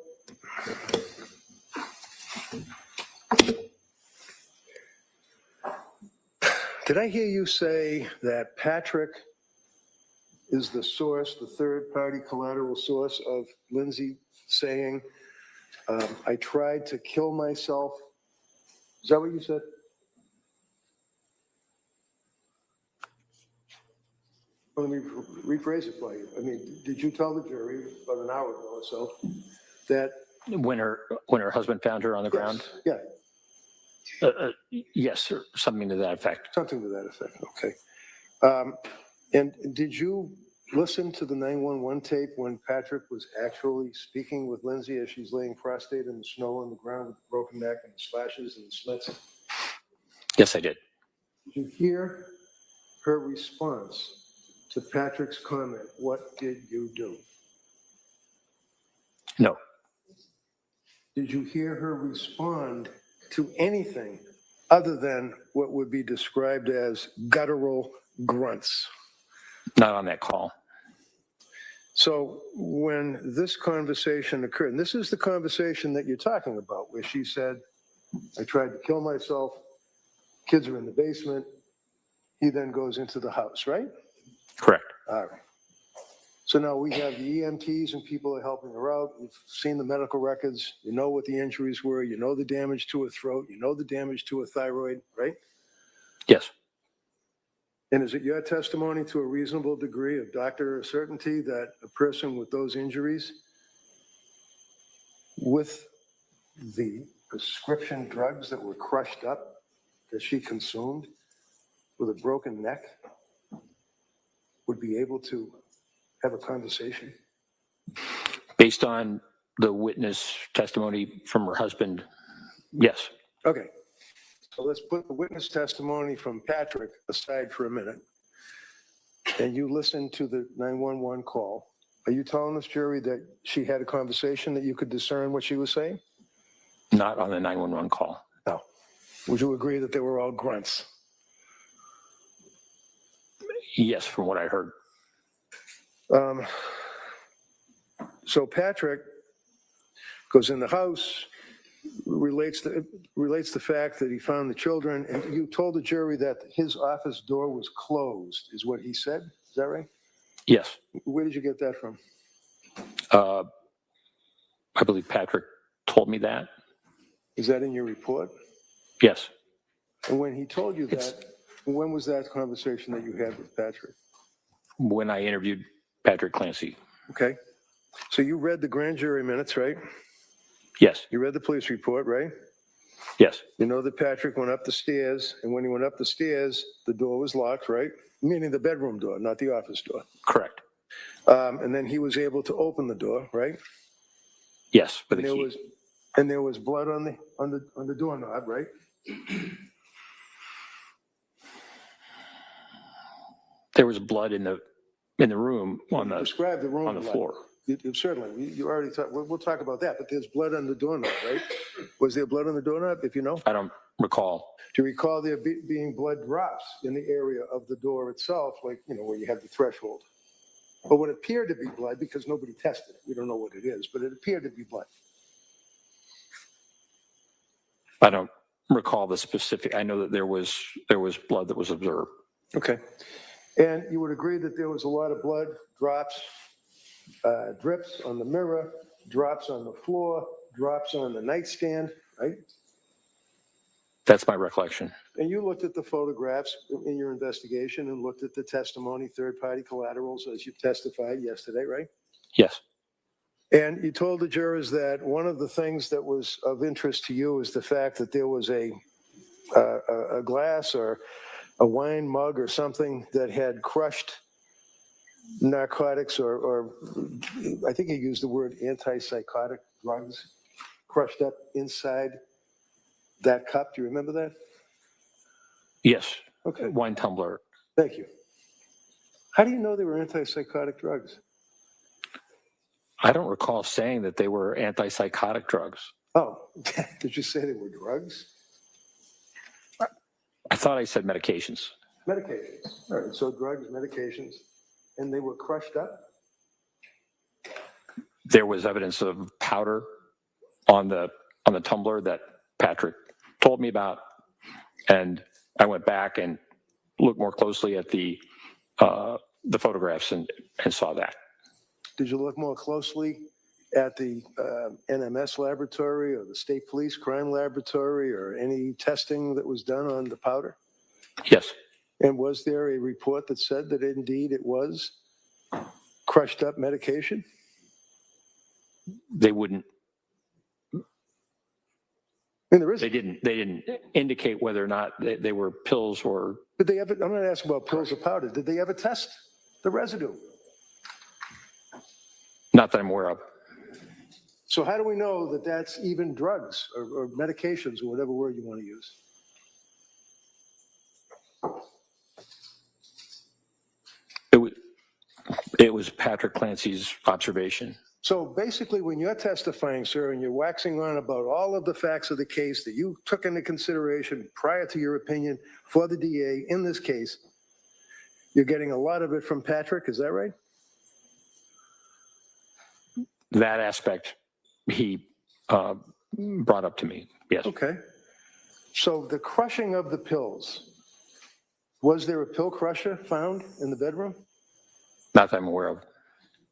did I hear you say that Patrick is the source, the third-party collateral source of Lindsay saying, I tried to kill myself? Is that what you said? Let me rephrase it for you. I mean, did you tell the jury about an hour ago or so that? When her husband found her on the ground? Yeah, Yes, or something to that effect. something to that effect, okay. And did you listen to the 911 tape when Patrick was actually speaking with Lindsay as she's laying prostrate in the snow on the ground with a broken neck and the slashes and the slits? Yes, I did. Did you hear her response to Patrick's comment? What did you do? No. Did you hear her respond to anything other than what would be described as guttural grunts? Not on that call. So when this conversation occurred, and this is the conversation that you're talking about, where she said, I tried to kill myself, kids are in the basement. He then goes into the house, right? Correct. All right. So now we have the EMTs and people are helping her out. You've seen the medical records. You know what the injuries were. You know the damage to her throat. You know the damage to her thyroid, right? Yes. And is it your testimony to a reasonable degree of doctor certainty that a person with those injuries, with the prescription drugs that were crushed up that she consumed, with a broken neck, would be able to have a conversation? Based on the witness testimony from her husband, yes. Okay. So let's put the witness testimony from Patrick aside for a minute. And you listen to the 911 call. Are you telling this jury that she had a conversation that you could discern what she was saying? Not on the 911 call. No. Would you agree that they were all grunts? Yes, from what I heard. So Patrick goes in the house, relates the fact that he found the children, and you told the jury that his office door was closed, is what he said. Is that right? Yes. Where did you get that from? I believe Patrick told me that. Is that in your report? Yes. And when he told you that, when was that conversation that you had with Patrick? When I interviewed Patrick Clancy. Okay. So you read the grand jury minutes, right? Yes. You read the police report, right? Yes. You know that Patrick went up the stairs, and when he went up the stairs, the door was locked, right? Meaning the bedroom door, not the office door. Correct. And then he was able to open the door, right? Yes. With And a there key. was blood on the doorknob, right? There was blood in the room Describe the room on the like. floor. Certainly, you already talked. We'll talk about that. But there's blood on the doorknob, right? Was there blood on the doorknob? If you know, I don't recall. do you recall there being blood drops in the area of the door itself, like where you have the threshold? But what appeared to be blood, because nobody tested it, we don't know what it is, but it appeared to be blood. I don't recall the specific. I know that there was blood that was observed. Okay. And you would agree that there was a lot of blood drops, drips on the mirror, drops on the floor, drops on the nightstand, right? That's my recollection. And you looked at the photographs in your investigation and looked at the testimony, third-party collaterals, as you testified yesterday, right? Yes. And you told the jurors that one of the things that was of interest to you is the fact that there was a glass or a wine mug or something that had crushed narcotics or I think you used the word antipsychotic drugs crushed up inside that cup. Do you remember that? Yes. Okay. Wine tumbler. Thank you. How do you know they were antipsychotic drugs? I don't recall saying that they were antipsychotic drugs. Oh, did you say they were drugs? I thought I said medications. Medications. All right, so drugs, medications, and they were crushed up? There was evidence of powder on the tumbler that Patrick told me about, and I went back and looked more closely at the photographs and saw that. Did you look more closely at the NMS laboratory or the state police crime laboratory or any testing that was done on the powder? Yes. And was there a report that said that indeed it was crushed up medication? They wouldn't. And there is. They didn't indicate whether or not they were pills or. Did they ever? I'm not asking about pills or powder. Did they ever test the residue? Not that I'm aware of. So how do we know that that's even drugs or medications or whatever word you want to use? It was Patrick Clancy's observation. So basically, when you're testifying, sir, and you're waxing on about all of the facts of the case that you took into consideration prior to your opinion for the DA in this case, you're getting a lot of it from Patrick, is that right? That aspect he brought up to me, yes. Okay. So the crushing of the pills, was there a pill crusher found in the bedroom? Not that I'm aware of.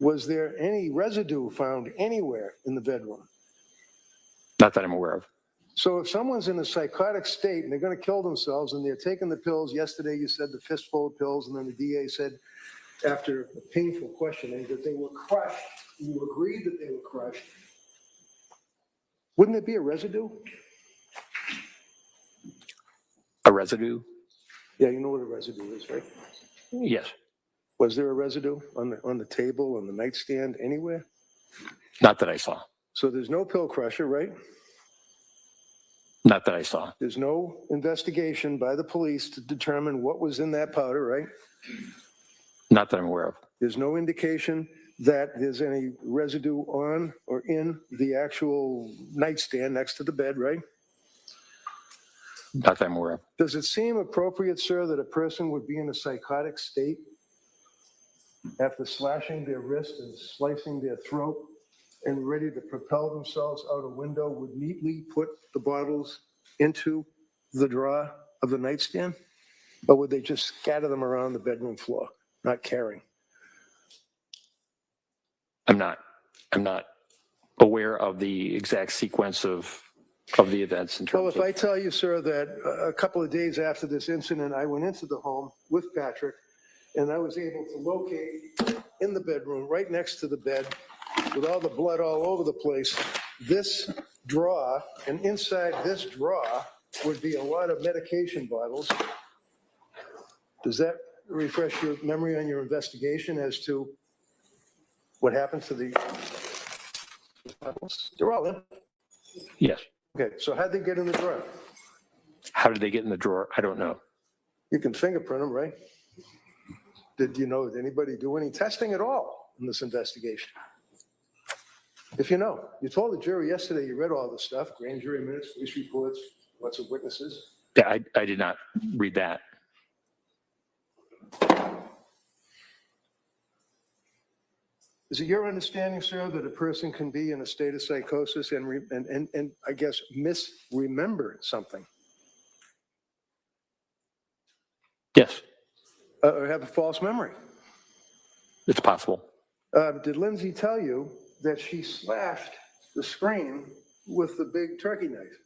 Was there any residue found anywhere in the bedroom? Not that I'm aware of. So if someone's in a psychotic state and they're going to kill themselves and they're taking the pills, yesterday you said the fistful of pills, and then the DA said after a painful questioning that they were crushed, you agreed that they were crushed, wouldn't it be a residue? A residue? Yeah, you know what a residue is, right? Yes. Was there a residue on the table, on the nightstand, anywhere? Not that I saw. So there's no pill crusher, right? Not that I saw. There's no investigation by the police to determine what was in that powder, right? Not that I'm aware of. There's no indication that there's any residue on or in the actual nightstand next to the bed, right? Not that I'm aware of. Does it seem appropriate, sir, that a person would be in a psychotic state after slashing their wrist and slicing their throat and ready to propel themselves out a window would neatly put the bottles into the drawer of the nightstand? Or would they just scatter them around the bedroom floor, not caring? I'm not aware of the exact sequence of the events in terms Well, if of. I tell you, sir, that a couple of days after this incident, I went into the home with Patrick, and I was able to locate in the bedroom, right next to the bed, with all the blood all over the place, this drawer, and inside this drawer would be a lot of medication bottles. Does that refresh your memory on your investigation as to what happened to the bottles? They're all in. Yes. Okay, so how'd they get in the drawer? How did they get in the drawer? I don't know. You can fingerprint them, right? Did anybody do any testing at all in this investigation? If you know, you told the jury yesterday you read all the stuff, grand jury minutes, police reports, lots of witnesses. Yeah, I did not read that. Is it your understanding, sir, that a person can be in a state of psychosis and I guess misremember something? Yes, Or have a false memory? it's possible. Did Lindsay tell you that she slashed the screen with the big turkey knife?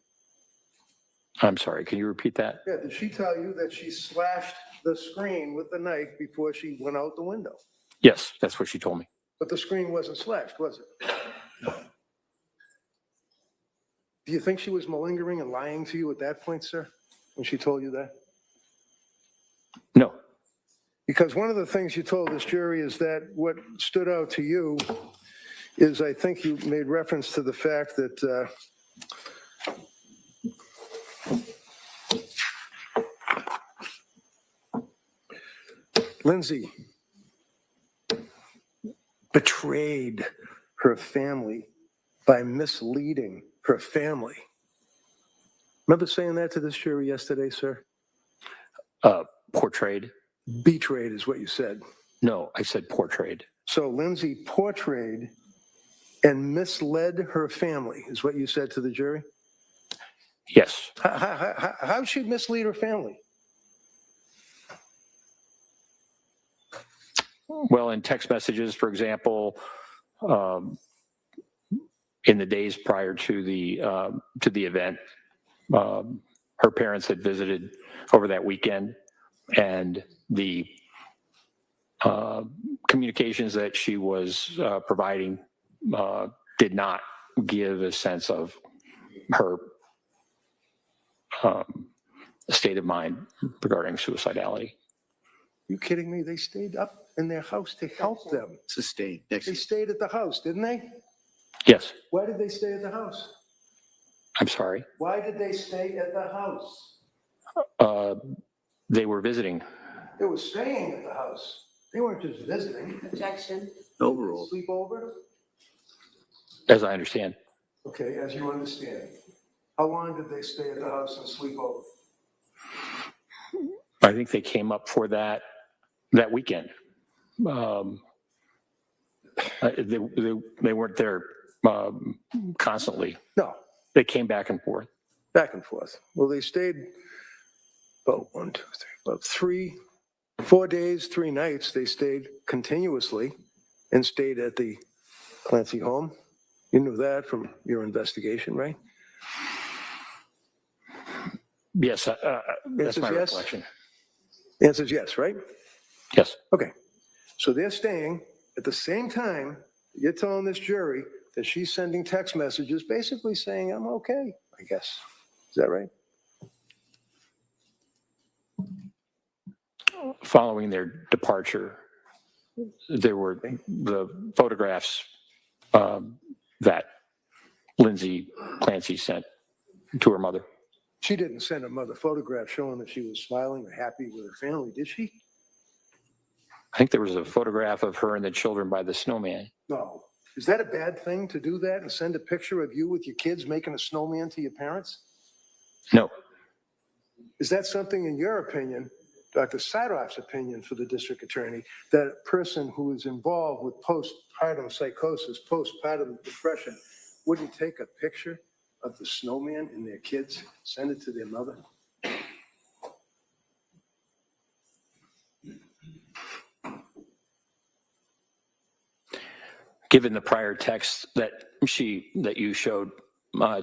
I'm sorry, can you repeat that? Yeah, did she tell you that she slashed the screen with the knife before she went out the window? Yes, that's what she told me. But the screen wasn't slashed, was it? Do you think she was malingering and lying to you at that point, sir, when she told you that? No. Because one of the things you told this jury is that what stood out to you is, I think you made reference to the fact that Lindsay betrayed her family by misleading her family. Remember saying that to this jury yesterday, sir? Portrayed? Betrayed is what you said. No, I said portrayed. So Lindsay portrayed and misled her family is what you said to the jury? Yes. How'd she mislead her family? Well, in text messages, for example, in the days prior to the event, her parents had visited over that weekend, and the communications that she was providing did not give a sense of her state of mind regarding suicidality. You kidding me? They stayed up in their house to help them. Sustained. They Next. stayed at the house, didn't they? Yes, Why did they stay at the house? I'm sorry. Why did they stay at the house? They were visiting. They were staying at the house. They weren't just visiting. Objection. Overall. Sleepover? As I understand. Okay, as you understand. How long did they stay at the house and sleep over? I think they came up for that weekend. They weren't there constantly. No, They came back and forth. back and forth. Well, they stayed about 4 days, 3 nights. They stayed continuously and stayed at the Clancy home. You knew that from your investigation, right? Yes, that's my Answers yes? recollection. Answer's yes, right? Yes, Okay. So they're staying at the same time. You're telling this jury that she's sending text messages basically saying, I'm okay, I guess. Is that right? following their departure, there were the photographs that Lindsay Clancy sent to her mother. She didn't send her mother photographs showing that she was smiling or happy with her family, did she? I think there was a photograph of her and the children by the snowman. No. Is that a bad thing to do that and send a picture of you with your kids making a snowman to your parents? No, Is that something, in your opinion, Dr. Saathoff's opinion for the district attorney, that a person who is involved with postpartum psychosis, postpartum depression, wouldn't take a picture of the snowman and their kids, send it to their mother? given the prior text that you showed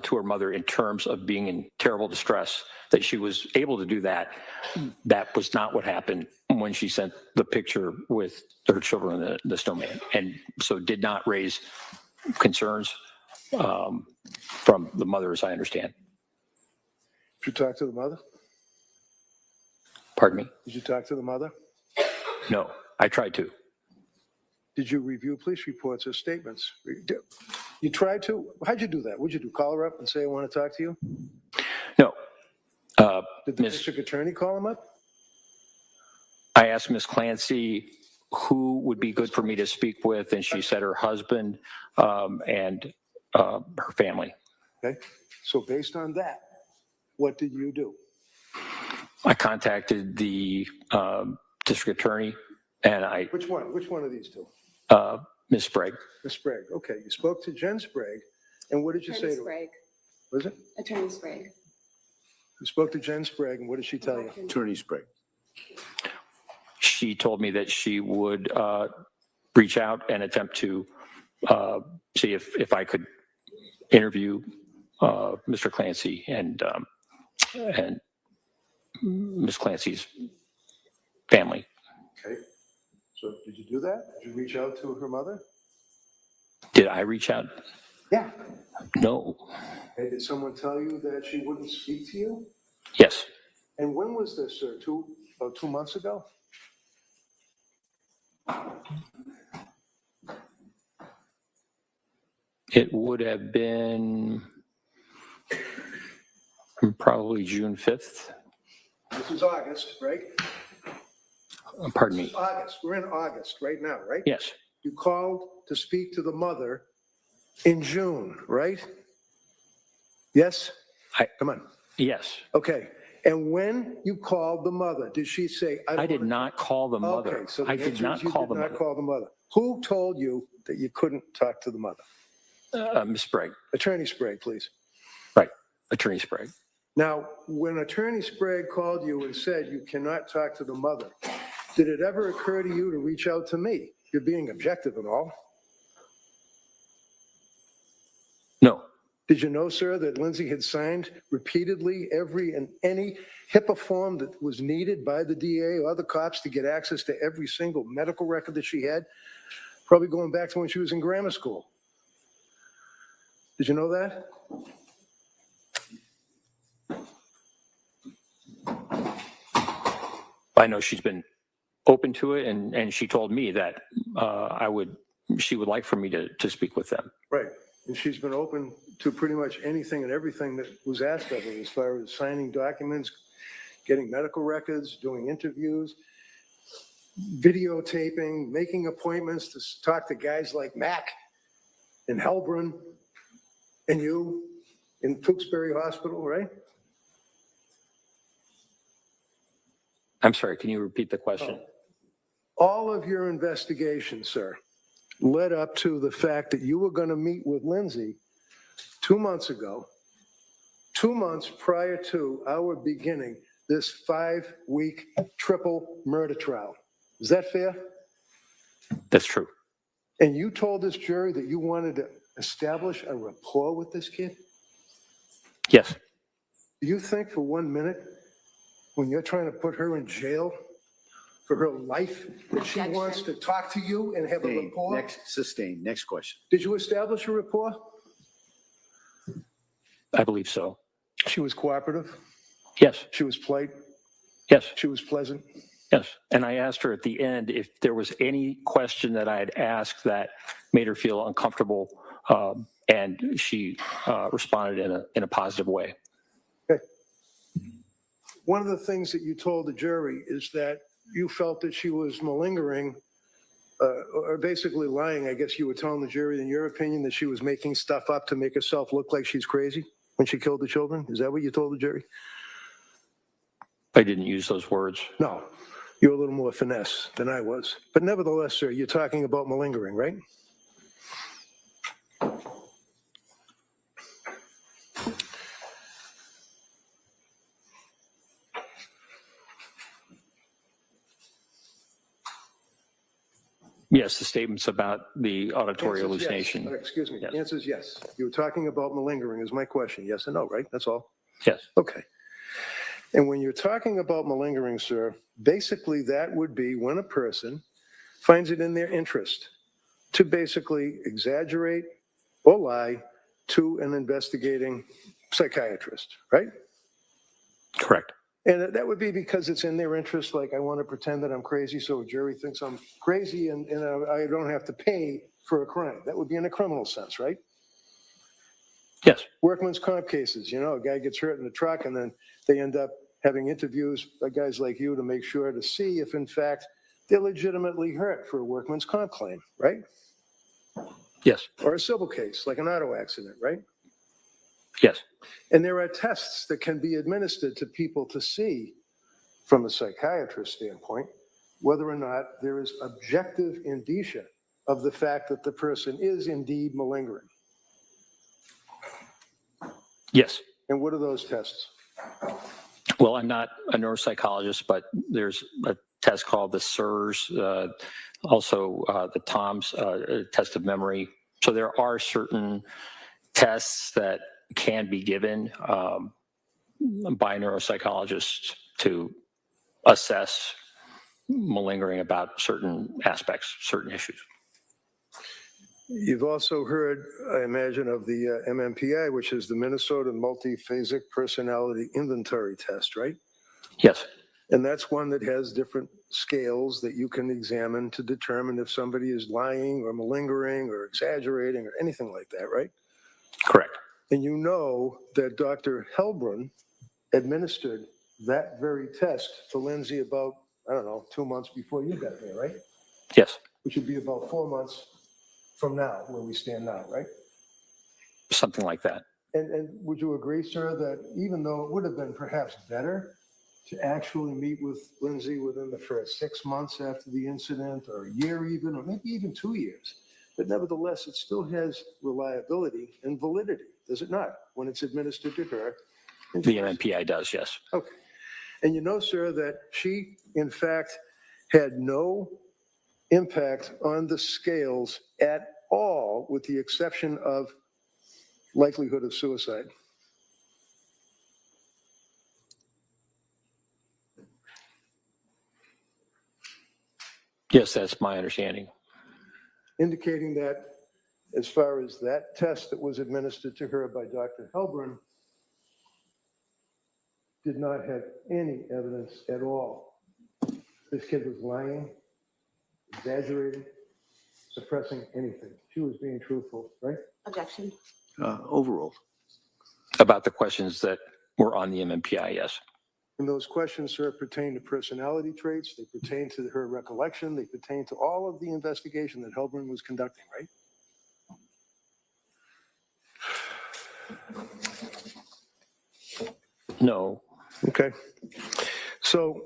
to her mother in terms of being in terrible distress, that she was able to do that. That was not what happened when she sent the picture with her children and the snowman, and so did not raise concerns from the mother, as I understand. Did you talk to the mother? Pardon me? Did you talk to the mother? No, I tried to. Did you review police reports or statements? You tried to? How'd you do that? What'd you do? Call her up and say, I want to talk to you? No. Did the district attorney call him up? I asked Miss Clancy who would be good for me to speak with, and she said her husband and her family. Okay. So based on that, what did you do? I contacted the district attorney, and I Which one? Which one of these two? Ms. Sprague. Ms. Sprague. Okay. You spoke to Jen Sprague, and what did you say Attorney to her? Sprague. Was it? Attorney Sprague. You spoke to Jen Sprague, and what did she tell you? Attorney Sprague. She told me that she would reach out and attempt to see if I could interview Mr. Clancy and Ms. Clancy's family. Okay. So did you do that? Did you reach out to her mother? Did I reach out? Yeah. No. Okay. Did someone tell you that she wouldn't speak to you? Yes. And when was this, sir? About 2 months ago? It would have been probably June 5th. This is August, right? Pardon me. August. We're in August right now, right? Yes. You called to speak to the mother in June, right? Yes? Come on. Yes. Okay. And when you called the mother, did she say, I did not call the mother. Okay, so the I did answer not is you call did the not mother. call the mother. Who told you that you couldn't talk to the mother? Ms. Sprague. Attorney Sprague, please. Right. Attorney Sprague. Now, when Attorney Sprague called you and said you cannot talk to the mother, did it ever occur to you to reach out to me? You're being objective and all. No. Did you know, sir, that Lindsay had signed repeatedly every and any HIPAA form that was needed by the DA or the cops to get access to every single medical record that she had, probably going back to when she was in grammar school. Did you know that? I know she's been open to it, and she told me that she would like for me to speak with them. Right. And she's been open to pretty much anything and everything that was asked of her as far as signing documents, getting medical records, doing interviews, videotaping, making appointments to talk to guys like Mac and Helbrun and you in Tewksbury Hospital, right? I'm sorry, can you repeat the question? All of your investigations, sir, led up to the fact that you were going to meet with Lindsay 2 months ago, 2 months prior to our beginning this 5-week triple murder trial. Is that fair? That's true. And you told this jury that you wanted to establish a rapport with this kid? Yes. Do you think for 1 minute, when you're trying to put her in jail for her life, that she wants to talk to you and have a rapport? Sustained. Next question. Did you establish a rapport? I believe so. She was cooperative. Yes. She was polite. Yes. She was pleasant. Yes. And I asked her at the end if there was any question that I had asked that made her feel uncomfortable, and she responded in a positive way. Okay. One of the things that you told the jury is that you felt that she was malingering, or basically lying. I guess you were telling the jury, in your opinion, that she was making stuff up to make herself look like she's crazy when she killed the children. Is that what you told the jury? I didn't use those words. No, you're a little more finesse than I was. But nevertheless, sir, you're talking about malingering, right? Yes, the statements about the auditory Answer's yes. hallucination. Excuse me. Yes. The answer is yes. You were talking about malingering is my question. Yes or no, right? That's all. Yes. Okay. And when you're talking about malingering, sir, basically that would be when a person finds it in their interest to basically exaggerate or lie to an investigating psychiatrist, right? Correct. And that would be because it's in their interest, like I want to pretend that I'm crazy so a jury thinks I'm crazy and I don't have to pay for a crime. That would be in a criminal sense, right? Yes. Workman's comp cases, you know, a guy gets hurt in the truck and then they end up having interviews by guys like you to make sure to see if in fact they're legitimately hurt for a workman's comp claim, right? Yes. Or a civil case, like an auto accident, right? Yes. And there are tests that can be administered to people to see, from a psychiatrist standpoint, whether or not there is objective indicia of the fact that the person is indeed malingering. Yes. And what are those tests? Well, I'm not a neuropsychologist, but there's a test called the SIRS, also the TOMS test of memory. So there are certain tests that can be given by neuropsychologists to assess malingering about certain aspects, certain issues. You've also heard, I imagine, of the MMPI, which is the Minnesota Multiphasic Personality Inventory Test, right? Yes. And that's one that has different scales that you can examine to determine if somebody is lying or malingering or exaggerating or anything like that, right? Correct. And you know that Dr. Helbrun administered that very test to Lindsay about, I don't know, 2 months before you got there, right? Yes. Which would be about 4 months from now, where we stand now, right? Something like that. And would you agree, sir, that even though it would have been perhaps better to actually meet with Lindsay within the first 6 months after the incident, or a year even, or maybe even 2 years, but nevertheless, it still has reliability and validity, does it not, when it's administered to her? The MMPI does, yes. Okay. And you know, sir, that she, in fact, had no impact on the scales at all, with the exception of likelihood of suicide. Yes, that's my understanding. Indicating that as far as that test that was administered to her by Dr. Helbron did not have any evidence at all. This kid was lying, exaggerating, suppressing anything. She was being truthful, right? Objection. Overruled. About the questions that were on the MMPI, yes. And those questions, sir, pertain to personality traits, they pertain to her recollection, they pertain to all of the investigation that Helbron was conducting, right? No. Okay. So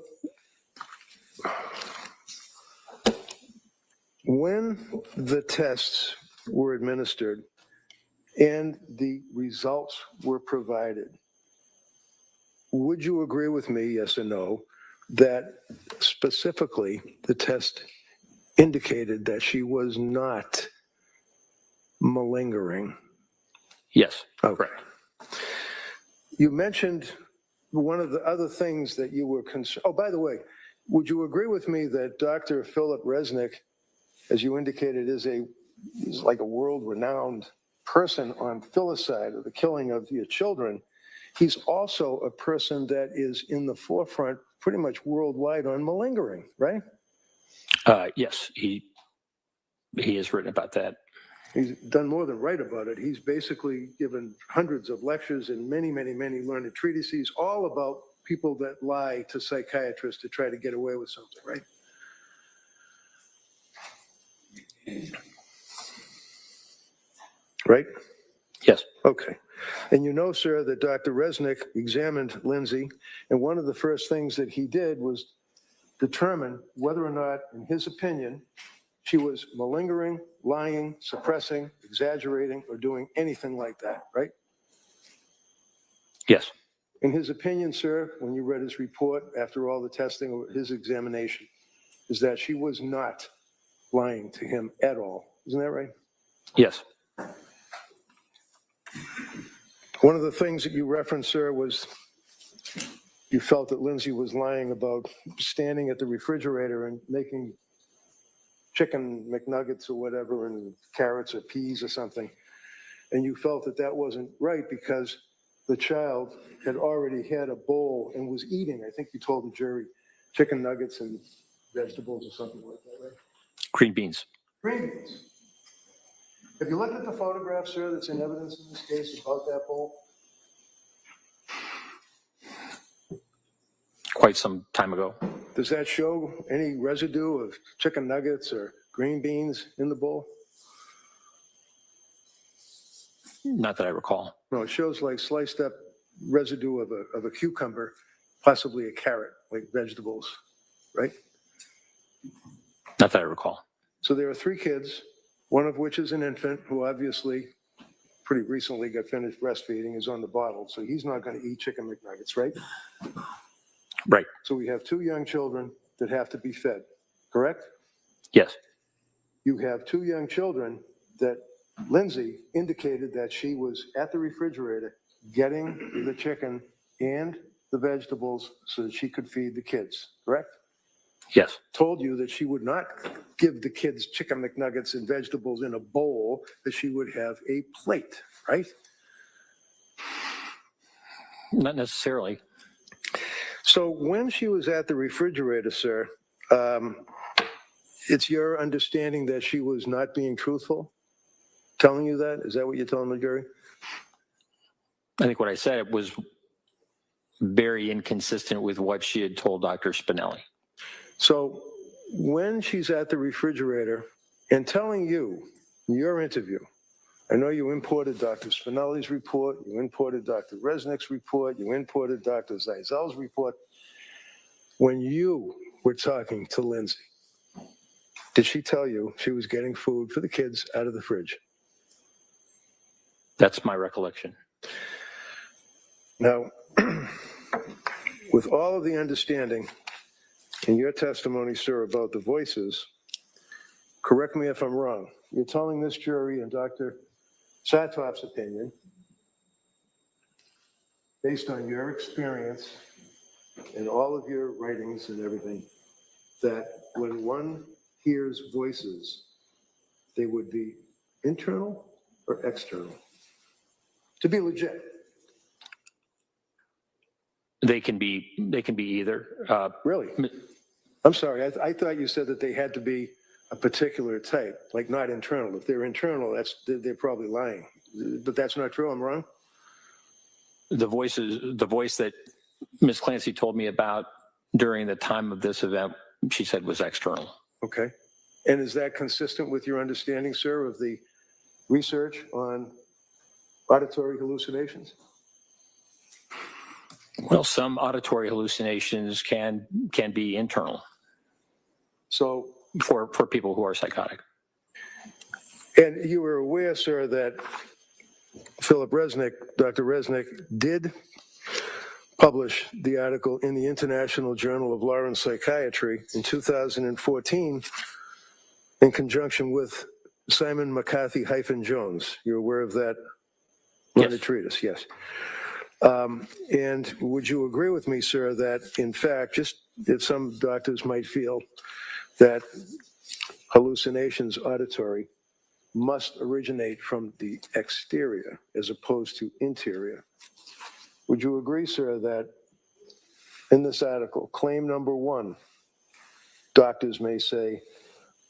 when the tests were administered and the results were provided, would you agree with me, yes or no, that specifically the test indicated that she was not malingering? Yes. Okay. You mentioned one of the other things that you were concerned. Oh, by the way, would you agree with me that Dr. Philip Resnick, as you indicated, is like a world-renowned person on filicide, or the killing of your children? He's also a person that is in the forefront pretty much worldwide on malingering, right? Yes, he has written about that. He's done more than write about it. He's basically given hundreds of lectures and many, many, many learned treatises all about people that lie to psychiatrists to try to get away with something, right? Right? Yes. Okay. And you know, sir, that Dr. Resnick examined Lindsay, and one of the first things that he did was determine whether or not, in his opinion, she was malingering, lying, suppressing, exaggerating, or doing anything like that, right? Yes. In his opinion, sir, when you read his report after all the testing or his examination, is that she was not lying to him at all. Isn't that right? Yes. One of the things that you referenced, sir, was you felt that Lindsay was lying about standing at the refrigerator and making chicken McNuggets or whatever, and carrots or peas or something. And you felt that that wasn't right because the child had already had a bowl and was eating, I think you told the jury, chicken nuggets and vegetables or something like that, right? Green beans. Green beans. Have you looked at the photograph, sir, that's in evidence in this case about that bowl? Quite some time ago. Does that show any residue of chicken nuggets or green beans in the bowl? Not that I recall. No, it shows like sliced up residue of a cucumber, possibly a carrot, like vegetables, right? Not that I recall. So there are 3 kids, one of which is an infant who obviously pretty recently got finished breastfeeding, is on the bottle, so he's not going to eat chicken McNuggets, right? Right. So we have 2 young children that have to be fed, correct? Yes. You have 2 young children that Lindsay indicated that she was at the refrigerator getting the chicken and the vegetables so that she could feed the kids, correct? Yes. Told you that she would not give the kids chicken McNuggets and vegetables in a bowl, that she would have a plate, right? Not necessarily. So when she was at the refrigerator, sir, it's your understanding that she was not being truthful? Telling you that? Is that what you're telling the jury? I think what I said was very inconsistent with what she had told Dr. Spinelli. So when she's at the refrigerator and telling you, in your interview, I know you imported Dr. Spinelli's report, you imported Dr. Resnick's report, you imported Dr. Zeisel's report. When you were talking to Lindsay, did she tell you she was getting food for the kids out of the fridge? That's my recollection. Now, with all of the understanding in your testimony, sir, about the voices, correct me if I'm wrong, you're telling this jury and Dr. Saathoff's opinion, based on your experience and all of your writings and everything, that when one hears voices, they would be internal or external? To be legit. They can be either. Really? I'm sorry, I thought you said that they had to be a particular type, like not internal. If they're internal, they're probably lying. But that's not true, I'm wrong? The voice that Ms. Clancy told me about during the time of this event, she said was external. Okay. And is that consistent with your understanding, sir, of the research on auditory hallucinations? Well, some auditory hallucinations can be internal So, for people who are psychotic. and you were aware, sir, that Dr. Resnick did publish the article in the International Journal of Law and Psychiatry in 2014 in conjunction with Simon McCarthy-Jones. You're aware of that? Yes. The treatise, yes. And would you agree with me, sir, that in fact, just that some doctors might feel that hallucinations auditory must originate from the exterior as opposed to interior? Would you agree, sir, that in this article, claim number 1, doctors may say,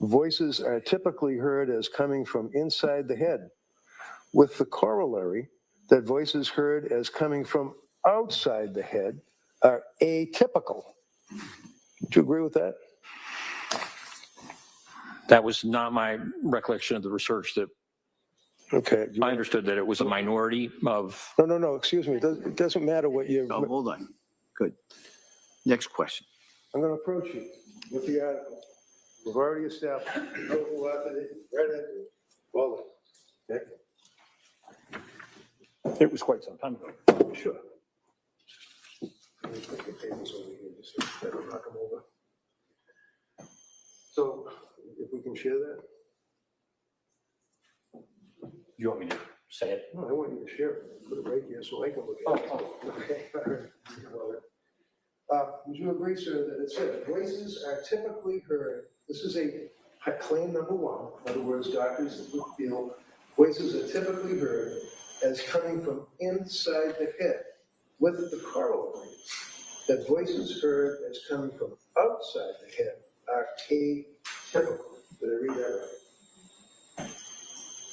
voices are typically heard as coming from inside the head, with the corollary that voices heard as coming from outside the head are atypical. Would you agree with that? That was not my recollection of the research. That Okay. I understood that it was a minority of. No, excuse me. It doesn't matter what you... Oh, hold on. Good. Next question. I'm going to approach you with the article. We've already established. No, who authored it, read it. Well done. Okay. It was quite some time ago. Sure. Let me put the papers over here just so I don't knock them over. So, if we can share that? Do you want me to say it? No, I want you to share it. Put it right here so I can look at it. Okay. All right. Would you agree, sir, that it says voices are typically heard? This is a claim number 1. In other words, doctors feel voices are typically heard as coming from inside the head, with the corollary that voices heard as coming from outside the head are atypical. Did I read that right?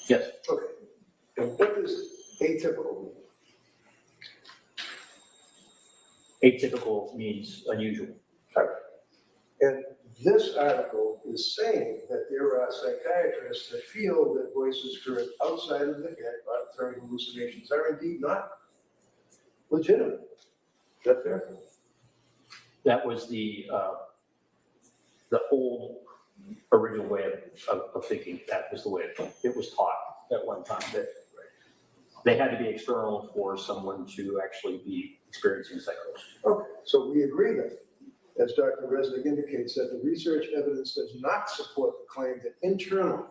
Yes. Okay. And what does atypical mean? Atypical means unusual. All right. And this article is saying that there are psychiatrists that feel that voices heard outside of the head, auditory hallucinations, are indeed not legitimate. Is that fair? That was the old original way of thinking. That was the way it was taught at one time. That they had to be external for someone to actually be experiencing psychosis. Okay, so we agree then, as Dr. Resnick indicates, that the research evidence does not support the claim that internal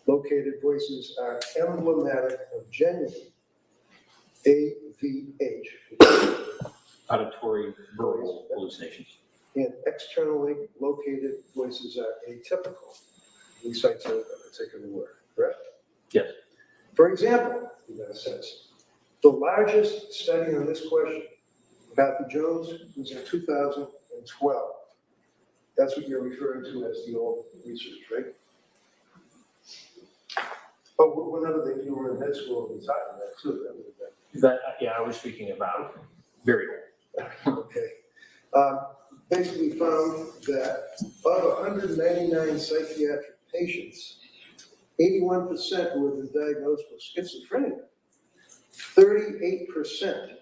located voices are emblematic of genuine AVH, Auditory verbal hallucinations. and externally located voices are atypical. He cites a particular word, correct? Yes. For example, he then says, the largest study on this question, Jones, was in 2012. That's what you're referring to as the old research, right? Oh, whenever you were in med school, we talked about that too. That would have been. Yeah, I was speaking about very old. Okay. Basically found that of 199 psychiatric patients, 81% who have been diagnosed with schizophrenia, 38%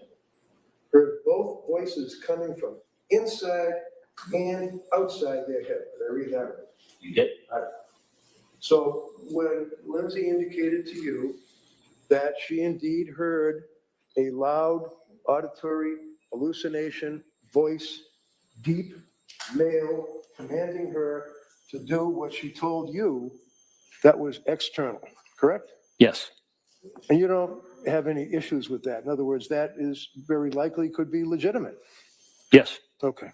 heard both voices coming from inside and outside their head. Did I read that right? You did? So when Lindsay indicated to you that she indeed heard a loud auditory hallucination, voice, deep, male, commanding her to do what she told you, that was external, correct? Yes. And you don't have any issues with that. In other words, that is very likely could be legitimate. Yes. Okay.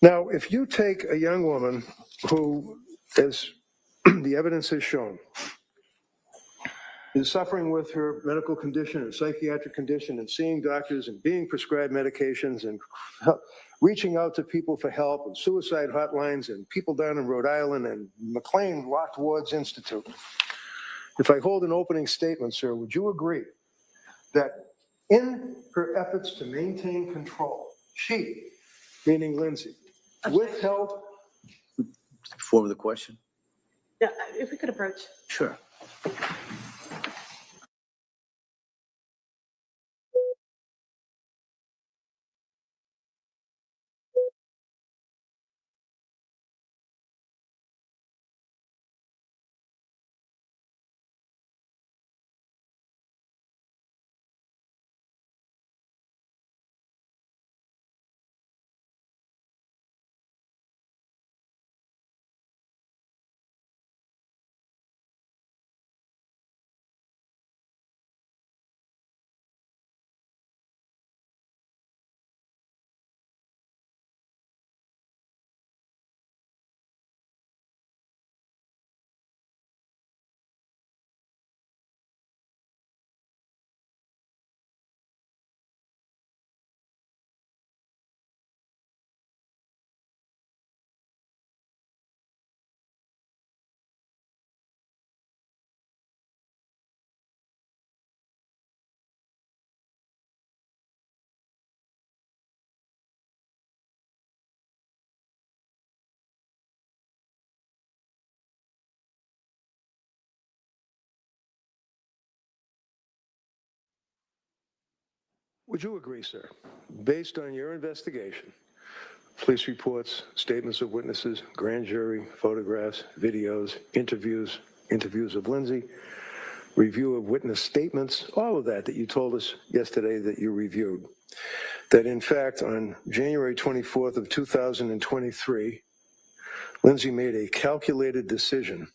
Now, if you take a young woman who, as the evidence has shown, is suffering with her medical condition or psychiatric condition and seeing doctors and being prescribed medications and reaching out to people for help and suicide hotlines and people down in Rhode Island and McLean Locked Wards Institute. If I hold an opening statement, sir, would you agree that in her efforts to maintain control, she, meaning Lindsay, withheld? Form of the question? Yeah, if we could approach. Sure. Would you agree, sir, based on your investigation, police reports, statements of witnesses, grand jury, photographs, videos, interviews of Lindsay, review of witness statements, all of that you told us yesterday that you reviewed, that in fact on January 24th of 2023, Lindsay made a calculated decision.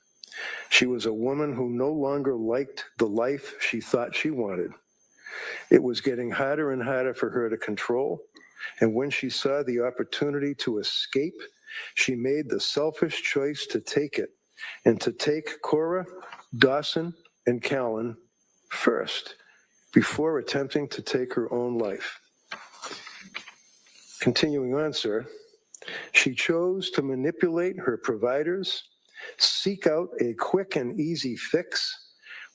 She was a woman who no longer liked the life she thought she wanted. It was getting harder and harder for her to control. And when she saw the opportunity to escape, she made the selfish choice to take it and to take Cora, Dawson, and Callan first before attempting to take her own life. Continuing on, sir, she chose to manipulate her providers, seek out a quick and easy fix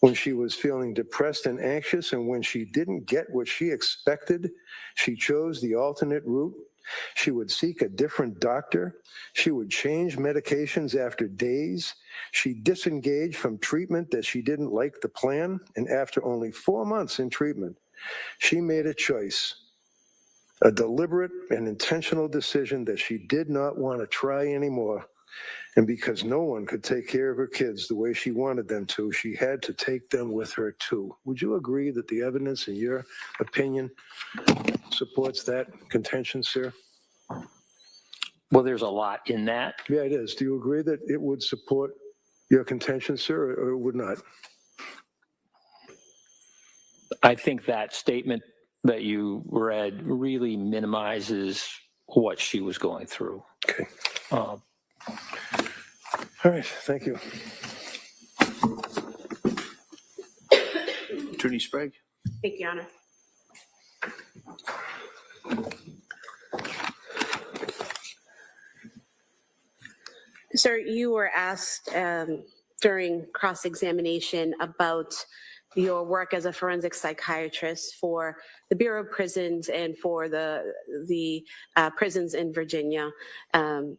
when she was feeling depressed and anxious, and when she didn't get what she expected, she chose the alternate route. She would seek a different doctor. She would change medications after days. She disengaged from treatment that she didn't like the plan, and after only 4 months in treatment, she made a choice, a deliberate and intentional decision that she did not want to try anymore. And because no one could take care of her kids the way she wanted them to, she had to take them with her too. Would you agree that the evidence, in your opinion, supports that contention, sir? Well, there's a lot in that. Yeah, it is. Do you agree that it would support your contention, sir, or it would not? I think that statement that you read really minimizes what she was going through. Okay. All right, thank you. Attorney Sprague? Thank you, Your Honor. Sir, you were asked during cross-examination about your work as a forensic psychiatrist for the Bureau of Prisons and for the prisons in Virginia. And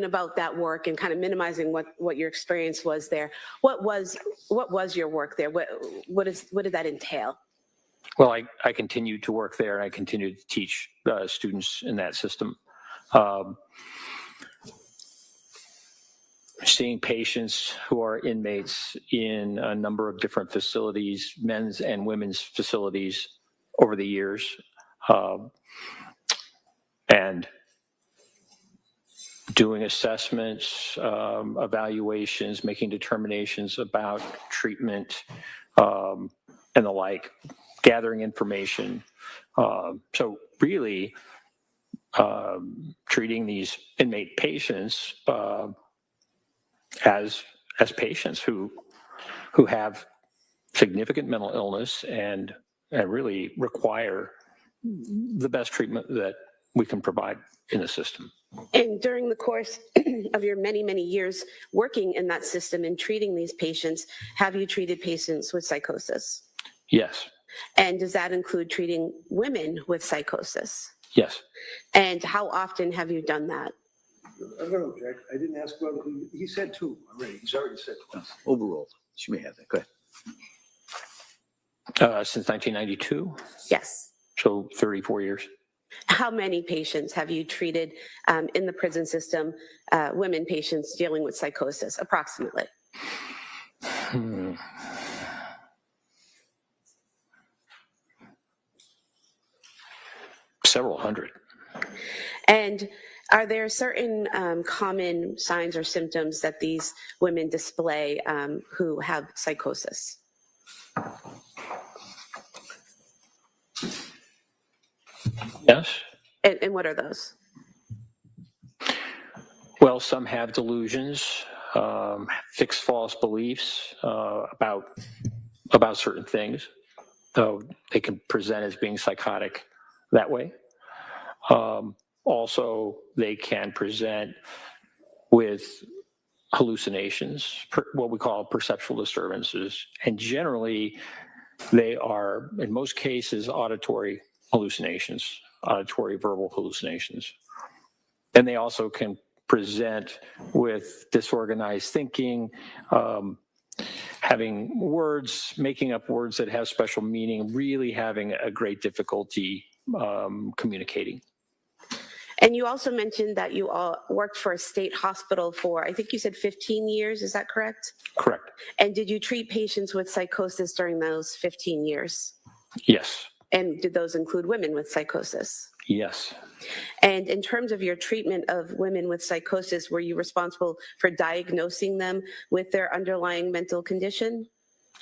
about that work and kind of minimizing what your experience was there. What was your work there? What did that entail? Well, I continued to work there, and I continued to teach students in that system. Seeing patients who are inmates in a number of different facilities, men's and women's facilities over the years, and doing assessments, evaluations, making determinations about treatment, and the like, gathering information. So really, treating these inmate patients as patients who have significant mental illness and really require the best treatment that we can provide in the system. And during the course of your many, many years working in that system and treating these patients, have you treated patients with psychosis? Yes. And does that include treating women with psychosis? Yes. And how often have you done that? I'm going to object. I didn't ask about, he said two already. He's already said two. Overruled. She may have that. Go ahead. Since 1992, Yes. so 34 years. How many patients have you treated in the prison system, women patients dealing with psychosis, approximately? Several hundred. And are there certain common signs or symptoms that these women display who have psychosis? Yes. And what are those? Well, some have delusions, fixed false beliefs about certain things, though they can present as being psychotic that way. Also, they can present with hallucinations, what we call perceptual disturbances, and generally they are, in most cases, auditory hallucinations, auditory verbal hallucinations. And they also can present with disorganized thinking, having words, making up words that have special meaning, really having a great difficulty communicating. And you also mentioned that you all worked for a state hospital for, I think you said 15 years, is that correct? Correct. And did you treat patients with psychosis during those 15 years? Yes. And did those include women with psychosis? Yes. And in terms of your treatment of women with psychosis, were you responsible for diagnosing them with their underlying mental condition?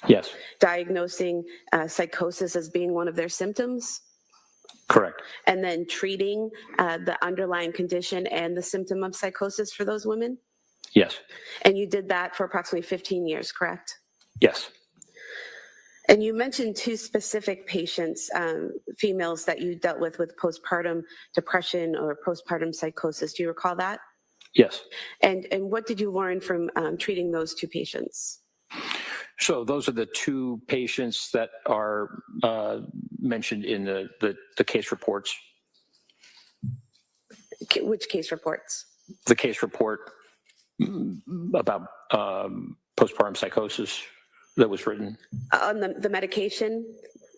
Yes. Diagnosing psychosis as being one of their symptoms? Correct. And then treating the underlying condition and the symptom of psychosis for those women? Yes. And you did that for approximately 15 years, correct? Yes. And you mentioned two specific patients, females that you dealt with postpartum depression or postpartum psychosis. Do you recall that? Yes. And what did you learn from treating those two patients? So those are the two patients that are mentioned in the case reports. Which case reports? The case report about postpartum psychosis that was written. On the medication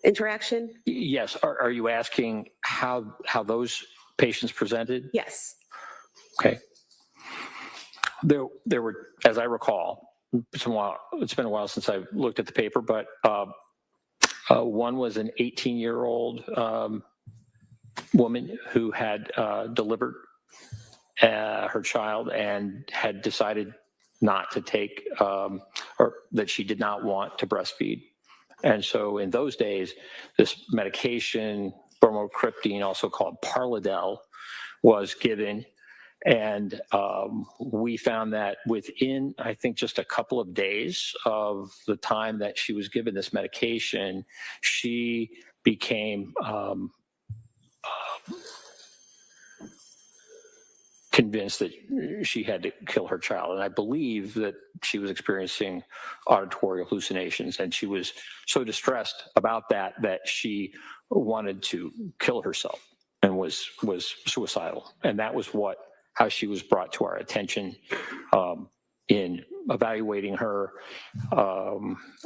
interaction? Yes. Are you asking how those patients presented? Yes. Okay. There were, as I recall, it's been a while since I've looked at the paper, but one was an 18-year-old woman who had delivered her child and had decided not to take, or that she did not want to breastfeed. And so in those days, this medication, bromocriptine, also called Parladel, was given. And we found that within, I think, just a couple of days of the time that she was given this medication, she became convinced that she had to kill her child. And I believe that she was experiencing auditory hallucinations, and she was so distressed about that she wanted to kill herself and was suicidal. And that was how she was brought to our attention. In evaluating her,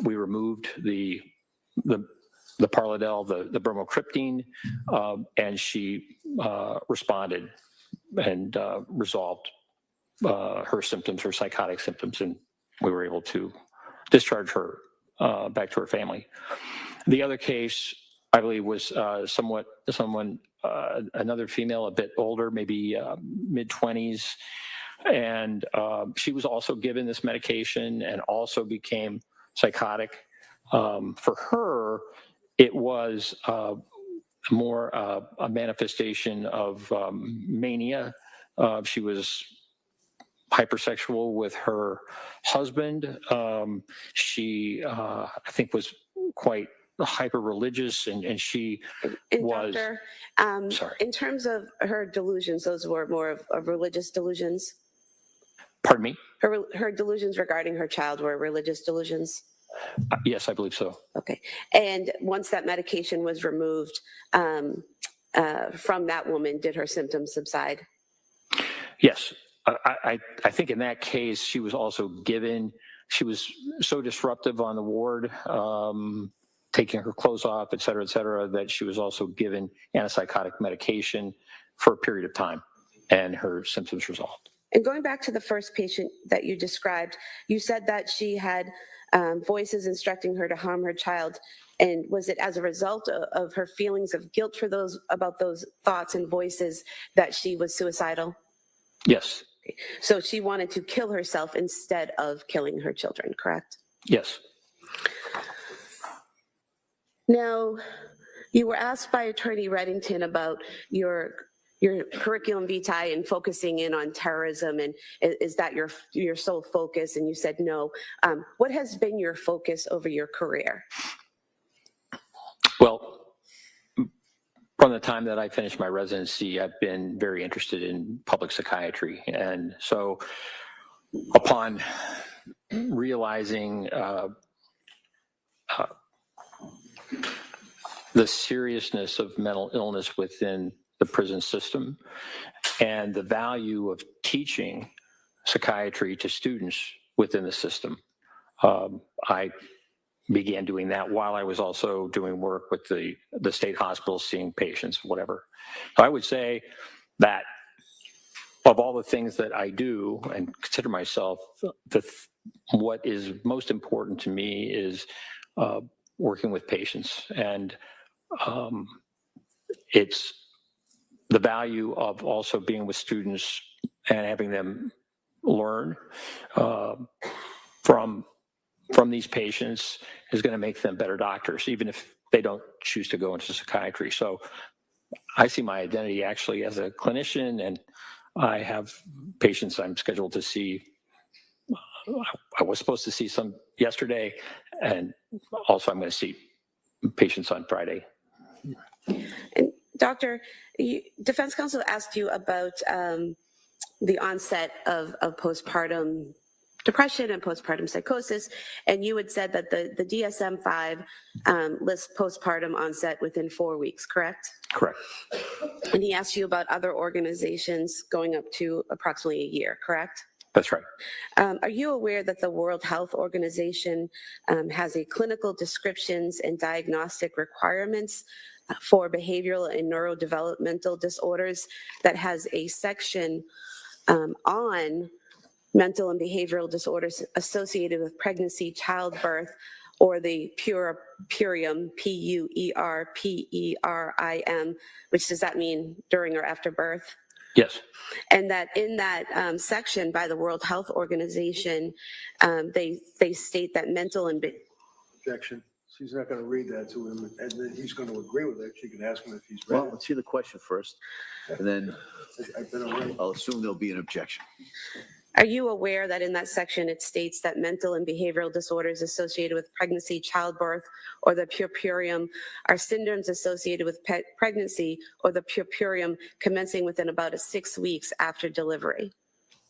we removed the Parladel, the bromocriptine, and she responded and resolved her symptoms, her psychotic symptoms, and we were able to discharge her back to her family. The other case, I believe, was another female, a bit older, maybe mid-20s, and she was also given this medication and also became psychotic. For her, it was more a manifestation of mania. She was hypersexual with her husband. She, I think, was quite hyper-religious, and she And was. Doctor, Sorry. in terms of her delusions, those were more of religious delusions? Pardon me? Her delusions regarding her child were religious delusions? Yes, I believe so. Okay. And once that medication was removed from that woman, did her symptoms subside? Yes. I think in that case, she was also given, she was so disruptive on the ward, taking her clothes off, et cetera, that she was also given antipsychotic medication for a period of time, and her symptoms resolved. And going back to the first patient that you described, you said that she had voices instructing her to harm her child. And was it as a result of her feelings of guilt for about those thoughts and voices that she was suicidal? Yes. So she wanted to kill herself instead of killing her children, correct? Yes. Now, you were asked by Attorney Reddington about your curriculum vitae and focusing in on terrorism, and is that your sole focus? And you said no. What has been your focus over your career? Well, from the time that I finished my residency, I've been very interested in public psychiatry. And so upon realizing the seriousness of mental illness within the prison system and the value of teaching psychiatry to students within the system, I began doing that while I was also doing work with the state hospitals, seeing patients, whatever. So I would say that of all the things that I do and consider myself, what is most important to me is working with patients. And it's the value of also being with students and having them learn from these patients is going to make them better doctors, even if they don't choose to go into psychiatry. So I see my identity actually as a clinician, and I have patients I'm scheduled to see. I was supposed to see some yesterday, and also I'm going to see patients on Friday. And Doctor, defense counsel asked you about the onset of postpartum depression and postpartum psychosis, and you had said that the DSM-5 lists postpartum onset within 4 weeks, correct? Correct. And he asked you about other organizations going up to approximately a year, correct? That's right. Are you aware that the World Health Organization has a clinical descriptions and diagnostic requirements for behavioral and neurodevelopmental disorders that has a section on mental and behavioral disorders associated with pregnancy, childbirth, or the puerium, P-U-E-R-P-E-R-I-M, which does that mean during or after birth? Yes. And that in that section by the World Health Organization, they state that mental and... Objection. She's not going to read that to him, and then he's going to agree with it. She can ask him if he's read Well, it. let's hear the question first, and then I've been away. I'll assume there'll be an objection. Are you aware that in that section it states that mental and behavioral disorders associated with pregnancy, childbirth, or the puerperium are syndromes associated with pregnancy or the puerperium commencing within about 6 weeks after delivery?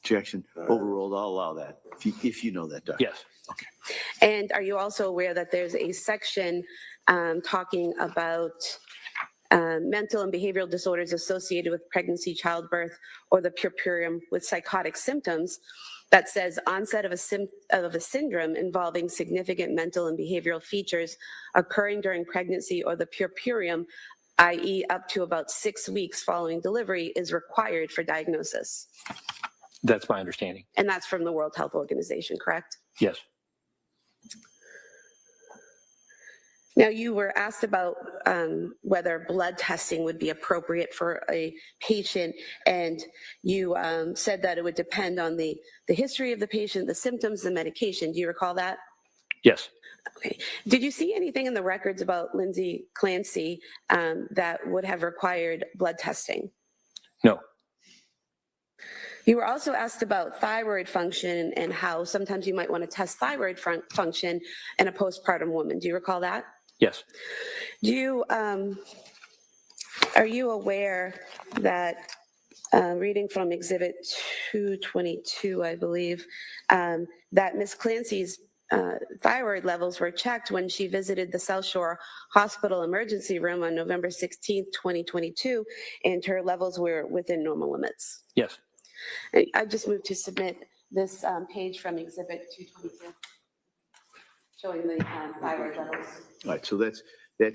Objection. Overruled. I'll allow that. If you know that, Doctor. Yes. Okay. And are you also aware that there's a section talking about mental and behavioral disorders associated with pregnancy, childbirth, or the puerperium with psychotic symptoms that says onset of a syndrome involving significant mental and behavioral features occurring during pregnancy or the puerperium, i.e. up to about 6 weeks following delivery, is required for diagnosis? That's my understanding. And that's from the World Health Organization, correct? Yes. Now, you were asked about whether blood testing would be appropriate for a patient, and you said that it would depend on the history of the patient, the symptoms, the medication. Do you recall that? Yes. Okay. Did you see anything in the records about Lindsay Clancy that would have required blood testing? No. You were also asked about thyroid function and how sometimes you might want to test thyroid function in a postpartum woman. Do you recall that? Yes. Do you, are you aware that, reading from Exhibit 222, I believe, that Ms. Clancy's thyroid levels were checked when she visited the South Shore Hospital emergency room on November 16th, 2022, and her levels were within normal limits? Yes. I just moved to submit this page from Exhibit 222, showing the thyroid levels. All right, so that's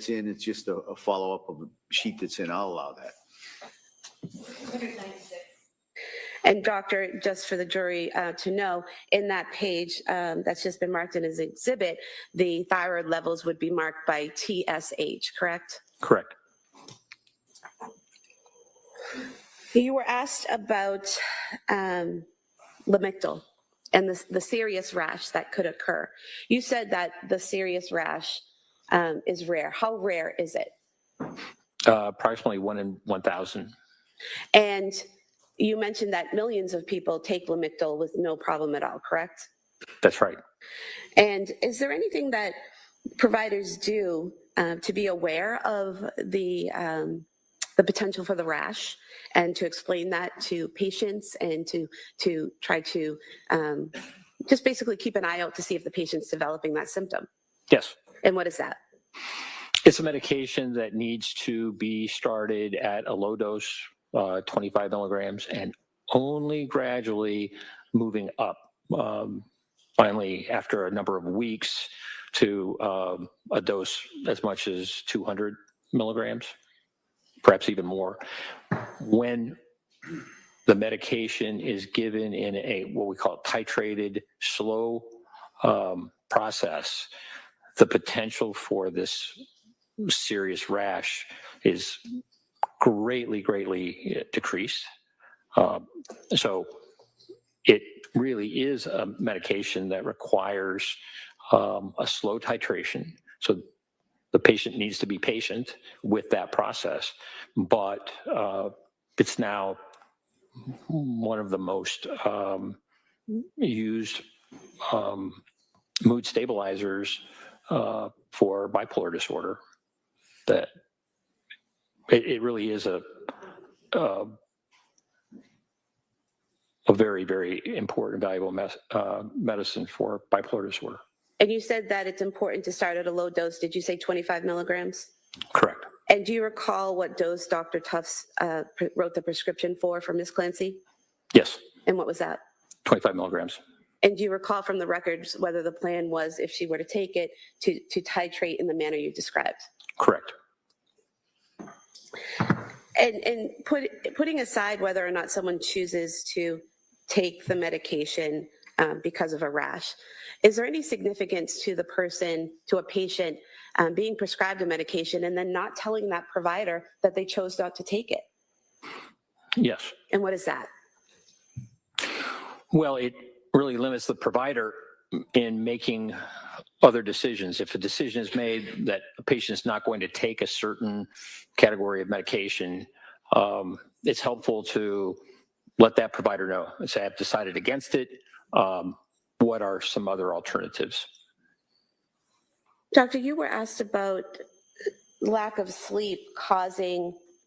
in. It's just a follow-up of a sheet that's in. I'll allow that. 196. And doctor, just for the jury to know, in that page that's just been marked in as exhibit, the thyroid levels would be marked by TSH, correct? Correct. You were asked about Lamictal and the serious rash that could occur. You said that the serious rash is rare. How rare is it? Approximately 1 in 1,000. And you mentioned that millions of people take Lamictal with no problem at all, correct? That's right. And is there anything that providers do to be aware of the potential for the rash and to explain that to patients and to try to just basically keep an eye out to see if the patient's developing that symptom? Yes. And what is that? It's a medication that needs to be started at a low dose, 25 milligrams, and only gradually moving up. Finally, after a number of weeks, to a dose as much as 200 milligrams, perhaps even more. When the medication is given in a what we call titrated, slow process, the potential for this serious rash is greatly decreased. So it really is a medication that requires a slow titration. So the patient needs to be patient with that process, but it's now one of the most used mood stabilizers for bipolar disorder. That it really is a very important, valuable medicine for bipolar disorder. And you said that it's important to start at a low dose. Did you say 25 milligrams? Correct. And do you recall what dose Dr. Tufts wrote the prescription for Ms. Clancy? Yes. And what was that? 25 milligrams. And do you recall from the records whether the plan was, if she were to take it, to titrate in the manner you described? Correct. And putting aside whether or not someone chooses to take the medication because of a rash, is there any significance to the person, to a patient, being prescribed a medication and then not telling that provider that they chose not to take it? Yes. And what is that? Well, it really limits the provider in making other decisions. If a decision is made that a patient is not going to take a certain category of medication, it's helpful to let that provider know and say, I've decided against it. What are some other alternatives? Doctor, you were asked about lack of sleep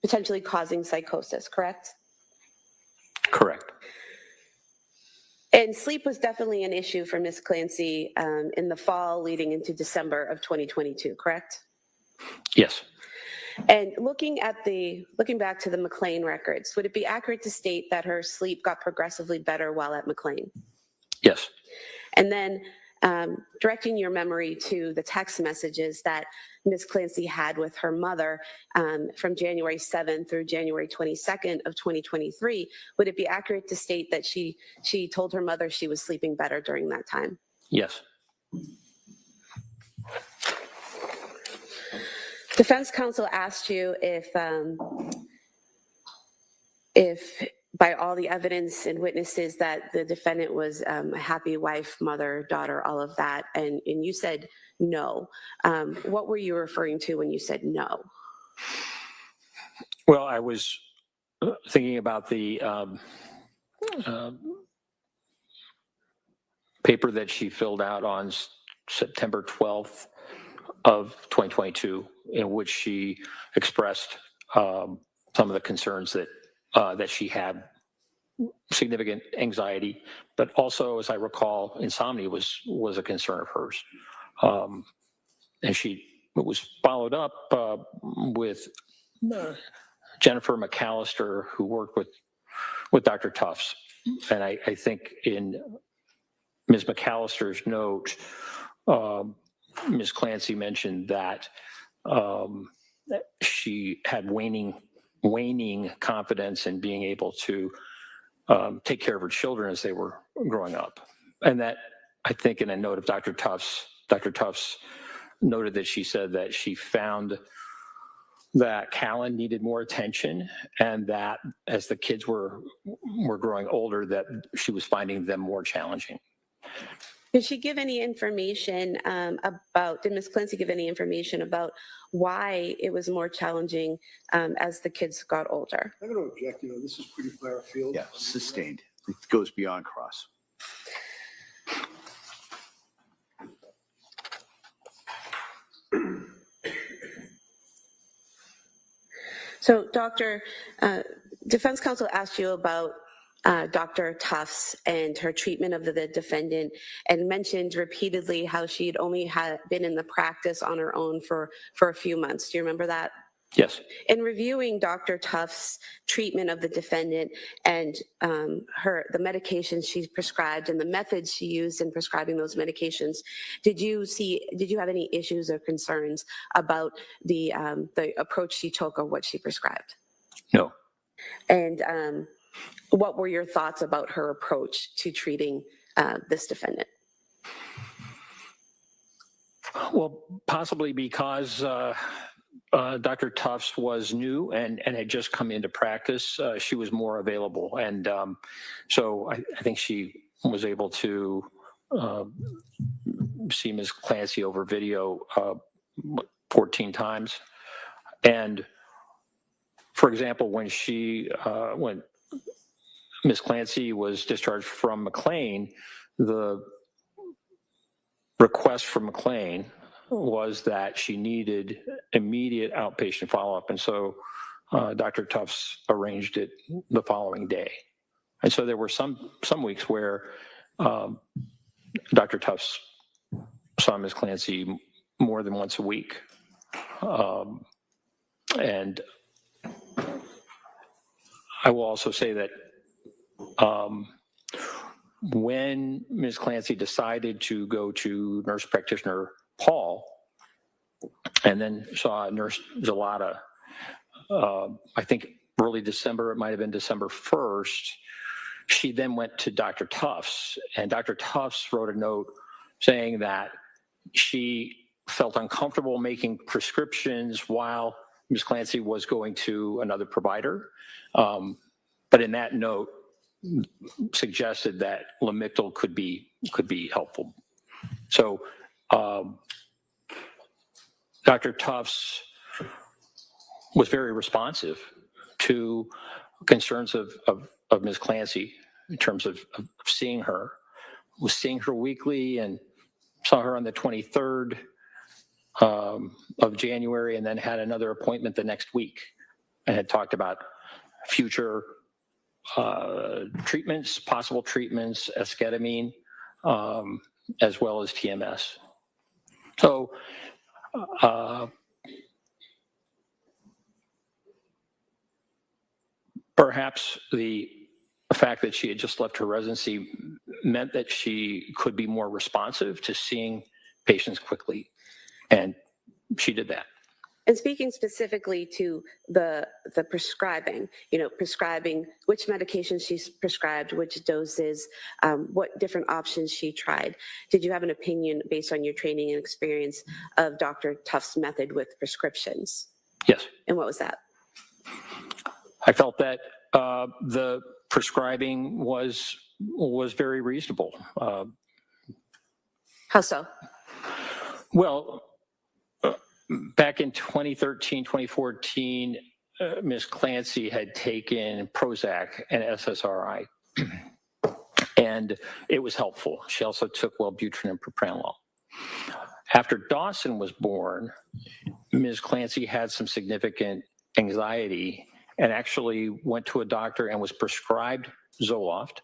potentially causing psychosis, correct? Correct. And sleep was definitely an issue for Ms. Clancy in the fall leading into December of 2022, correct? Yes. And looking back to the McLean records, would it be accurate to state that her sleep got progressively better while at McLean? Yes. And then directing your memory to the text messages that Ms. Clancy had with her mother from January 7th through January 22nd of 2023, would it be accurate to state that she told her mother she was sleeping better during that time? Yes. Defense counsel asked you if by all the evidence and witnesses that the defendant was a happy wife, mother, daughter, all of that, and you said no. What were you referring to when you said no? Well, I was thinking about the paper that she filled out on September 12th of 2022, in which she expressed some of the concerns that she had, significant anxiety, but also, as I recall, insomnia was a concern of hers. And it was followed up with Jennifer McAllister, who worked with Dr. Tufts. And I think in Ms. McAllister's note, Ms. Clancy mentioned that she had waning confidence in being able to take care of her children as they were growing up. And that, I think, in a note of Dr. Tufts noted that she said that she found that Callan needed more attention, and that as the kids were growing older, that she was finding them more challenging. Did she give any information did Ms. Clancy give any information about why it was more challenging as the kids got older? I'm going to object. This is pretty far afield. Yeah, sustained. It goes beyond cross. So, Doctor, defense counsel asked you about Dr. Tufts and her treatment of the defendant, and mentioned repeatedly how she'd only been in the practice on her own for a few months. Do you remember that? Yes. In reviewing Dr. Tufts' treatment of the defendant and the medications she prescribed and the methods she used in prescribing those medications, did you have any issues or concerns about the approach she took or what she prescribed? No. And what were your thoughts about her approach to treating this defendant? Well, possibly because Dr. Tufts was new and had just come into practice, she was more available. And so I think she was able to see Ms. Clancy over video 14 times. And for example, when Ms. Clancy was discharged from McLean, the request from McLean was that she needed immediate outpatient follow-up. And so Dr. Tufts arranged it the following day. And so there were some weeks where Dr. Tufts saw Ms. Clancy more than once a week. And I will also say that when Ms. Clancy decided to go to nurse practitioner Paul and then saw Nurse Zalata, I think early December, it might have been December 1st, she then went to Dr. Tufts, and Dr. Tufts wrote a note saying that she felt uncomfortable making prescriptions while Ms. Clancy was going to another provider. But in that note, suggested that Lamictal could be helpful. So Dr. Tufts was very responsive to concerns of Ms. Clancy in terms of seeing her. Was seeing her weekly and saw her on the 23rd of January, and then had another appointment the next week and had talked about future treatments, possible treatments, esketamine, as well as TMS. So perhaps the fact that she had just left her residency meant that she could be more responsive to seeing patients quickly, and she did that. And speaking specifically to the prescribing, prescribing which medications she's prescribed, which doses, what different options she tried. Did you have an opinion based on your training and experience of Dr. Tufts' method with prescriptions? Yes. And what was that? I felt that the prescribing was very reasonable. How so? Well, back in 2013, 2014, Ms. Clancy had taken Prozac and SSRI, and it was helpful. She also took Wellbutrin and propranolol. After Dawson was born, Ms. Clancy had some significant anxiety and actually went to a doctor and was prescribed Zoloft.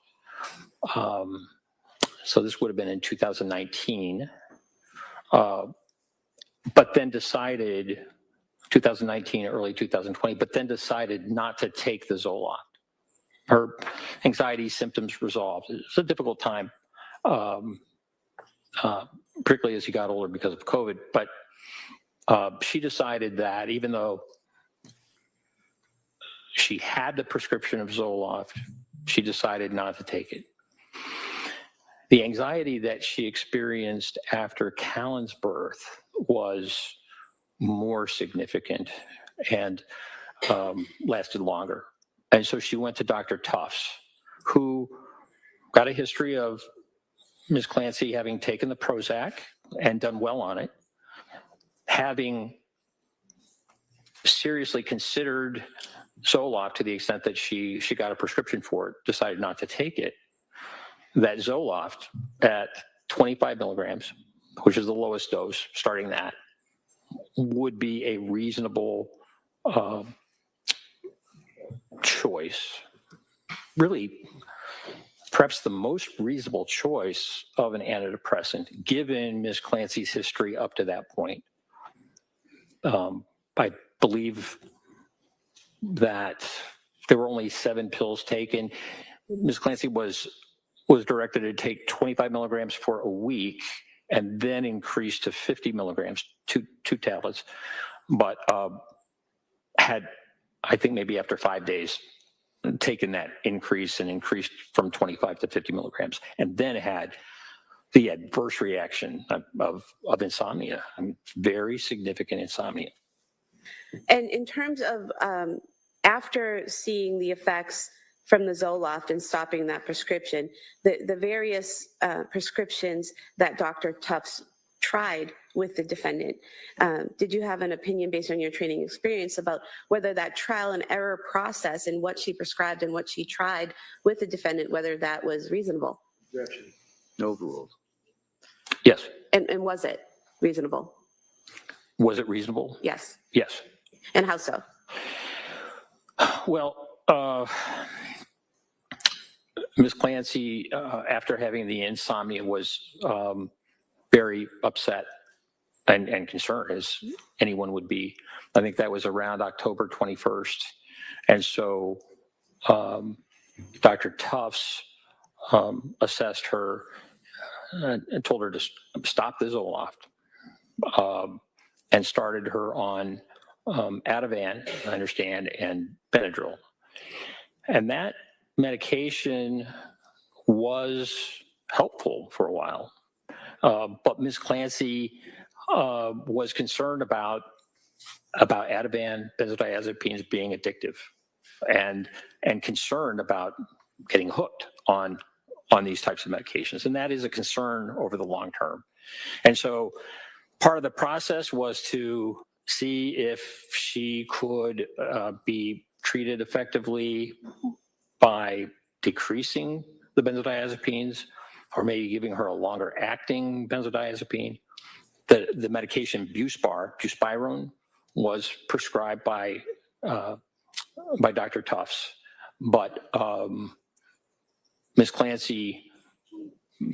So this would have been in 2019. But then decided, 2019, early 2020, but then decided not to take the Zoloft. Her anxiety symptoms resolved. It's a difficult time, particularly as she got older because of COVID. But she decided that even though she had the prescription of Zoloft, she decided not to take it. The anxiety that she experienced after Callan's birth was more significant and lasted longer. And so she went to Dr. Tufts, who got a history of Ms. Clancy having taken the Prozac and done well on it, having seriously considered Zoloft to the extent that she got a prescription for it, decided not to take it. That Zoloft at 25 milligrams, which is the lowest dose, starting that, would be a reasonable choice. Really, perhaps the most reasonable choice of an antidepressant, given Ms. Clancy's history up to that point. I believe that there were only 7 pills taken. Ms. Clancy was directed to take 25 milligrams for a week and then increased to 50 milligrams, two tablets, but had, I think maybe after 5 days, taken that increase and increased from 25 to 50 milligrams, and then had the adverse reaction of insomnia, very significant insomnia. And in terms of after seeing the effects from the Zoloft and stopping that prescription, the various prescriptions that Dr. Tufts tried with the defendant, did you have an opinion based on your training experience about whether that trial and error process and what she prescribed and what she tried with the defendant, whether that was reasonable? Objection. Overruled. Yes. And was it reasonable? Was it reasonable? Yes. Yes. And how so? Well, Ms. Clancy, after having the insomnia, was very upset and concerned, as anyone would be. I think that was around October 21st. And so Dr. Tufts assessed her and told her to stop the Zoloft and started her on Ativan, I understand, and Benadryl. And that medication was helpful for a while. But Ms. Clancy was concerned about Ativan, benzodiazepines being addictive, and concerned about getting hooked on these types of medications. And that is a concern over the long term. And so part of the process was to see if she could be treated effectively by decreasing the benzodiazepines or maybe giving her a longer acting benzodiazepine. The medication buspirone, was prescribed by Dr. Tufts, but Ms. Clancy,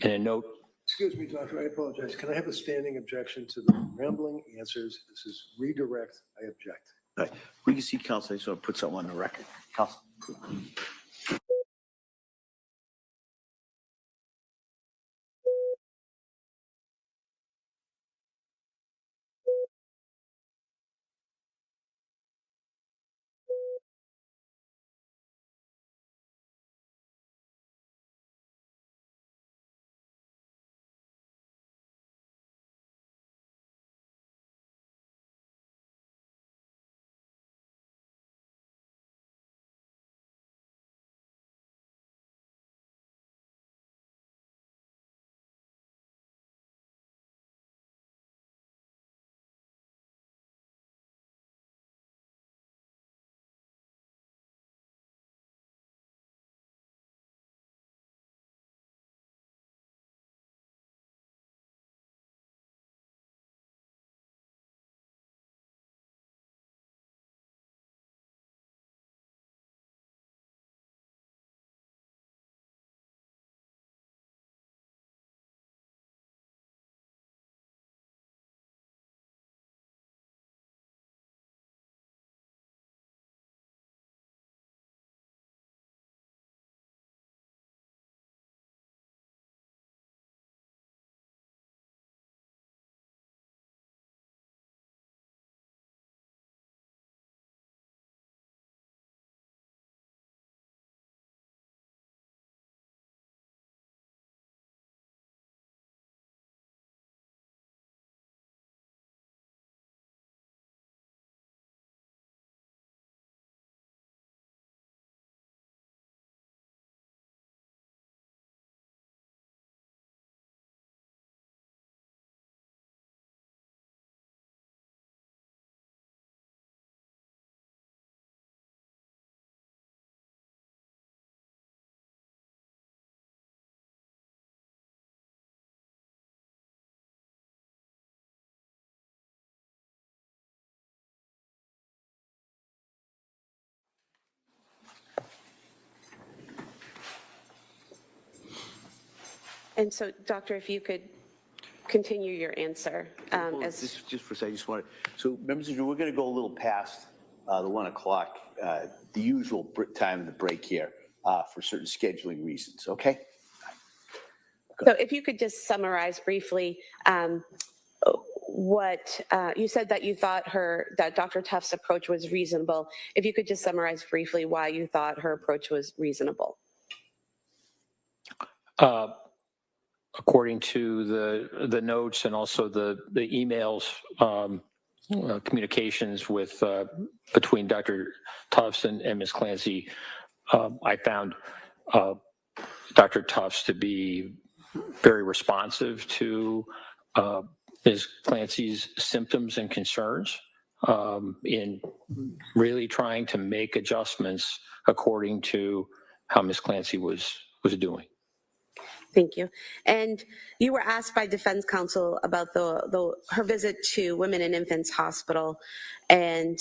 in a note. Excuse me, doctor, I apologize. Can I have a standing objection to the rambling answers? This is redirect. I object. All right. We can see counsel, so put something on the record. Counsel. And so, doctor, if you could continue your answer. Well, just for a second, I just wanted, so members of the jury, we're going to go a little past the 1 o'clock, the usual time of the break here for certain scheduling reasons, okay? So if you could just summarize briefly what you said that you thought that Dr. Tuff's approach was reasonable. If you could just summarize briefly why you thought her approach was reasonable. According to the notes and also the emails, communications with between Dr. Tuffs and Ms. Clancy, I found Dr. Tuffs to be very responsive to Ms. Clancy's symptoms and concerns in really trying to make adjustments according to how Ms. Clancy was doing. Thank you. And you were asked by defense counsel about her visit to Women and Infants Hospital and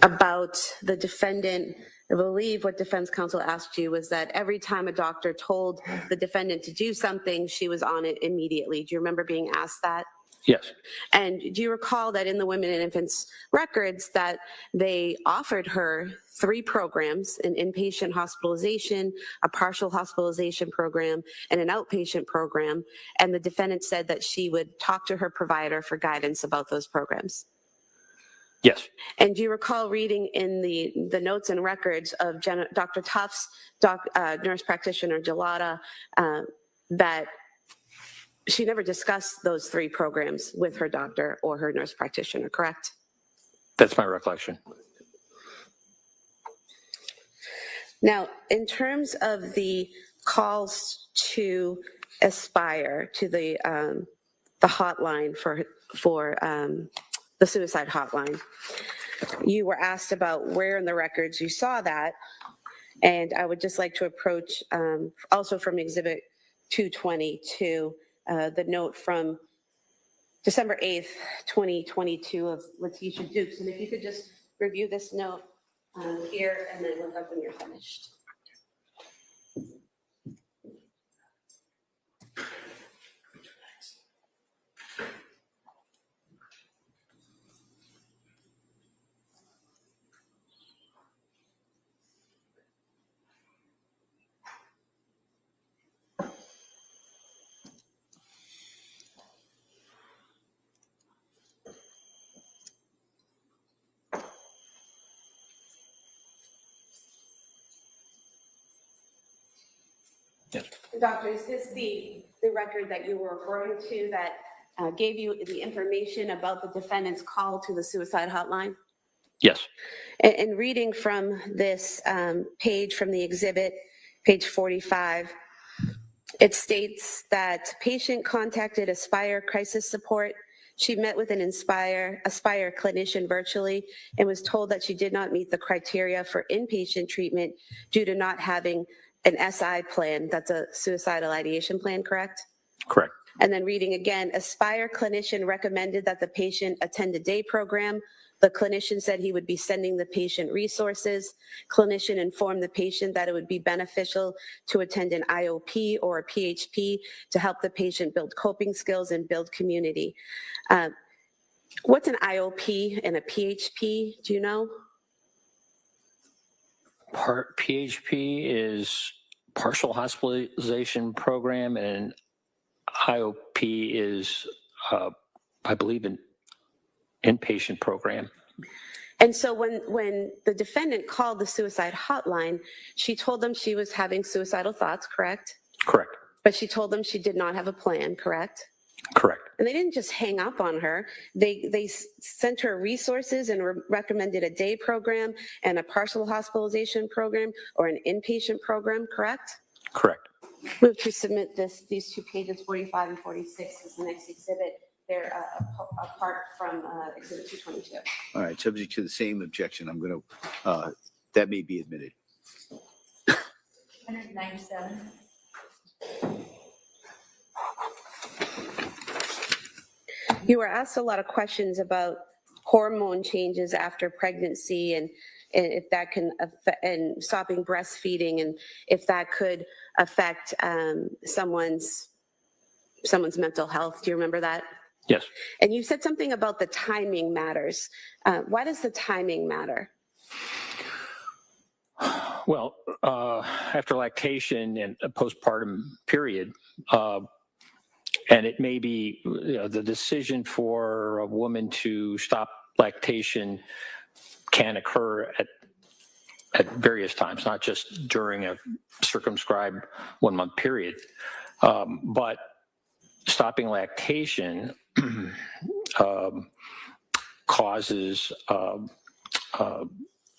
about the defendant. I believe what defense counsel asked you was that every time a doctor told the defendant to do something, she was on it immediately. Do you remember being asked that? Yes. And do you recall that in the Women and Infants records that they offered her 3 programs, an inpatient hospitalization, a partial hospitalization program, and an outpatient program, and the defendant said that she would talk to her provider for guidance about those programs? Yes. And do you recall reading in the notes and records of Dr. Tuff's nurse practitioner, Gelada, that she never discussed those 3 programs with her doctor or her nurse practitioner, correct? That's my recollection. Now, in terms of the calls to Aspire, to the hotline for the suicide hotline, you were asked about where in the records you saw that, and I would just like to approach also from Exhibit 222, the note from December 8th, 2022 of Letitia Dukes. And if you could just review this note here and then look up when you're finished. Yes. Doctor, is this the record that you were referring to that gave you the information about the defendant's call to the suicide hotline? Yes. And reading from this page from the exhibit, page 45, it states that patient contacted Aspire Crisis Support. She met with an Aspire clinician virtually and was told that she did not meet the criteria for inpatient treatment due to not having an SI plan. That's a suicidal ideation plan, correct? Correct. And then reading again, Aspire clinician recommended that the patient attend a day program. The clinician said he would be sending the patient resources. Clinician informed the patient that it would be beneficial to attend an IOP or a PHP to help the patient build coping skills and build community. What's an IOP and a PHP? Do you know? PHP is partial hospitalization program, and IOP is, I believe, an inpatient program. And so when the defendant called the suicide hotline, she told them she was having suicidal thoughts, correct? Correct. But she told them she did not have a plan, correct? Correct. And they didn't just hang up on her. They sent her resources and recommended a day program and a partial hospitalization program or an inpatient program, correct? Correct. Move to submit these 2 pages, 45 and 46, as the next exhibit. They're apart from Exhibit 222. All right, subject to the same objection, I'm going to, that may be admitted. 197. You were asked a lot of questions about hormone changes after pregnancy, and and if that can affect, and stopping breastfeeding, and if that could affect someone's mental health. Do you remember that? Yes. And you said something about the timing matters. Why does the timing matter? Well, after lactation and a postpartum period, and it may be the decision for a woman to stop lactation can occur at various times, not just during a circumscribed 1 month period. But stopping lactation causes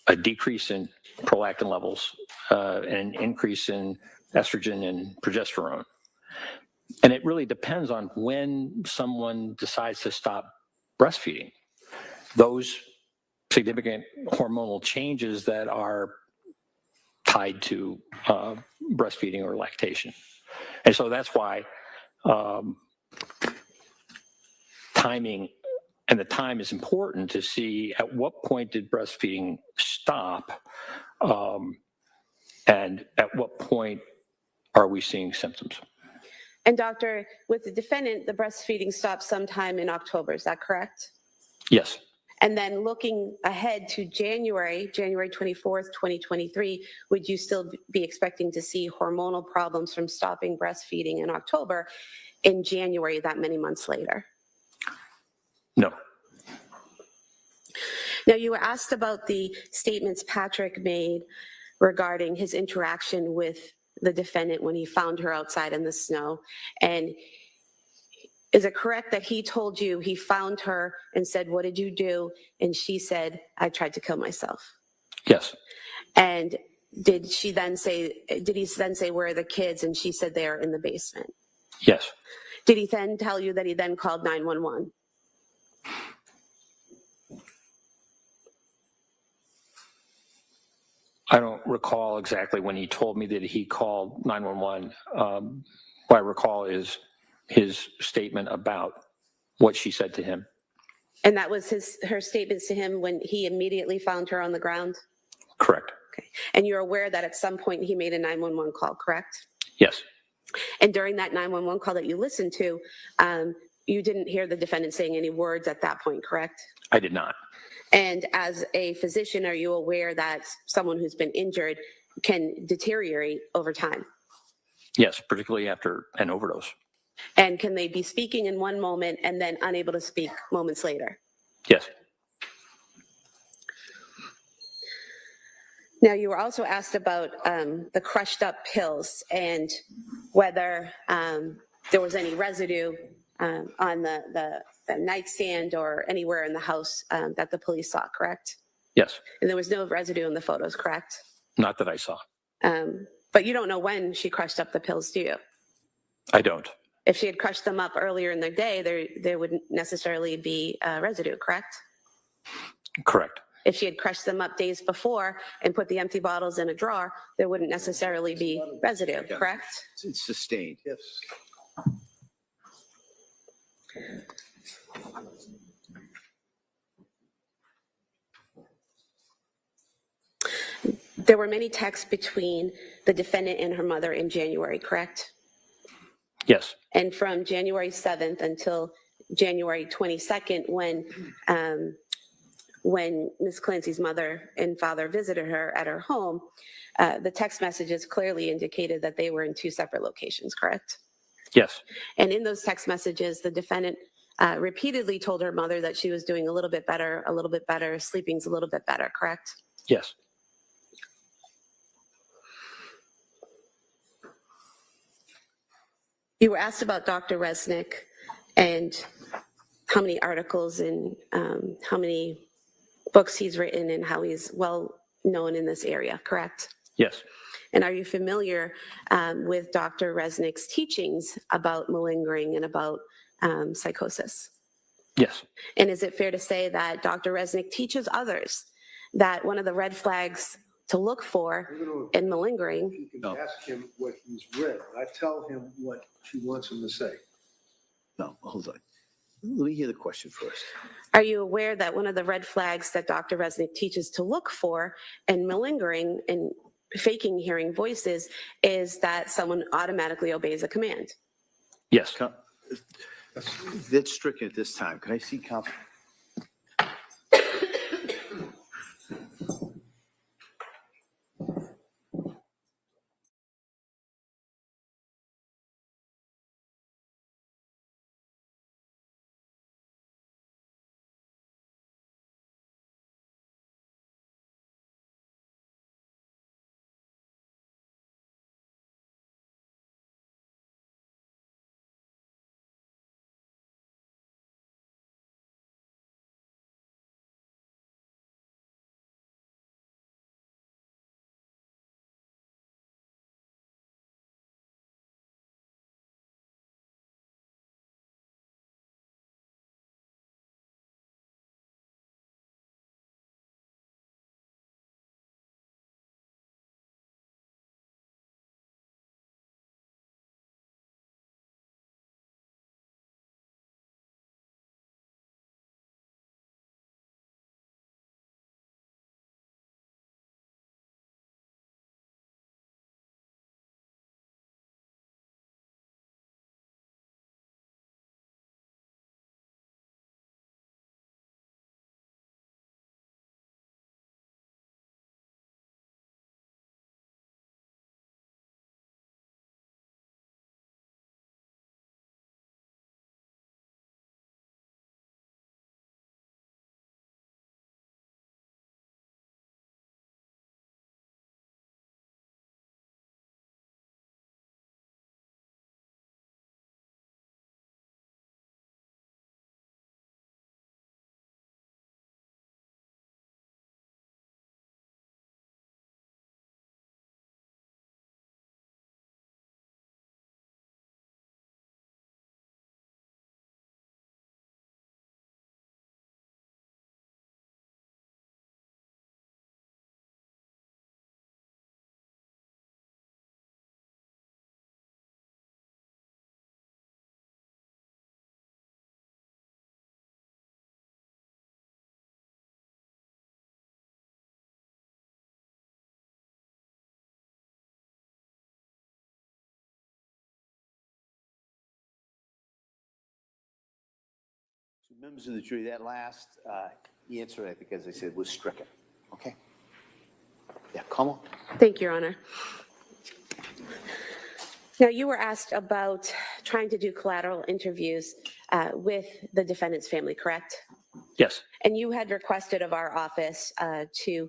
a decrease in prolactin levels and an increase in estrogen and progesterone. And it really depends on when someone decides to stop breastfeeding. Those significant hormonal changes that are tied to breastfeeding or lactation. And so that's why timing and the time is important to see at what point did breastfeeding stop and at what point are we seeing symptoms. And doctor, with the defendant, the breastfeeding stopped sometime in October, is that correct? Yes. And then looking ahead to January 24th, 2023, would you still be expecting to see hormonal problems from stopping breastfeeding in October in January, that many months later? No. Now, you were asked about the statements Patrick made regarding his interaction with the defendant when he found her outside in the snow. And is it correct that he told you he found her and said, "What did you do?" And she said, "I tried to kill myself"? Yes. And did he then say, "Where are the kids?" And she said, "They are in the basement"? Yes. Did he then tell you that he then called 911? I don't recall exactly when he told me that he called 911. What I recall is his statement about what she said to him. And that was her statements to him when he immediately found her on the ground? Correct. Okay. And you're aware that at some point he made a 911 call, correct? Yes. And during that 911 call that you listened to, you didn't hear the defendant saying any words at that point, correct? I did not. And as a physician, are you aware that someone who's been injured can deteriorate over time? Yes, particularly after an overdose. And can they be speaking in one moment and then unable to speak moments later? Yes. Now, you were also asked about the crushed up pills and whether there was any residue on the nightstand or anywhere in the house that the police saw, correct? Yes. And there was no residue in the photos, correct? Not that I saw. But you don't know when she crushed up the pills, do you? I don't. If she had crushed them up earlier in the day, there wouldn't necessarily be residue, correct? Correct. If she had crushed them up days before and put the empty bottles in a drawer, there wouldn't necessarily be residue, correct? It's sustained. Yes. There were many texts between the defendant and her mother in January, correct? Yes. And from January 7th until January 22nd, when Ms. Clancy's mother and father visited her at her home, the text messages clearly indicated that they were in two separate locations, correct? Yes. And in those text messages, the defendant repeatedly told her mother that she was doing a little bit better, sleeping's a little bit better, correct? Yes. You were asked about Dr. Resnick and how many articles and how many books he's written and how he's well known in this area, correct? Yes. And are you familiar with Dr. Resnick's teachings about malingering and about psychosis? Yes. And is it fair to say that Dr. Resnick teaches others that one of the red flags to look for in malingering? You can ask him what he's read. I tell him what she wants him to say. No, hold on. Let me hear the question first. Are you aware that one of the red flags that Dr. Resnick teaches to look for in malingering and faking hearing voices is that someone automatically obeys a command? Yes. That's stricken at this time. Can I see counsel? Members of the jury, that last answer, I think, as I said, was stricken. Okay? Yeah, come on. Thank you, Your Honor. Now, you were asked about trying to do collateral interviews with the defendant's family, correct? Yes. And you had requested of our office to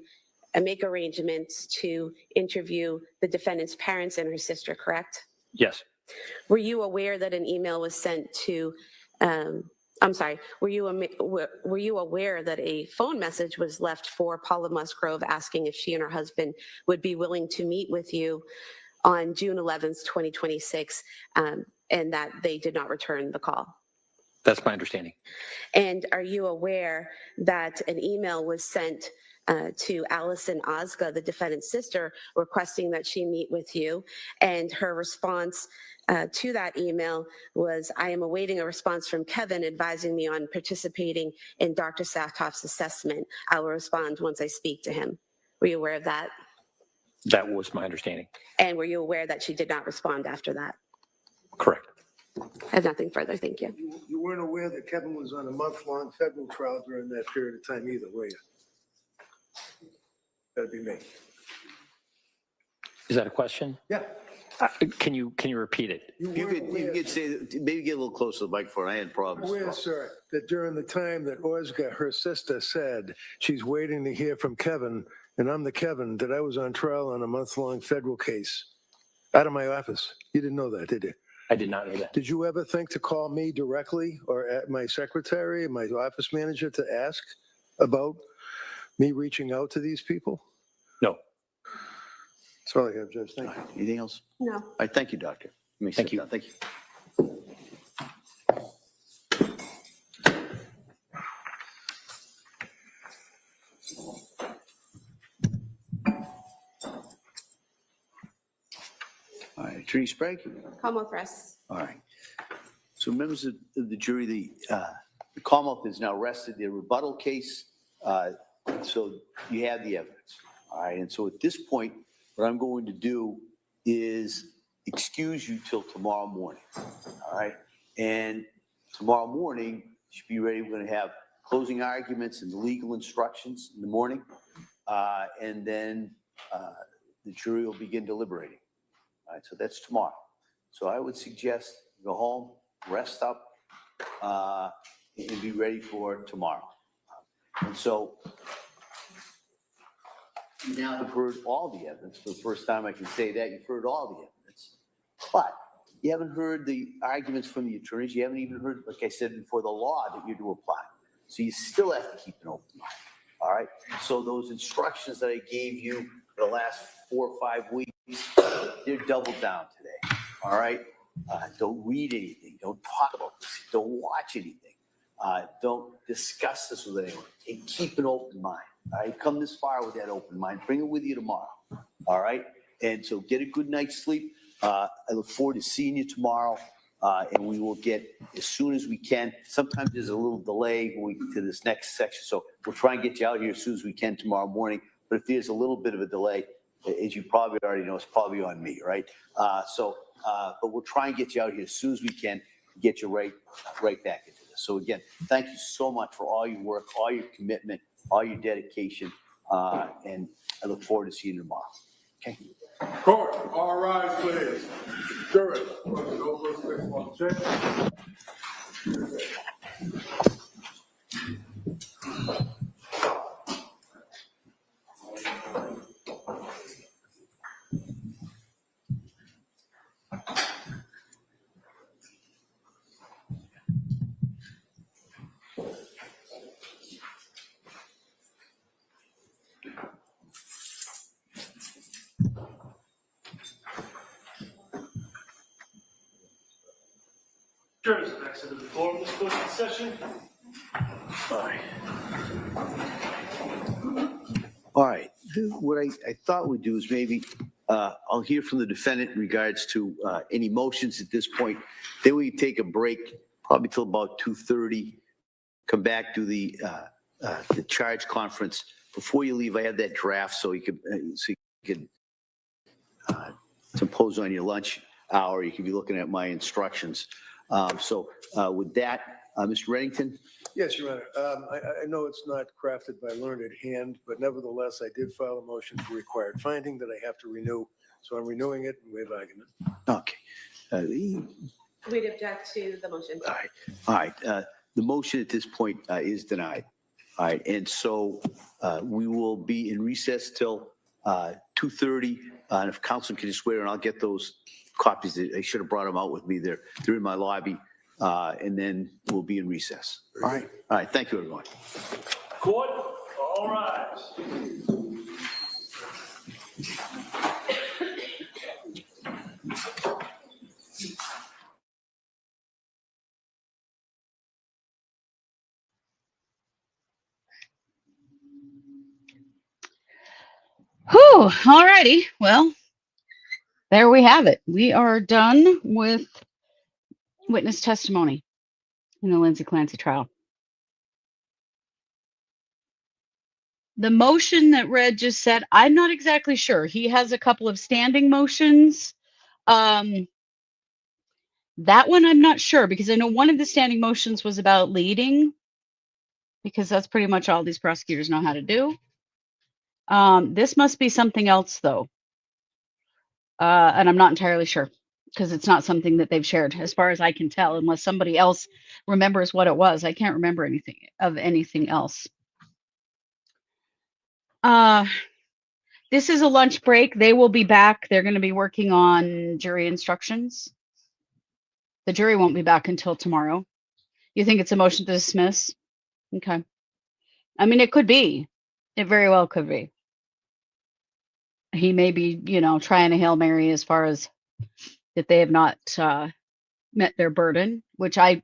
make arrangements to interview the defendant's parents and her sister, correct? Yes. Were you aware that an email was sent to, were you aware that a phone message was left for Paula Musgrove asking if she and her husband would be willing to meet with you on June 11th, 2026, and that they did not return the call? That's my understanding. And are you aware that an email was sent to Allison Ozga, the defendant's sister, requesting that she meet with you? And her response to that email was, "I am awaiting a response from Kevin advising me on participating in Dr. Saathoff's assessment. I will respond once I speak to him." Were you aware of that? That was my understanding. And were you aware that she did not respond after that? Correct. I have nothing further. Thank you. You weren't aware that Kevin was on a month-long federal trial during that period of time either, were you? That'd be me. Is that a question? Yeah. Can you repeat it? You could say, maybe get a little closer to the microphone. I had problems. Aware, sir, that during the time that Ozga, her sister, said she's waiting to hear from Kevin, and I'm the Kevin, that I was on trial on a month-long federal case out of my office. You didn't know that, did you? I did not know that. Did you ever think to call me directly or at my secretary, my office manager, to ask about me reaching out to these people? No. That's all I have, Judge. Thank you. Anything else? No. All right, thank you, doctor. You may Thank sit you. down. Thank you. All right, Attorney Sprague? Commonwealth rests. All right. So so members of the jury, the Commonwealth has now rested their rebuttal case. So you have the evidence. All right. And so at this point, what I'm going to do is excuse you till tomorrow morning. All right. And tomorrow morning, you should be ready. We're going to have closing arguments and legal instructions in the morning. And then the jury will begin deliberating. All right. So that's tomorrow. So I would suggest go home, rest up, and be ready for tomorrow. And so now you've heard all the evidence. For the first time I can say that you've heard all the evidence. But you haven't heard the arguments from the attorneys. You haven't even heard, like I said before, the law that you're to apply. So you still have to keep an open mind. All right? So those instructions that I gave you for the last 4 or 5 weeks, they're doubled down today. All right? Don't read anything. Don't talk about this. Don't watch anything. Don't discuss this with anyone. And keep an open mind. All right? Come this far with that open mind. Bring it with you tomorrow. All right? And so get a good night's sleep. I look forward to seeing you tomorrow. And we will get as soon as we can. Sometimes there's a little delay when we get to this next section. So we'll try and get you out here as soon as we can tomorrow morning. But if there's a little bit of a delay, as you probably already know, it's probably on me, right? But we'll try and get you out here as soon as we can, get you right back into this. So again, thank you so much for all your work, all your commitment, all your dedication, and I look forward to seeing you tomorrow. Okay. Court, all rise, please. Jurors, no first place on the chair. Jurors have exited the floor of this court session. All right. What I thought we'd do is maybe I'll hear from the defendant in regards to any motions at this point. Then we take a break, probably till about 2:30. Come back to the charge conference. Before you leave, I have that draft so you could impose on your lunch hour. You could be looking at my instructions. With that, Mr. Reddington. Yes, Your Honor. I know it's not crafted by learned hand, but nevertheless, I did file a motion for required finding that I have to renew. So I'm renewing it and waive argument. Okay. We'd object to the motion. All right. The motion at this point is denied. All right. And so we will be in recess till 2:30. And if counsel can just wait, and I'll get those copies. I should have brought them out with me. They're in my lobby. And then we'll be in recess. All right. All right. Thank you, everyone. Court, all rise. Whew, all righty. Well, there we have it. We are done with witness testimony in the Lindsay Clancy trial. The motion that Red just said, I'm not exactly sure. He has a couple of standing motions. That one I'm not sure, because I know one of the standing motions was about leading, because that's pretty much all these prosecutors know how to do. This must be something else, though. And I'm not entirely sure, because it's not something that they've shared, as far as I can tell, unless somebody else remembers what it was. I can't remember anything else. This is a lunch break. They will be back. They're going to be working on jury instructions. The jury won't be back until tomorrow. You think it's a motion to dismiss? Okay. I mean, it could be. It very well could be. He may be, trying a Hail Mary as far as that they have not met their burden, which I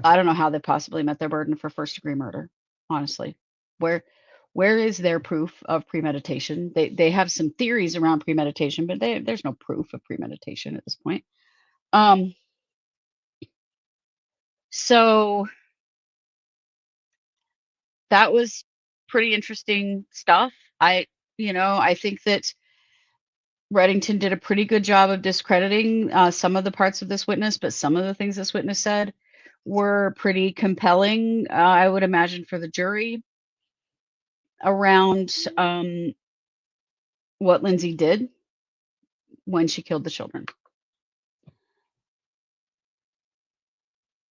don't know how they possibly met their burden for first-degree murder, honestly. Where is their proof of premeditation? They have some theories around premeditation, but there's no proof of premeditation at this point. So that was pretty interesting stuff. I think that Reddington did a pretty good job of discrediting some of the parts of this witness, but some of the things this witness said were pretty compelling, I would imagine, for the jury around what Lindsay did when she killed the children.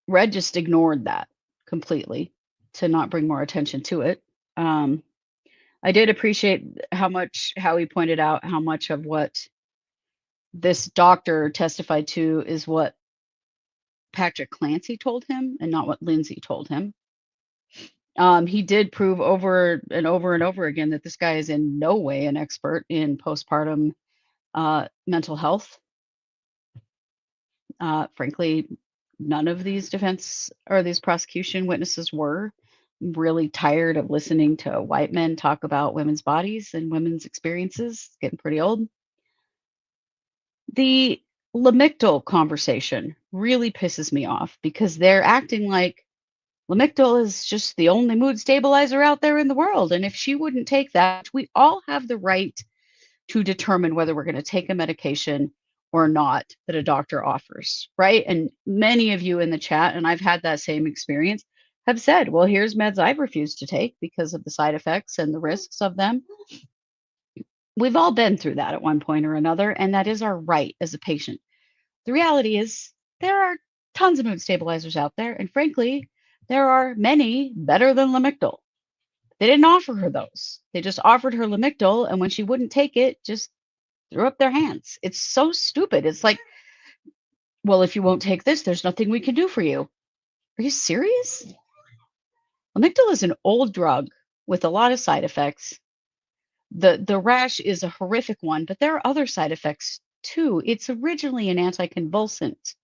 Red just ignored that completely to not bring more attention to it. I did appreciate how he pointed out how much of what this doctor testified to is what Patrick Clancy told him and not what Lindsay told him. He did prove over and over and over again that this guy is in no way an expert in postpartum mental health. Frankly, none of these defense or these prosecution witnesses were. I'm really tired of listening to white men talk about women's bodies and women's experiences. It's getting pretty old. The Lamictal conversation really pisses me off because they're acting like Lamictal is just the only mood stabilizer out there in the world. And if she wouldn't take that, we all have the right to determine whether we're going to take a medication or not that a doctor offers, right? And many of you in the chat, and I've had that same experience, have said, well, here's meds I've refused to take because of the side effects and the risks of them. We've all been through that at one point or another, and that is our right as a patient. The reality is there are tons of mood stabilizers out there, and frankly, there are many better than Lamictal. They didn't offer her those. They just offered her Lamictal, and when she wouldn't take it, just threw up their hands. It's so stupid. It's like, well, if you won't take this, there's nothing we can do for you. Are you serious? Lamictal is an old drug with a lot of side effects. The rash is a horrific one, but there are other side effects too. It's originally an anticonvulsant,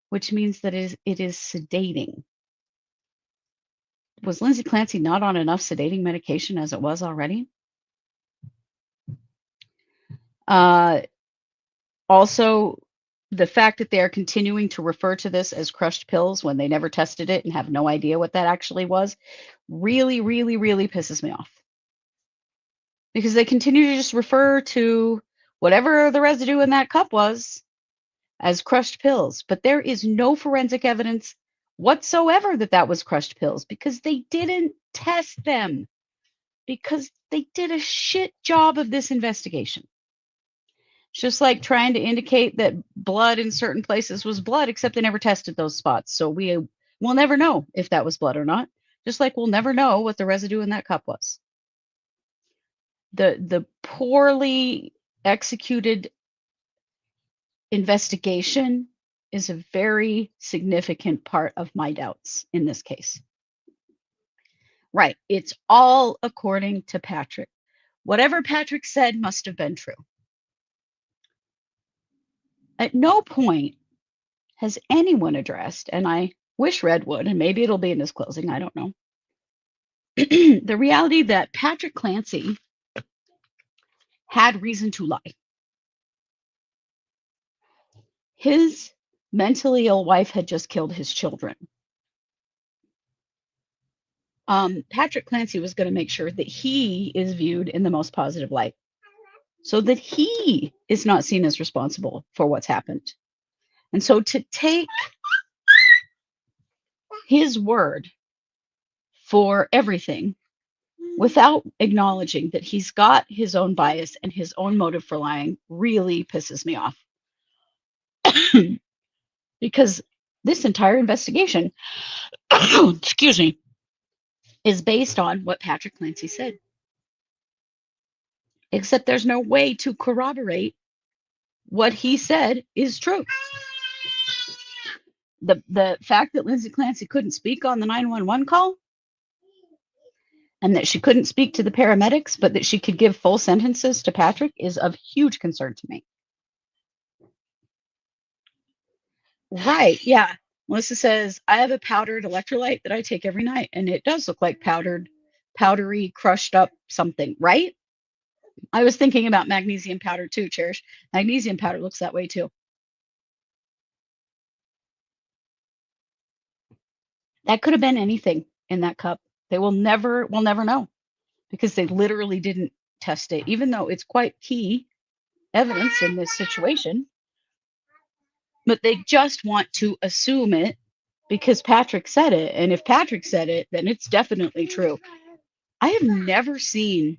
which means that it is sedating. Was Lindsay Clancy not on enough sedating medication as it was already? Also, the fact that they are continuing to refer to this as crushed pills when they never tested it and have no idea what that actually was really, really, really pisses me off. Because they continue to just refer to whatever the residue in that cup was as crushed pills. But there is no forensic evidence whatsoever that that was crushed pills because they didn't test them. Because they did a shit job of this investigation. It's just like trying to indicate that blood in certain places was blood, except they never tested those spots. So we'll never know if that was blood or not. Just like we'll never know what the residue in that cup was. The poorly executed investigation is a very significant part of my doubts in this case. Right. It's all according to Patrick. Whatever Patrick said must have been true. At no point has anyone addressed, and I wish Red would, and maybe it'll be in his closing, I don't know, the reality that Patrick Clancy had reason to lie. His mentally ill wife had just killed his children. Patrick Clancy was going to make sure that he is viewed in the most positive light so that he is not seen as responsible for what's happened. And so to take his word for everything without acknowledging that he's got his own bias and his own motive for lying really pisses me off. Because this entire investigation, excuse me, is based on what Patrick Clancy said. Except there's no way to corroborate what he said is true. The fact that Lindsay Clancy couldn't speak on the 911 call and that she couldn't speak to the paramedics, but that she could give full sentences to Patrick is of huge concern to me. Right, yeah. Melissa says, I have a powdered electrolyte that I take every night, and it does look like powdery, crushed up something, right? I was thinking about magnesium powder too, Cherish. Magnesium powder looks that way too. That could have been anything in that cup. We'll never know because they literally didn't test it, even though it's quite key evidence in this situation. But they just want to assume it because Patrick said it. And if Patrick said it, then it's definitely true. I have never seen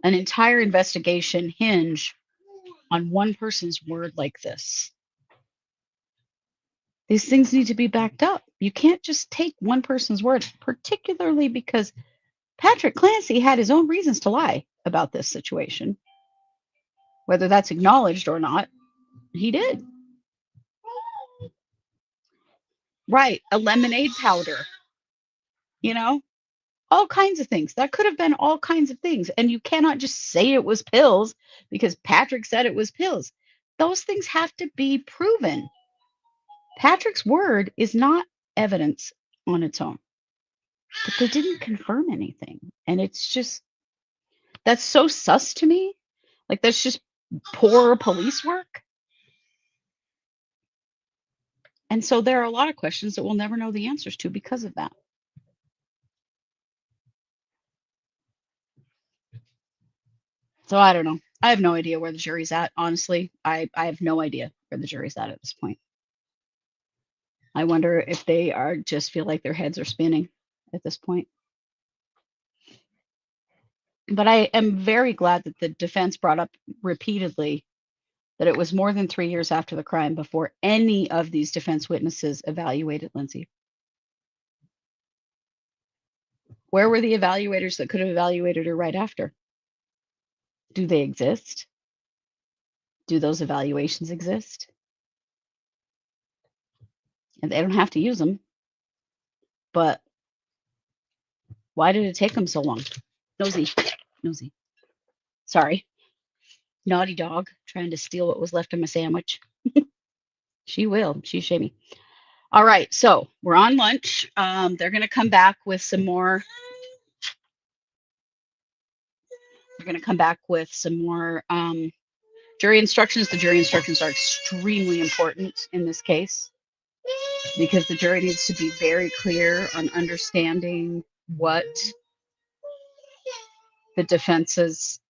an entire investigation hinge on one person's word like this. These things need to be backed up. You can't just take one person's word, particularly because Patrick Clancy had his own reasons to lie about this situation. Whether that's acknowledged or not, he did. Right, a lemonade powder, you know, all kinds of things. That could have been all kinds of things. And you cannot just say it was pills because Patrick said it was pills. Those things have to be proven. Patrick's word is not evidence on its own. But they didn't confirm anything. And it's just, that's so sus to me. Like, that's just poor police work. And so there are a lot of questions that we'll never know the answers to because of that. So I don't know. I have no idea where the jury's at. Honestly, I have no idea where the jury's at this point. I wonder if they are just feel like their heads are spinning at this point. But I am very glad that the defense brought up repeatedly that it was more than 3 years after the crime before any of these defense witnesses evaluated Lindsay. Where were the evaluators that could have evaluated her right after? Do they exist? Do those evaluations exist? And they don't have to use them. But why did it take them so long? Nosy. Sorry. Naughty dog trying to steal what was left of my sandwich. She will. She's shamey. All right. So we're on lunch. They're going to come back with some more. Jury instructions. The jury instructions are extremely important in this case because the jury needs to be very clear on understanding what the defense's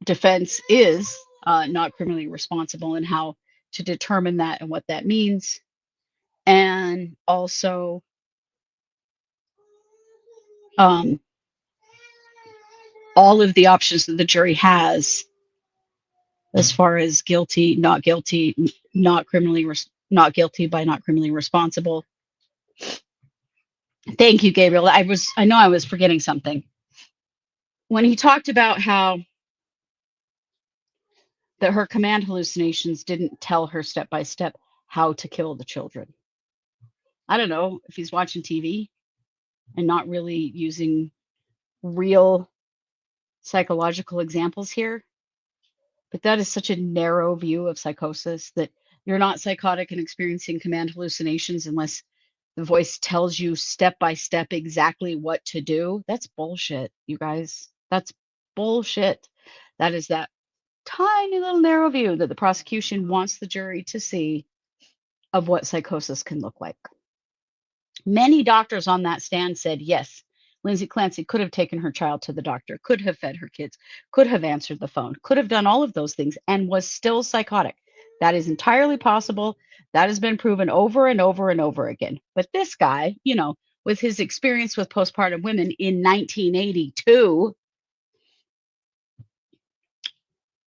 defense is, not criminally responsible, and how to determine that and what that means. And also all of the options that the jury has as far as guilty, not guilty, not guilty by not criminally responsible. Thank you, Gabriel. I know I was forgetting something. When he talked about how that her command hallucinations didn't tell her step by step how to kill the children. I don't know if he's watching TV and not really using real psychological examples here. But that is such a narrow view of psychosis that you're not psychotic and experiencing command hallucinations unless the voice tells you step by step exactly what to do. That's bullshit, you guys. That's bullshit. That is that tiny little narrow view that the prosecution wants the jury to see of what psychosis can look like. Many doctors on that stand said, yes, Lindsay Clancy could have taken her child to the doctor, could have fed her kids, could have answered the phone, could have done all of those things and was still psychotic. That is entirely possible. That has been proven over and over and over again. But this guy, you know, with his experience with postpartum women in 1982,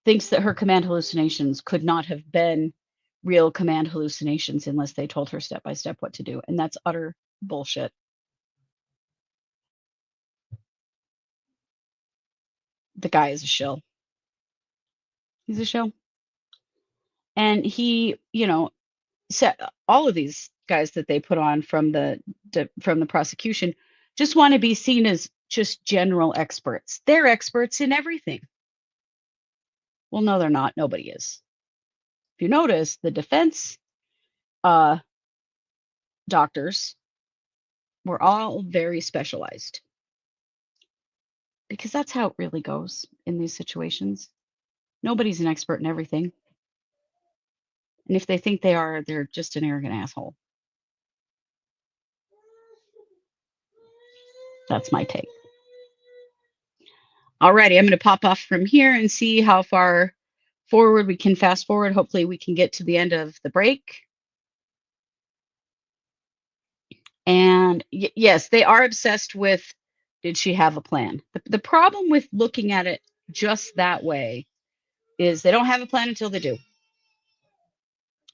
thinks that her command hallucinations could not have been real command hallucinations unless they told her step by step what to do. And that's utter bullshit. The guy is a shill. He's a shill. And he, you know, said all of these guys that they put on from the prosecution just want to be seen as just general experts. They're experts in everything. Well, no, they're not. Nobody is. If you notice, the defense doctors were all very specialized because that's how it really goes in these situations. Nobody's an expert in everything. And if they think they are, they're just an arrogant asshole. That's my take. Alrighty, I'm going to pop off from here and see how far forward we can fast forward. Hopefully we can get to the end of the break. And yes, they are obsessed with, did she have a plan? The problem with looking at it just that way is they don't have a plan until they do.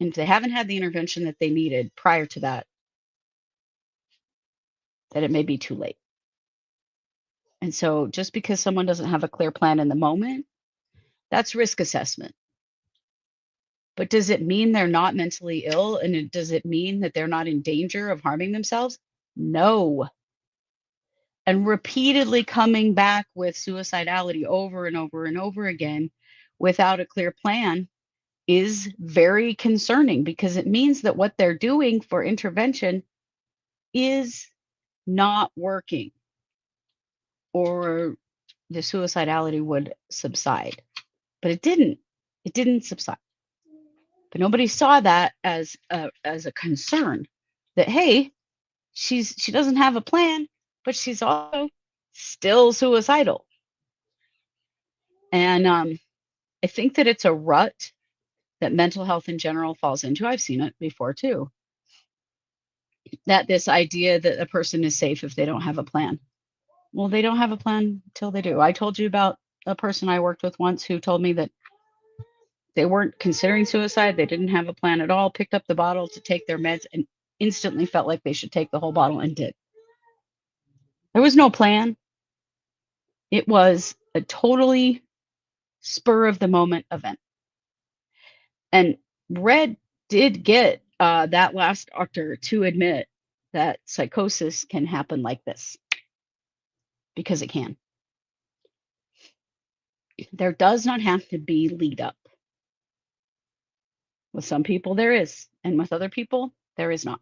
And if they haven't had the intervention that they needed prior to that, then it may be too late. And so just because someone doesn't have a clear plan in the moment, that's risk assessment. But does it mean they're not mentally ill? And does it mean that they're not in danger of harming themselves? No. And repeatedly coming back with suicidality over and over and over again without a clear plan is very concerning, because it means that what they're doing for intervention is not working, or the suicidality would subside. But it didn't. It didn't subside. But nobody saw that as a concern, that hey, she doesn't have a plan, but she's also still suicidal. And I think that it's a rut that mental health in general falls into. I've seen it before too. That this idea that a person is safe if they don't have a plan. Well, they don't have a plan till they do. I told you about a person I worked with once who told me that they weren't considering suicide. They didn't have a plan at all, picked up the bottle to take their meds, and instantly felt like they should take the whole bottle, and did. There was no plan. It was a totally spur of the moment event. And Red did get that last doctor to admit that psychosis can happen like this, because it can. There does not have to be lead up. With some people, there is, and with other people, there is not.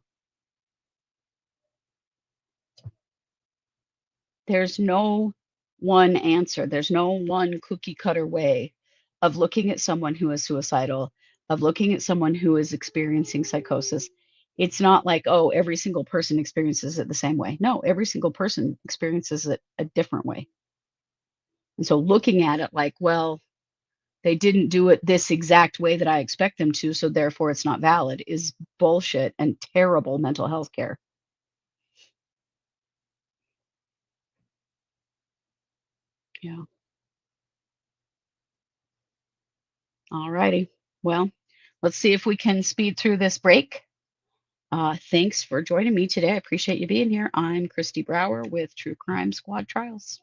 There's no one answer. There's no one cookie cutter way of looking at someone who is suicidal, of looking at someone who is experiencing psychosis. It's not like, oh, every single person experiences it the same way. No, every single person experiences it a different way. And so looking at it like, well, they didn't do it this exact way that I expect them to, so therefore it's not valid, is bullshit and terrible mental health care. Yeah. All righty. Well, let's see if we can speed through this break. Thanks for joining me today. I appreciate you being here. I'm Christy Brower with True Crime Squad Trials.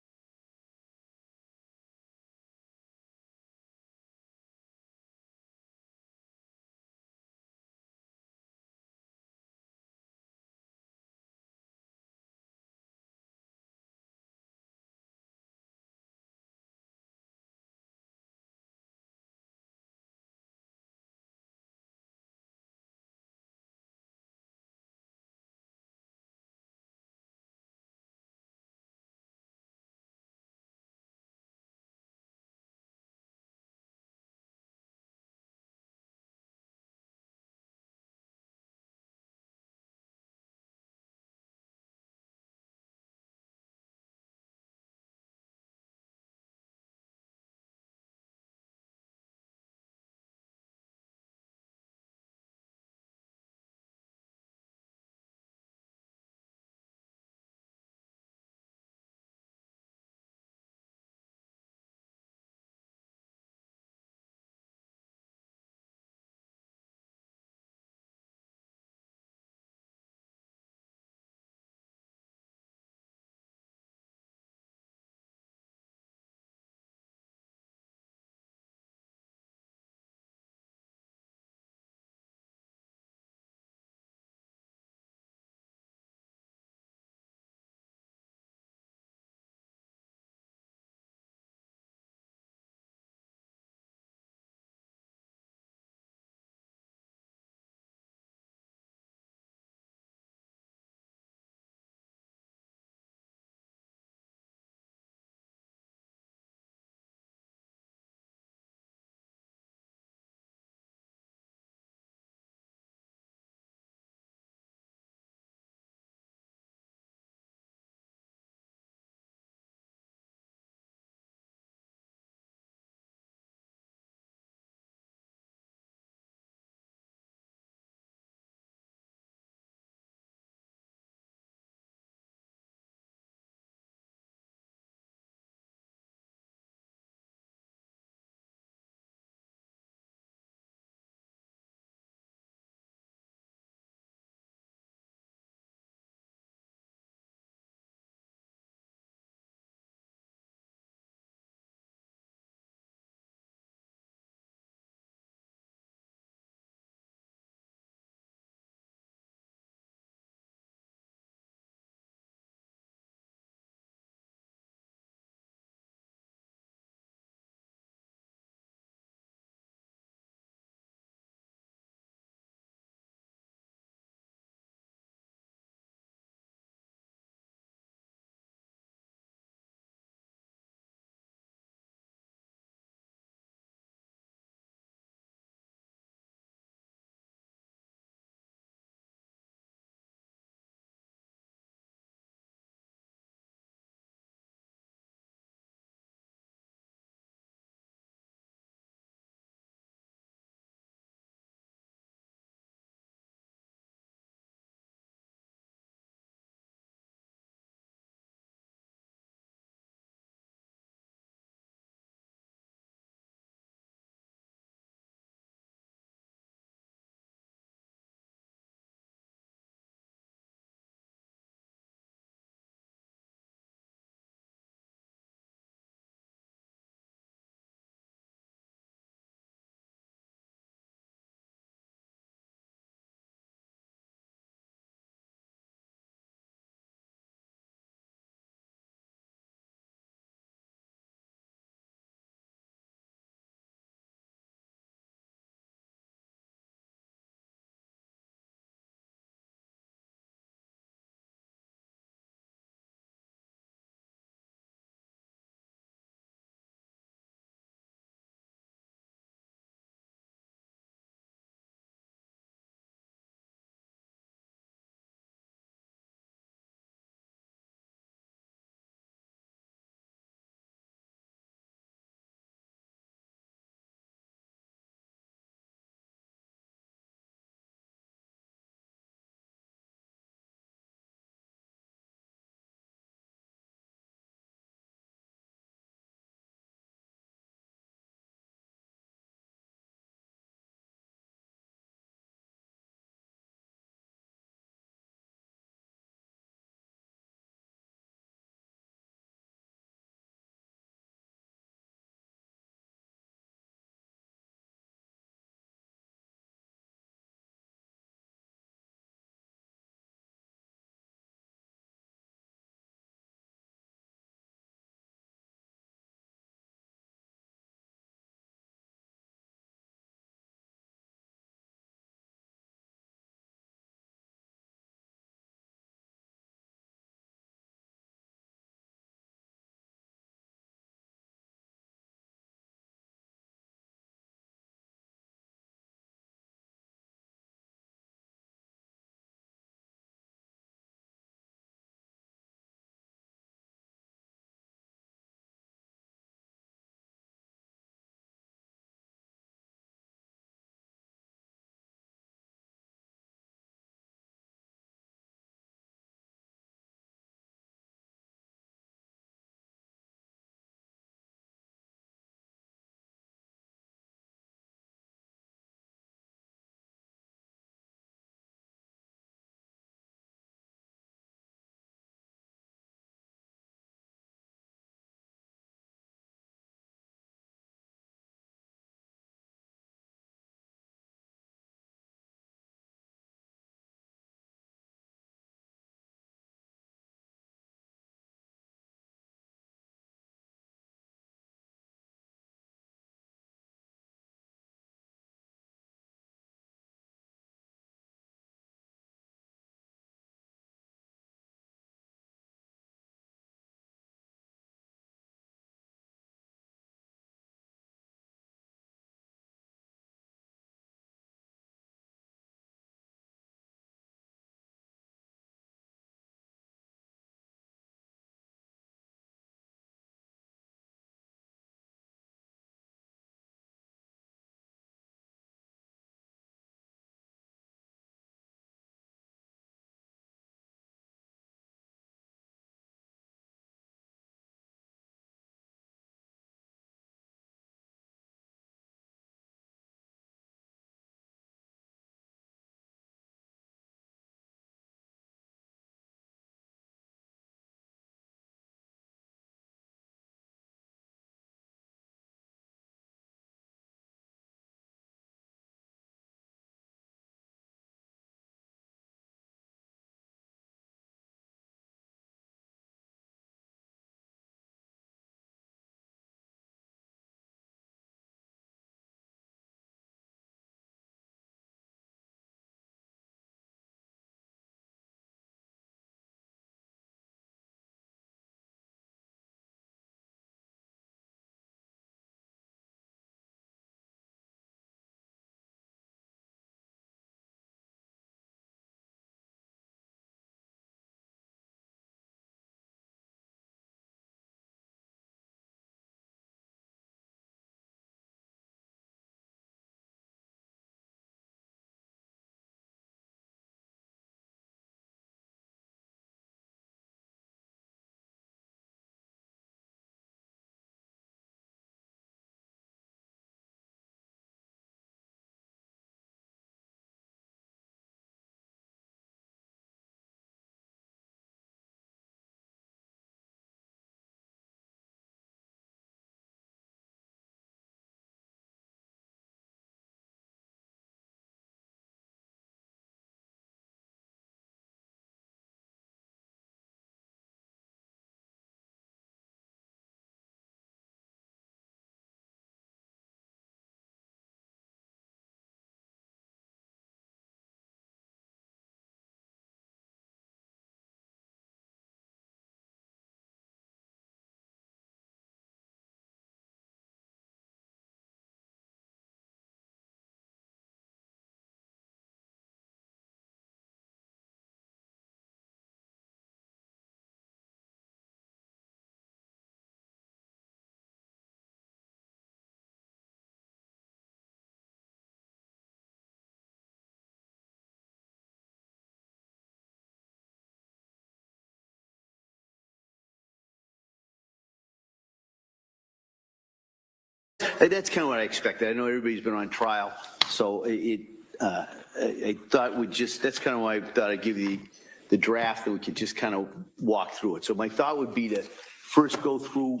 That's kind of what I expected. I know everybody's been on trial, so I thought that's kind of why I thought I'd give you the draft, and we could just kind of walk through it. So my thought would be to first go through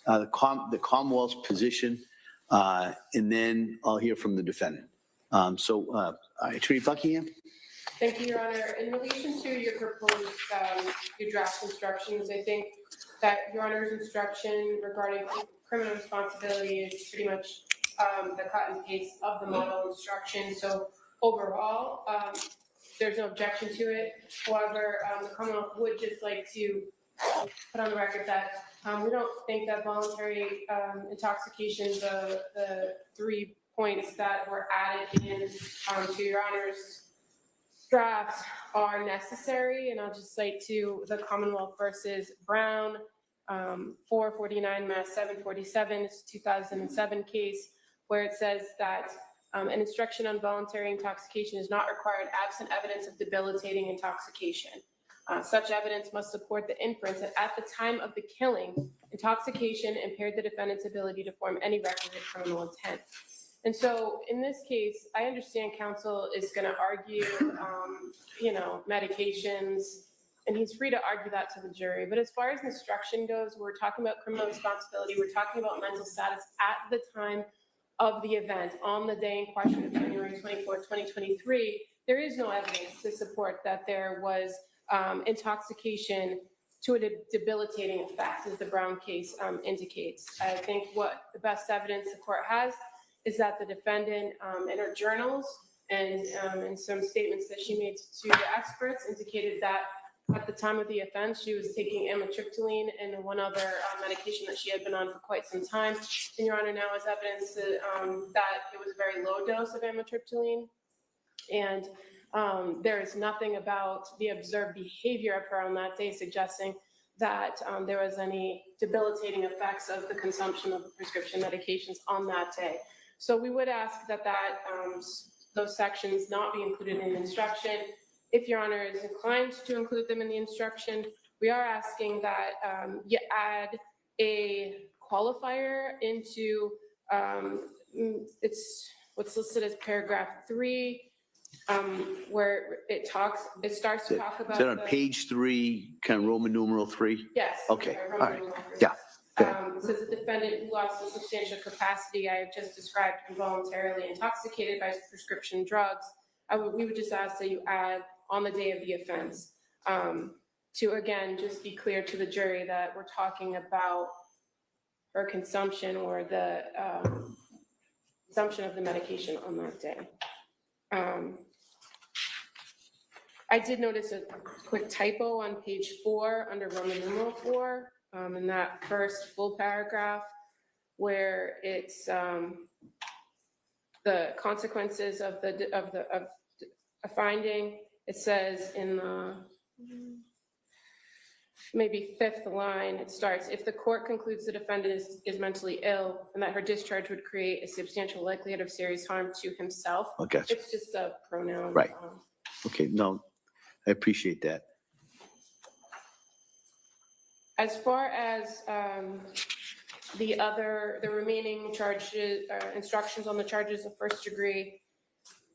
the Commonwealth's position, and then I'll hear from the defendant. Attorney Buckingham? Thank you, Your Honor. In relation to your proposed, your draft instructions, I think that Your Honor's instruction regarding criminal responsibility is pretty much the cut and paste of the model instruction. So overall, there's no objection to it. However, the Commonwealth would just like to put on the record that we don't think that voluntary intoxication, the 3 points that were added in to Your Honor's draft are necessary, and I'll just cite to the Commonwealth versus Brown, 449 Mass 747, 2007 case, where it says that an instruction on voluntary intoxication is not required absent evidence of debilitating intoxication. Such evidence must support the inference that at the time of the killing, intoxication impaired the defendant's ability to form any requisite criminal intent. And so in this case, I understand counsel is going to argue, medications, and he's free to argue that to the jury. But as far as instruction goes, we're talking about criminal responsibility. We're talking about mental status at the time of the event on the day in question of January 24, 2023. There is no evidence to support that there was intoxication to a debilitating effect, as the Brown case indicates. I think what the best evidence the court has is that the defendant in her journals and in some statements that she made to the experts indicated that at the time of the offense, she was taking amitriptyline and one other medication that she had been on for quite some time. And Your Honor now has evidence that it was a very low dose of amitriptyline. And there is nothing about the observed behavior of her on that day suggesting that there was any debilitating effects of the consumption of the prescription medications on that day. So we would ask that those sections not be included in the instruction. If Your Honor is inclined to include them in the instruction, we are asking that you add a qualifier into it's what's listed as paragraph 3, where it starts to talk about. Is that on page 3, kind of Roman numeral 3? Yes. Okay. Roman All right. numeral 3. Yeah. Says the defendant who lost the substantial capacity I have just described involuntarily intoxicated by prescription drugs. We would just ask that you add on the day of the offense to, again, just be clear to the jury that we're talking about her consumption or the consumption of the medication on that day. I did notice a quick typo on page 4 under Roman numeral 4. In that first full paragraph, where it's the consequences of a finding. It says in the maybe 5th line, it starts, if the court concludes the defendant is mentally ill and that her discharge would create a substantial likelihood of serious harm to himself. Okay. It's just a pronoun. Right. Okay. No, I appreciate that. As far as the remaining charges, instructions on the charges of first degree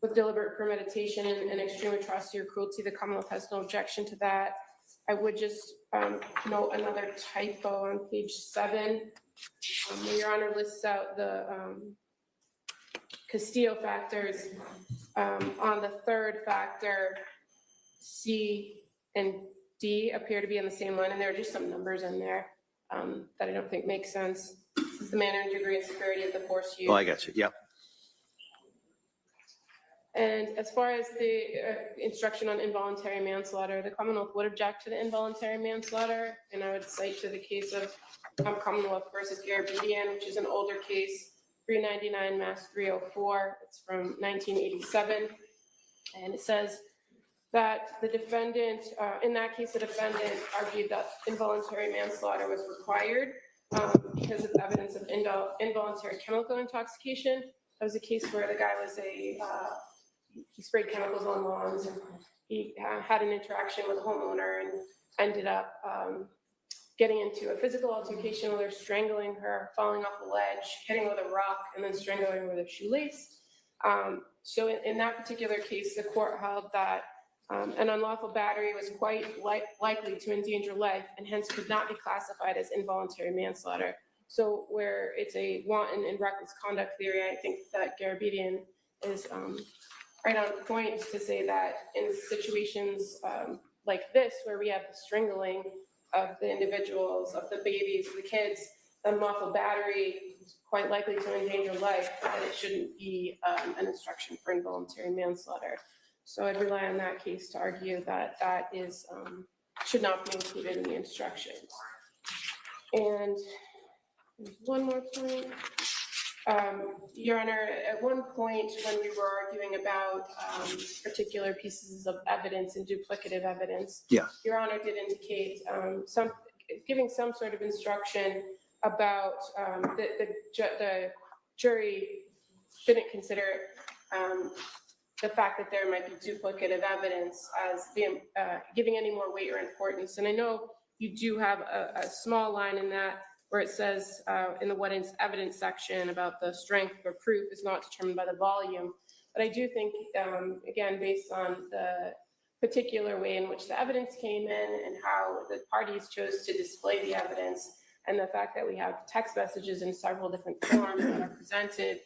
with deliberate premeditation and extreme atrocity or cruelty, the Commonwealth has no objection to that. I would just note another typo on page 7. Where Your Honor lists out the Castillo factors. On the third factor, C and D appear to be on the same line, and there are just some numbers in there that I don't think make sense. This is the manner and degree of severity of the force used. Oh, I got you. Yep. And as far as the instruction on involuntary manslaughter, the Commonwealth would object to the involuntary manslaughter, and I would cite to the case of Commonwealth versus Garabedian, which is an older case, 399 Mass 304. It's from 1987, and it says that the defendant, in that case, the defendant argued that involuntary manslaughter was required because of evidence of involuntary chemical intoxication. That was a case where the guy was he sprayed chemicals on lawns, and he had an interaction with a homeowner and ended up getting into a physical altercation where they're strangling her, falling off a ledge, hitting her with a rock, and then strangling her with a shoelace. So in that particular case, the court held that an unlawful battery was quite likely to endanger life and hence could not be classified as involuntary manslaughter. So where it's a wanton and reckless conduct theory, I think that Garabedian is right on point to say that in situations like this, where we have the strangling of the individuals, of the babies, of the kids, unlawful battery is quite likely to endanger life, that it shouldn't be an instruction for involuntary manslaughter. So I'd rely on that case to argue that that is should not be included in the instructions. And there's one more point. Your Honor, at one point when we were arguing about particular pieces of evidence and duplicative evidence, Yeah. Your Honor did indicate giving some sort of instruction about the jury shouldn't consider the fact that there might be duplicative evidence as giving any more weight or importance. And I know you do have a small line in that where it says in the what is evidence section about the strength or proof is not determined by the volume. But I do think, again, based on the particular way in which the evidence came in and how the parties chose to display the evidence, and the fact that we have text messages in several different forms that are presented,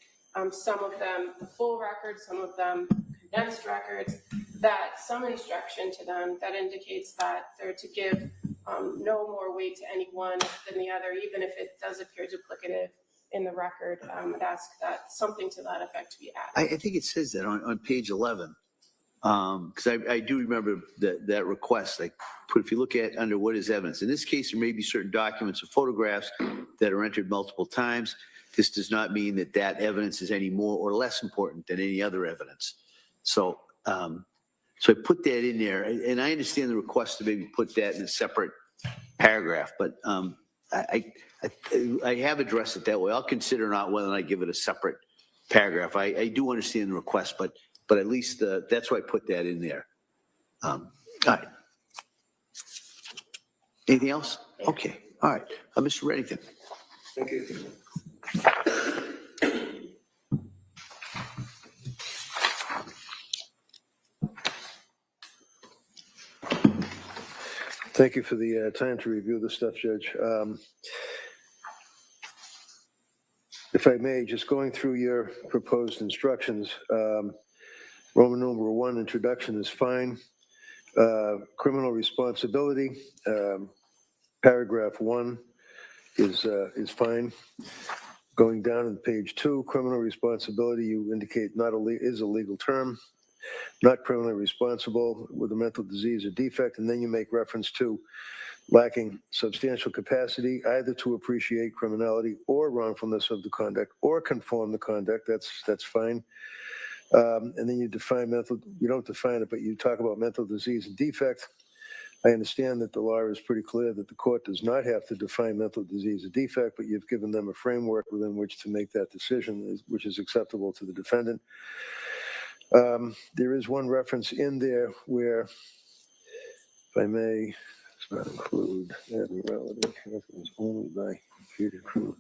some of them the full record, some of them condensed records, that some instruction to them that indicates that they're to give no more weight to any one than the other, even if it does appear duplicative in the record. I'd ask that something to that effect be added. I think it says that on page 11, because I do remember that request. Like, if you look at under what is evidence, in this case, there may be certain documents or photographs that are entered multiple times. This does not mean that that evidence is any more or less important than any other evidence. So I put that in there, and I understand the request to maybe put that in a separate paragraph, but I have addressed it that way. I'll consider not whether I give it a separate paragraph. I do understand the request, but at least that's why I put that in there. All right. Anything else? Okay. All right. Mr. Reddington. Thank you. Thank you for the time to review the stuff, Judge. If I may, just going through your proposed instructions, Roman numeral 1, introduction is fine. Criminal responsibility, paragraph 1 is fine. Going down on page 2, criminal responsibility, you indicate is a legal term. Not criminally responsible with a mental disease or defect, and then you make reference to lacking substantial capacity either to appreciate criminality or wrongfulness of the conduct or conform the conduct. That's fine. And then you define you don't define it, but you talk about mental disease and defect. I understand that the law is pretty clear that the court does not have to define mental disease or defect, but you've given them a framework within which to make that decision, which is acceptable to the defendant. There is one reference in there where, if I may, does not include abnormality, only by computer crew.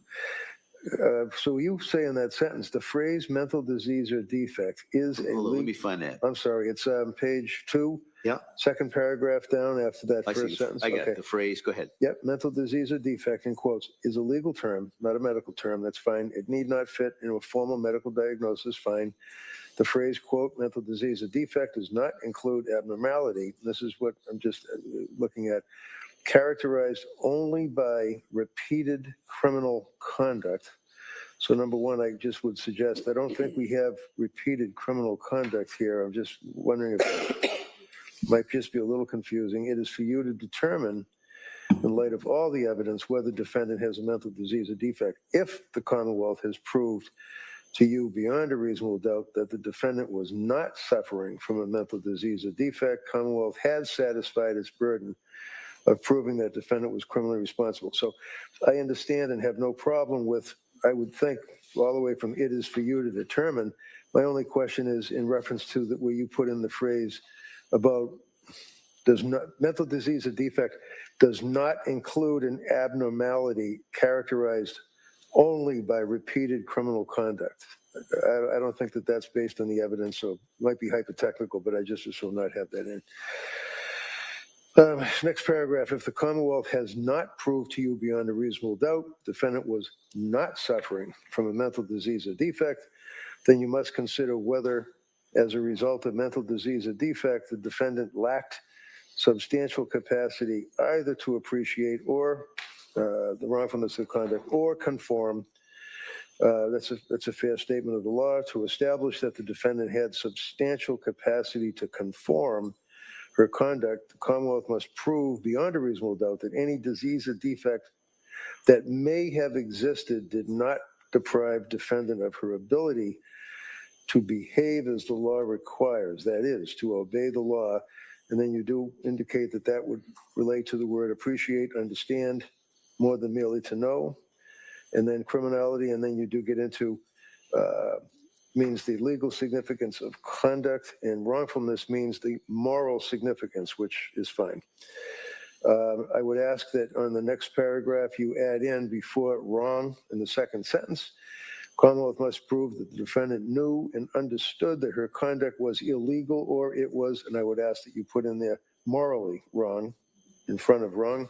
So you say in that sentence, the phrase mental disease or defect is a Let me find that. I'm sorry, it's page 2. Yeah. Second paragraph down after that first sentence. I got the phrase. Go ahead. Yep, mental disease or defect, in quotes, is a legal term, not a medical term. That's fine. It need not fit into a formal medical diagnosis. Fine. The phrase, quote, mental disease or defect does not include abnormality. This is what I'm just looking at. Characterized only by repeated criminal conduct. So number one, I just would suggest, I don't think we have repeated criminal conduct here. I'm just wondering if it might just be a little confusing. It is for you to determine, in light of all the evidence, whether the defendant has a mental disease or defect. If the Commonwealth has proved to you beyond a reasonable doubt that the defendant was not suffering from a mental disease or defect, Commonwealth has satisfied its burden of proving that defendant was criminally responsible. So I understand and have no problem with, I would think, all the way from it is for you to determine. My only question is in reference to where you put in the phrase about mental disease or defect does not include an abnormality characterized only by repeated criminal conduct. I don't think that that's based on the evidence, so it might be hypothetical, but I just will not have that in. Next paragraph, if the Commonwealth has not proved to you beyond a reasonable doubt defendant was not suffering from a mental disease or defect, then you must consider whether, as a result of mental disease or defect, the defendant lacked substantial capacity either to appreciate or the wrongfulness of conduct or conform. That's a fair statement of the law. To establish that the defendant had substantial capacity to conform her conduct, the Commonwealth must prove beyond a reasonable doubt that any disease or defect that may have existed did not deprive defendant of her ability to behave as the law requires, that is, to obey the law. And then you do indicate that that would relate to the word appreciate, understand, more than merely to know. And then criminality, and then you do get into means the legal significance of conduct, and wrongfulness means the moral significance, which is fine. I would ask that on the next paragraph you add in before wrong in the second sentence, Commonwealth must prove that the defendant knew and understood that her conduct was illegal or it was, and I would ask that you put in there morally wrong in front of wrong.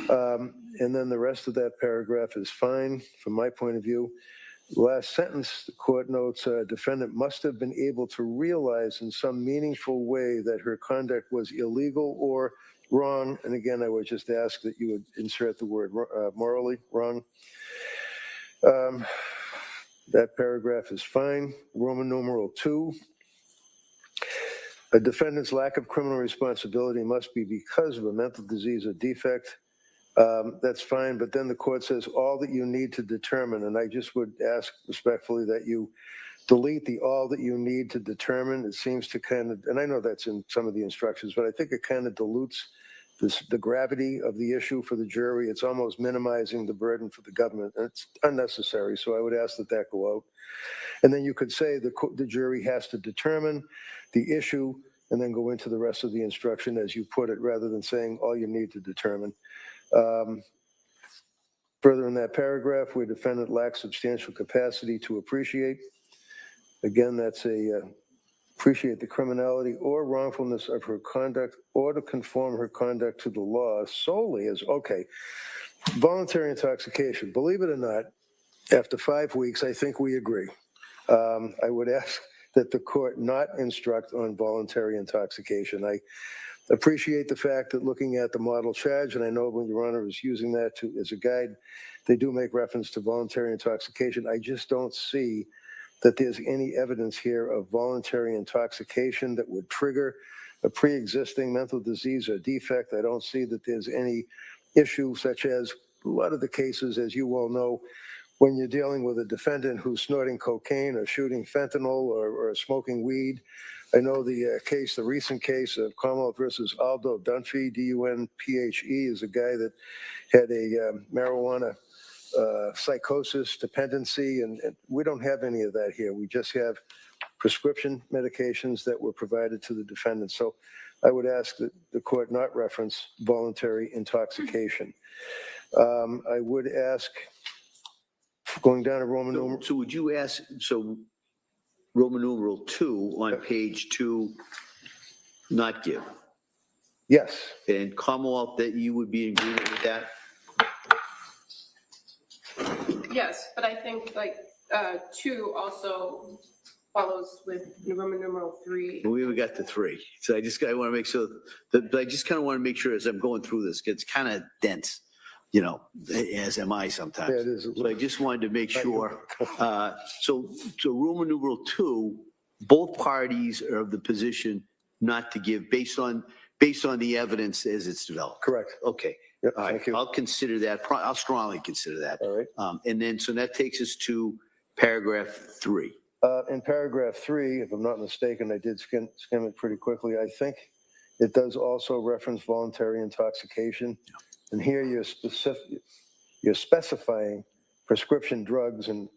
And then the rest of that paragraph is fine from my point of view. Last sentence, the court notes, defendant must have been able to realize in some meaningful way that her conduct was illegal or wrong. And again, I would just ask that you would insert the word morally wrong. That paragraph is fine. Roman numeral 2. A defendant's lack of criminal responsibility must be because of a mental disease or defect. That's fine, but then the court says all that you need to determine, and I just would ask respectfully that you delete the all that you need to determine. It seems to kind of, and I know that's in some of the instructions, but I think it kind of dilutes the gravity of the issue for the jury. It's almost minimizing the burden for the government, and it's unnecessary, so I would ask that that go out. And then you could say the jury has to determine the issue and then go into the rest of the instruction as you put it, rather than saying all you need to determine. Further in that paragraph, where defendant lacks substantial capacity to appreciate, again, that's appreciate the criminality or wrongfulness of her conduct or to conform her conduct to the law solely as, okay, voluntary intoxication. Believe it or not, after 5 weeks, I think we agree. I would ask that the court not instruct on voluntary intoxication. I appreciate the fact that looking at the model charge, and I know when Your Honor is using that as a guide, they do make reference to voluntary intoxication. I just don't see that there's any evidence here of voluntary intoxication that would trigger a pre-existing mental disease or defect. I don't see that there's any issue such as a lot of the cases, as you well know, when you're dealing with a defendant who's snorting cocaine or shooting fentanyl or smoking weed. I know the recent case of Commonwealth versus Aldo Dunphy, D-U-N-P-H-E, is a guy that had a marijuana psychosis, dependency, and we don't have any of that here. We just have prescription medications that were provided to the defendant. So I would ask that the court not reference voluntary intoxication. I would ask, going down to Roman numeral. So would you ask, so Roman numeral 2 on page 2, not give? Yes. And Commonwealth, that you would be in agreement with that? Yes, but I think like 2 also follows with Roman numeral 3. We haven't got to 3. So I want to make sure that, but I just kind of want to make sure as I'm going through this, it's kind of dense, as am I sometimes. Yeah, it is. So I just wanted to make sure. So Roman numeral 2, both parties are of the position not to give based on the evidence as it's developed. Correct. Okay. Yep, All right. thank you. I'll consider that. I'll strongly consider that. All right. And then, so that takes us to paragraph 3. In paragraph 3, if I'm not mistaken, I did skim it pretty quickly. I think it does also reference voluntary intoxication. And here you're specifying prescription drugs, and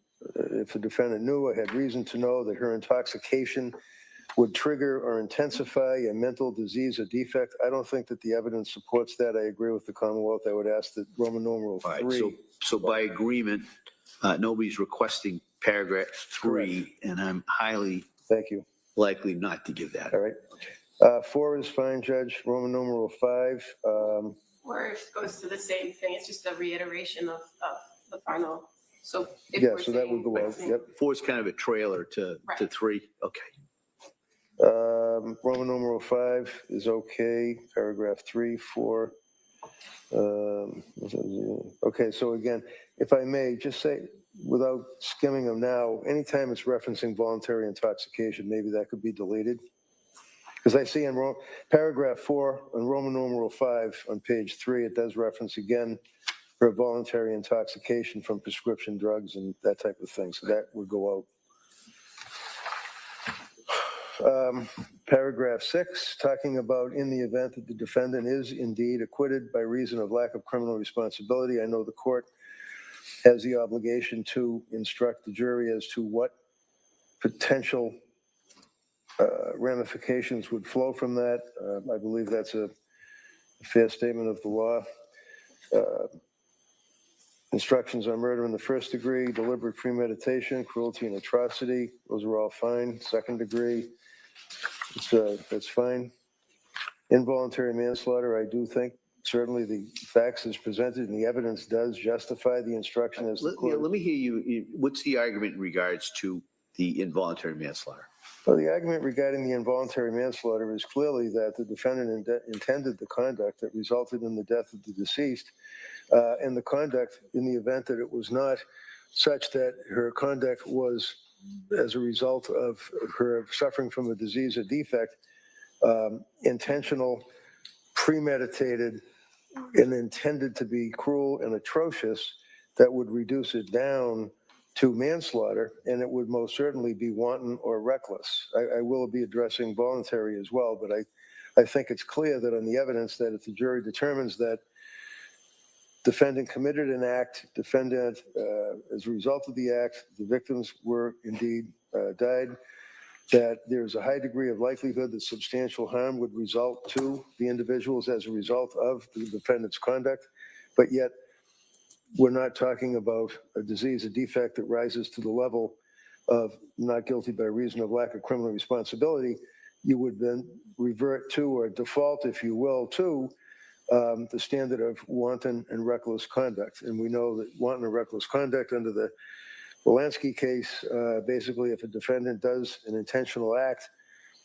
if the defendant knew or had reason to know that her intoxication would trigger or intensify a mental disease or defect. I don't think that the evidence supports that. I agree with the Commonwealth. I would ask that Roman numeral All right, 3. so by agreement, nobody's requesting paragraph 3, and I'm highly Thank you. likely not to give that. All right. 4 is fine, Judge. Roman numeral 5. Or it goes to the same thing, it's just a reiteration of the final, so. if Yeah, we're so that would saying- go out. Yep. 4 is kind of a trailer to Right. 3. Okay. Roman numeral 5 is okay. Paragraph 3, 4. Okay, so again, if I may, just say, without skimming them now, anytime it's referencing voluntary intoxication, maybe that could be deleted. Because I see in paragraph 4 on Roman numeral 5 on page 3, it does reference again for voluntary intoxication from prescription drugs and that type of thing. So that would go out. Paragraph 6, talking about in the event that the defendant is indeed acquitted by reason of lack of criminal responsibility. I know the court has the obligation to instruct the jury as to what potential ramifications would flow from that. I believe that's a fair statement of the law. Instructions on murder in the first degree, deliberate premeditation, cruelty and atrocity, those are all fine. Second degree, that's fine. Involuntary manslaughter, I do think certainly the facts as presented and the evidence does justify the instruction as the court. Let me hear you. What's the argument in regards to the involuntary manslaughter? Well, the argument regarding the involuntary manslaughter is clearly that the defendant intended the conduct that resulted in the death of the deceased, and the conduct in the event that it was not such that her conduct was as a result of her suffering from a disease or defect, intentional, premeditated, and intended to be cruel and atrocious, that would reduce it down to manslaughter, and it would most certainly be wanton or reckless. I will be addressing voluntary as well, but I think it's clear that on the evidence that if the jury determines that defendant committed an act, defendant, as a result of the act, the victims were indeed died, that there's a high degree of likelihood that substantial harm would result to the individuals as a result of the defendant's conduct, but yet we're not talking about a disease, a defect that rises to the level of not guilty by reason of lack of criminal responsibility. You would then revert to, or default, if you will, to the standard of wanton and reckless conduct. And we know that wanton and reckless conduct under the Lansky case, basically if a defendant does an intentional act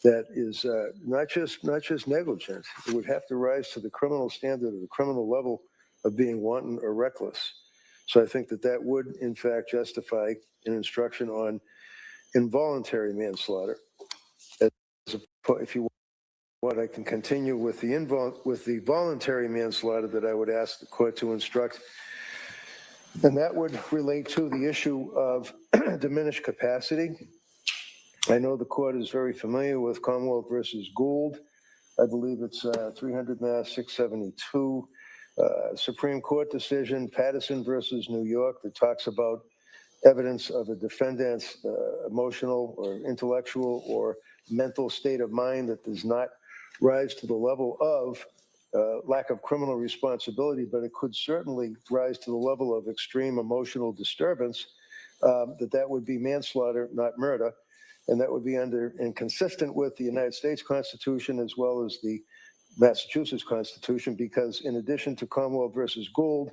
that is not just negligent, it would have to rise to the criminal standard or the criminal level of being wanton or reckless. So I think that would in fact justify an instruction on involuntary manslaughter. If you want, I can continue with the voluntary manslaughter that I would ask the court to instruct. And that would relate to the issue of diminished capacity. I know the court is very familiar with Commonwealth versus Gould. I believe it's 300 Mass 672. Supreme Court decision, Patterson versus New York, that talks about evidence of a defendant's emotional or intellectual or mental state of mind that does not rise to the level of lack of criminal responsibility, but it could certainly rise to the level of extreme emotional disturbance, that would be manslaughter, not murder. And that would be under and consistent with the United States Constitution as well as the Massachusetts Constitution, because in addition to Commonwealth versus Gould,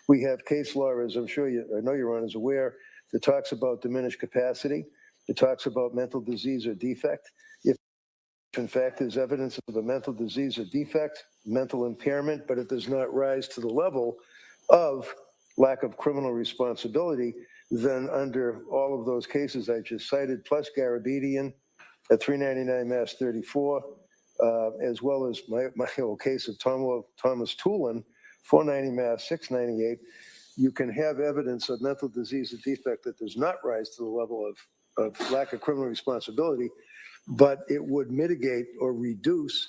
we have case law, as I'm sure I know your Honor is aware, that talks about diminished capacity. It talks about mental disease or defect. If in fact there's evidence of a mental disease or defect, mental impairment, but it does not rise to the level of lack of criminal responsibility, then under all of those cases I just cited, plus Garabedian at 399 Mass 34, as well as my old case of Thomas Toolin, 490 Mass 698, you can have evidence of mental disease or defect that does not rise to the level of lack of criminal responsibility, but it would mitigate or reduce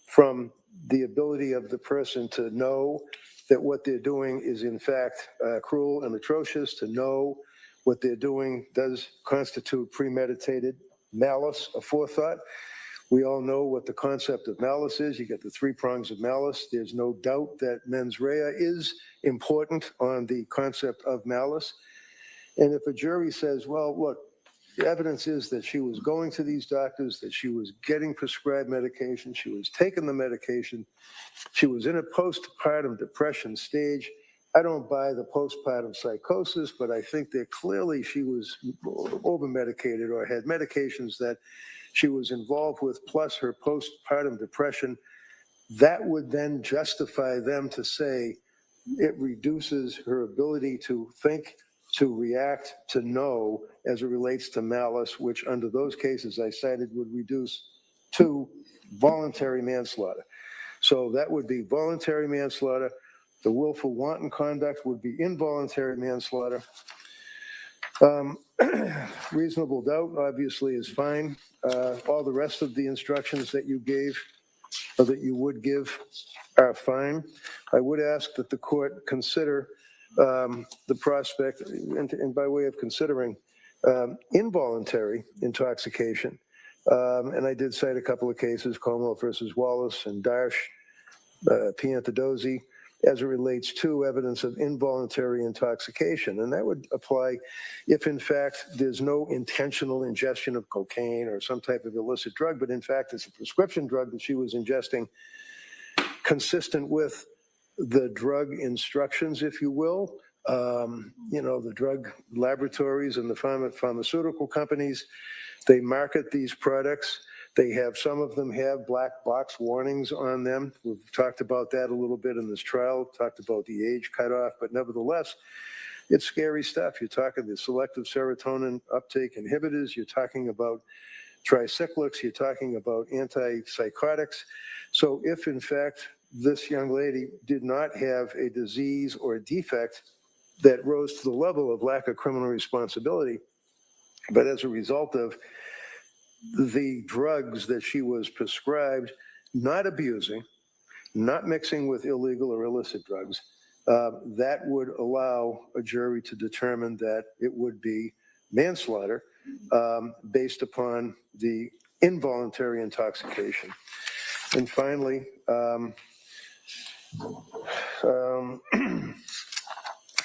from the ability of the person to know that what they're doing is in fact cruel and atrocious, to know what they're doing does constitute premeditated malice aforethought. We all know what the concept of malice is. You get the three prongs of malice. There's no doubt that mens rea is important on the concept of malice. And if a jury says, well, look, the evidence is that she was going to these doctors, that she was getting prescribed medication, she was taking the medication, she was in a postpartum depression stage. I don't buy the postpartum psychosis, but I think that clearly she was over-medicated or had medications that she was involved with, plus her postpartum depression. That would then justify them to say it reduces her ability to think, to react, to know as it relates to malice, which under those cases I cited would reduce to voluntary manslaughter. So that would be voluntary manslaughter. The willful wanton conduct would be involuntary manslaughter. Reasonable doubt obviously is fine. All the rest of the instructions that you gave or that you would give are fine. I would ask that the court consider the prospect, and by way of considering involuntary intoxication. And I did cite a couple of cases, Commonwealth versus Wallace and Darsh, Piantadozzi, as it relates to evidence of involuntary intoxication. And that would apply if, in fact, there's no intentional ingestion of cocaine or some type of illicit drug, but in fact, it's a prescription drug that she was ingesting consistent with the drug instructions, if you will. The drug laboratories and the pharmaceutical companies, they market these products. They have, some of them have black box warnings on them. We've talked about that a little bit in this trial, talked about the age cutoff, but nevertheless, it's scary stuff. You're talking the selective serotonin uptake inhibitors, you're talking about tricyclics, you're talking about antipsychotics. So if in fact this young lady did not have a disease or a defect that rose to the level of lack of criminal responsibility, but as a result of the drugs that she was prescribed, not abusing, not mixing with illegal or illicit drugs, that would allow a jury to determine that it would be manslaughter based upon the involuntary intoxication. And finally,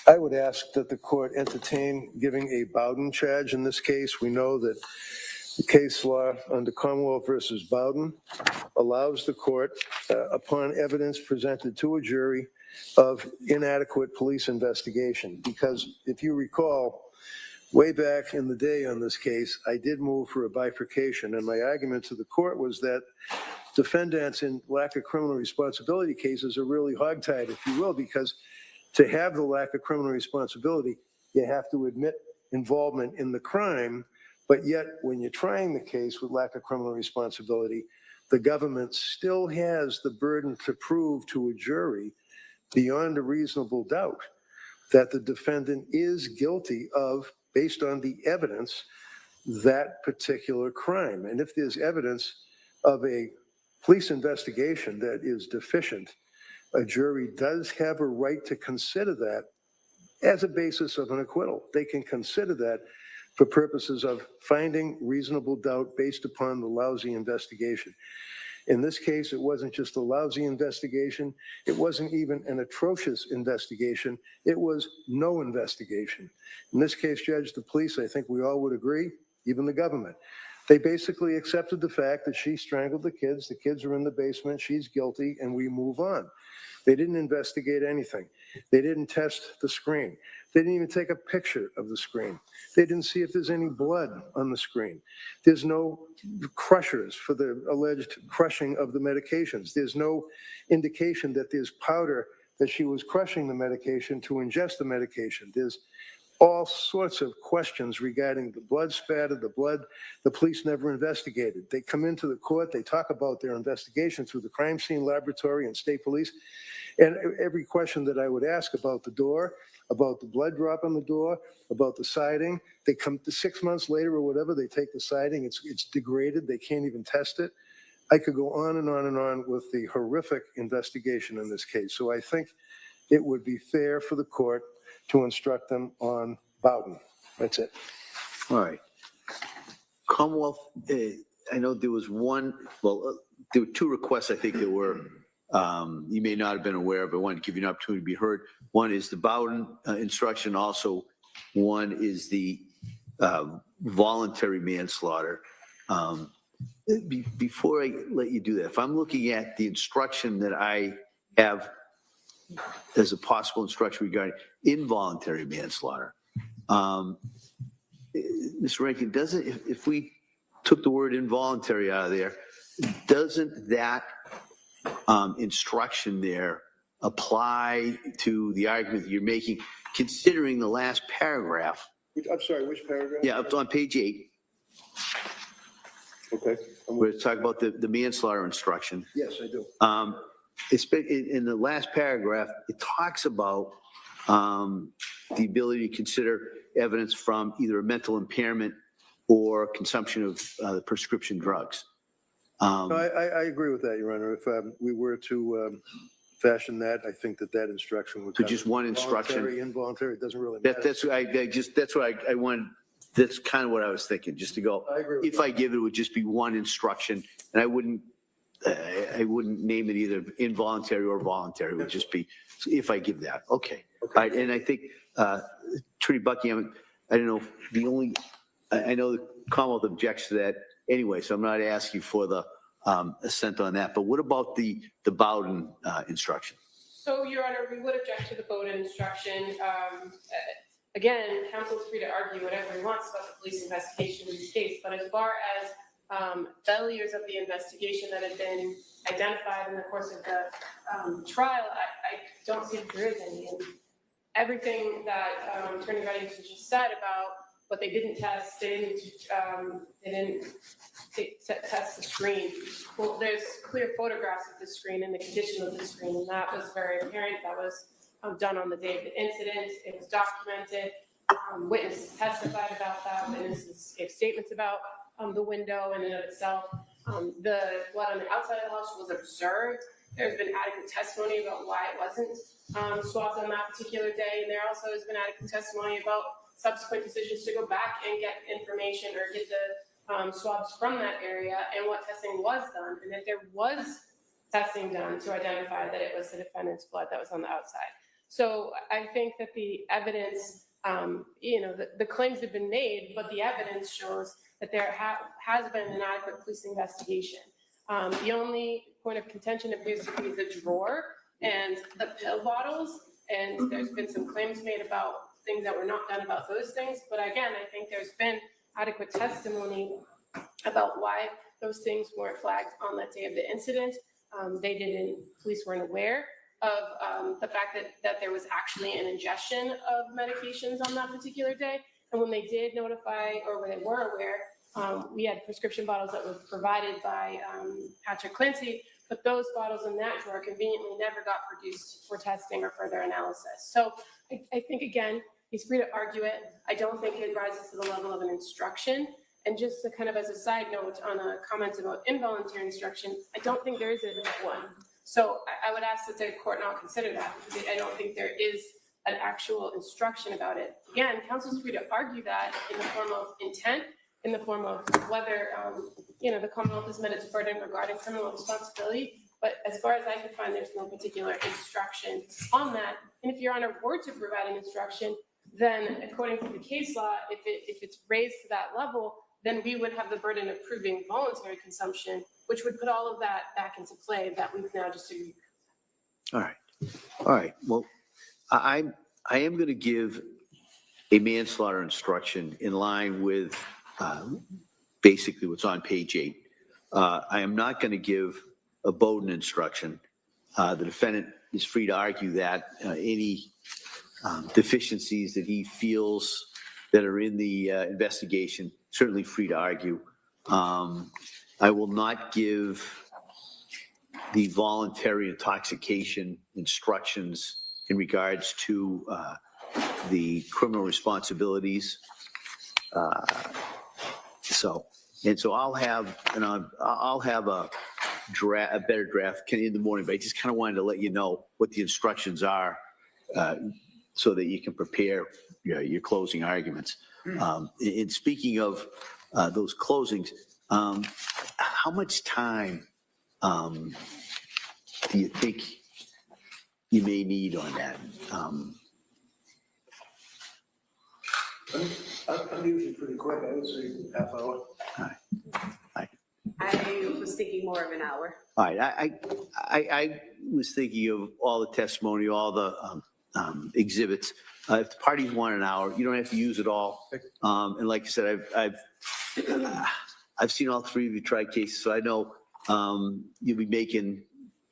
I would ask that the court entertain giving a Bowden charge in this case. We know that the case law under Commonwealth versus Bowden allows the court, upon evidence presented to a jury, of inadequate police investigation. Because if you recall, way back in the day on this case, I did move for a bifurcation, and my argument to the court was that defendants in lack of criminal responsibility cases are really hogtied, if you will, because to have the lack of criminal responsibility, you have to admit involvement in the crime. But yet, when you're trying the case with lack of criminal responsibility, the government still has the burden to prove to a jury beyond a reasonable doubt that the defendant is guilty of, based on the evidence, that particular crime. And if there's evidence of a police investigation that is deficient, a jury does have a right to consider that as a basis of an acquittal. They can consider that for purposes of finding reasonable doubt based upon the lousy investigation. In this case, it wasn't just a lousy investigation. It wasn't even an atrocious investigation. It was no investigation. In this case, Judge, the police, I think we all would agree, even the government, they basically accepted the fact that she strangled the kids are in the basement, she's guilty, and we move on. They didn't investigate anything. They didn't test the screen. They didn't even take a picture of the screen. They didn't see if there's any blood on the screen. There's no crushers for the alleged crushing of the medications. There's no indication that there's powder that she was crushing the medication to ingest the medication. There's all sorts of questions regarding the blood spatter, the blood. The police never investigated. They come into the court, they talk about their investigation through the crime scene laboratory and state police. And every question that I would ask about the door, about the blood drop on the door, about the siding, they come to 6 months later or whatever, they take the siding, it's degraded, they can't even test it. I could go on and on and on with the horrific investigation in this case. So I think it would be fair for the court to instruct them on Bowden. That's it. All right. Commonwealth, I know there was one, there were two requests I think that were, you may not have been aware of, but I wanted to give you an opportunity to be heard. One is the Bowden instruction. Also, one is the voluntary manslaughter. Before I let you do that, if I'm looking at the instruction that I have as a possible instruction regarding involuntary manslaughter, Mr. Rankin, doesn't, if we took the word involuntary out of there, doesn't that instruction there apply to the argument that you're making, considering the last paragraph? I'm sorry, which paragraph? Yeah, up on page 8. Okay. We're talking about the manslaughter instruction. Yes, I do. In the last paragraph, it talks about the ability to consider evidence from either a mental impairment or consumption of prescription drugs. No, I agree with that, Your Honor. If we were to fashion that, I think that instruction would. So just one instruction. Voluntary, involuntary, it doesn't really matter. That's what I want. That's kind of what I was thinking, just to go. I agree with If I give it, it would just be one instruction, and I wouldn't name it either involuntary or voluntary. It would just be if I give that. Okay. All right. And I think Attorney Buckingham, I don't know. I know the Commonwealth objects to that anyway, so I'm not asking for the assent on that. But what about the Bowden instruction? So, Your Honor, we would object to the Bowden instruction. Again, counsel is free to argue whatever he wants about the police investigation in this case, but as far as failures of the investigation that have been identified in the course of the trial, I don't see if there is any. And everything that Attorney Reddington just said about what they didn't test, they didn't test the screen. Well, there's clear photographs of the screen and the condition of the screen, and that was very apparent. That was done on the day of the incident. It was documented. Witnesses testified about that. Witnesses gave statements about the window in and of itself. The blood on the outside of the house was observed. There's been adequate testimony about why it wasn't swabbed on that particular day. And there also has been adequate testimony about subsequent decisions to go back and get information or get the swabs from that area and what testing was done. And that there was testing done to identify that it was the defendant's blood that was on the outside. So I think that the evidence, the claims have been made, but the evidence shows that there has been an adequate police investigation. The only point of contention appears to be the drawer and the pill bottles, and there's been some claims made about things that were not done about those things. But again, I think there's been adequate testimony about why those things weren't flagged on that day of the incident. Police weren't aware of the fact that there was actually an ingestion of medications on that particular day. And when they did notify, or when they were aware, we had prescription bottles that were provided by Patrick Clancy, but those bottles in that drawer conveniently never got produced for testing or further analysis. So I think, again, he's free to argue it. I don't think it rises to the level of an instruction. And just to kind of as a side note on a comment about involuntary instruction, I don't think there is a one. So I would ask that the court not consider that, because I don't think there is an actual instruction about it. Again, counsel's free to argue that in the form of intent, in the form of whether, the Commonwealth has met its burden regarding criminal responsibility. But as far as I can find, there's no particular instruction on that. And if Your Honor were to provide an instruction, then according to the case law, if it's raised to that level, then we would have the burden of proving voluntary consumption, which would put all of that back into play that we've now just agreed. All right. Well, I am going to give a manslaughter instruction in line with basically what's on page 8. I am not going to give a Bowden instruction. The defendant is free to argue that any deficiencies that he feels that are in the investigation, certainly free to argue. I will not give the voluntary intoxication instructions in regards to the criminal responsibilities. So I'll have a better draft in the morning, but I just kind of wanted to let you know what the instructions are so that you can prepare your closing arguments. In speaking of those closings. How much time do you think you may need on that? I'm usually pretty quick. I would say half hour. I was thinking more of an hour. All right, I was thinking of all the testimony, all the exhibits. If the parties want an hour, you don't have to use it all. And like I said, I've seen all three of you try cases, so I know you'll be making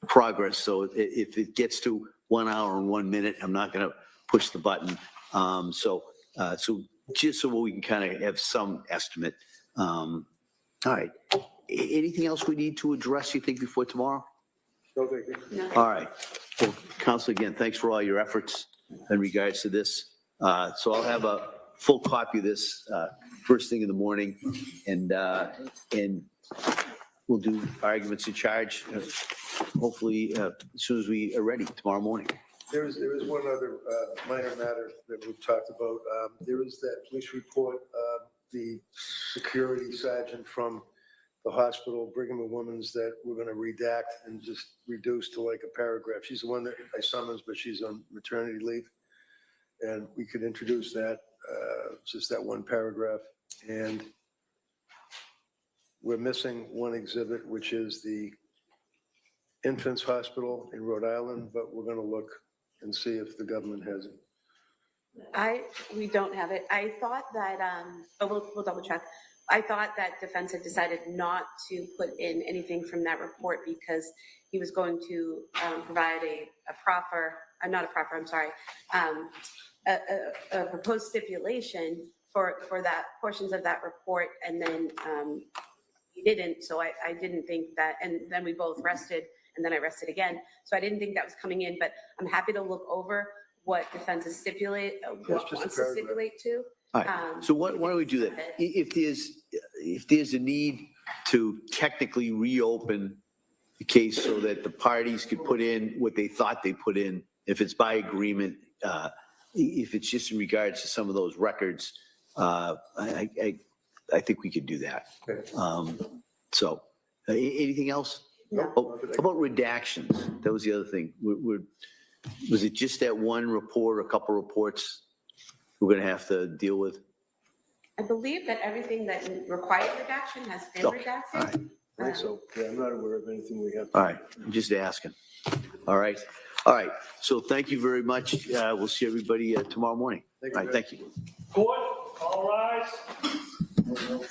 progress. So if it gets to 1 hour and 1 minute, I'm not going to push the button. So just so we can kind of have some estimate. All right. Anything else we need to address, you think, before tomorrow? No, thank you. No. All right. Well, Counsel, again, thanks for all your efforts in regards to this. So I'll have a full copy of this first thing in the morning, and we'll do arguments in charge, hopefully as soon as we are ready tomorrow morning. There is one other minor matter that we've talked about. There is that police report, the security sergeant from the hospital, Brigham and Women's, that we're going to redact and just reduce to like a paragraph. She's the one that I summons, but she's on maternity leave. And we could introduce that, just that one paragraph. And we're missing one exhibit, which is the Infants Hospital in Rhode Island, but we're going to look and see if the government has it. We don't have it. I thought that, we'll double check. I thought that defense had decided not to put in anything from that report because he was going to provide a proposed stipulation for that portions of that report, and then he didn't. So I didn't think that, and then we both rested, and then I rested again. So I didn't think that was coming in, but I'm happy to look over what defense is wants to stipulate to. All right. So why don't we do that? If there's a need to technically reopen the case so that the parties could put in what they thought they put in, if it's by agreement, if it's just in regards to some of those records, I think we could do that. Okay. So anything else? No. Oh, how about redactions? That was the other thing. Was it just that one report, a couple reports we're going to have to deal with? I believe that everything that required redaction has been redacted. All right. I think so. Yeah, I'm not aware of anything we have. All right. I'm just asking. All right. All right. So thank you very much. We'll see everybody tomorrow morning. All right. Thank you. Court, all rise. No.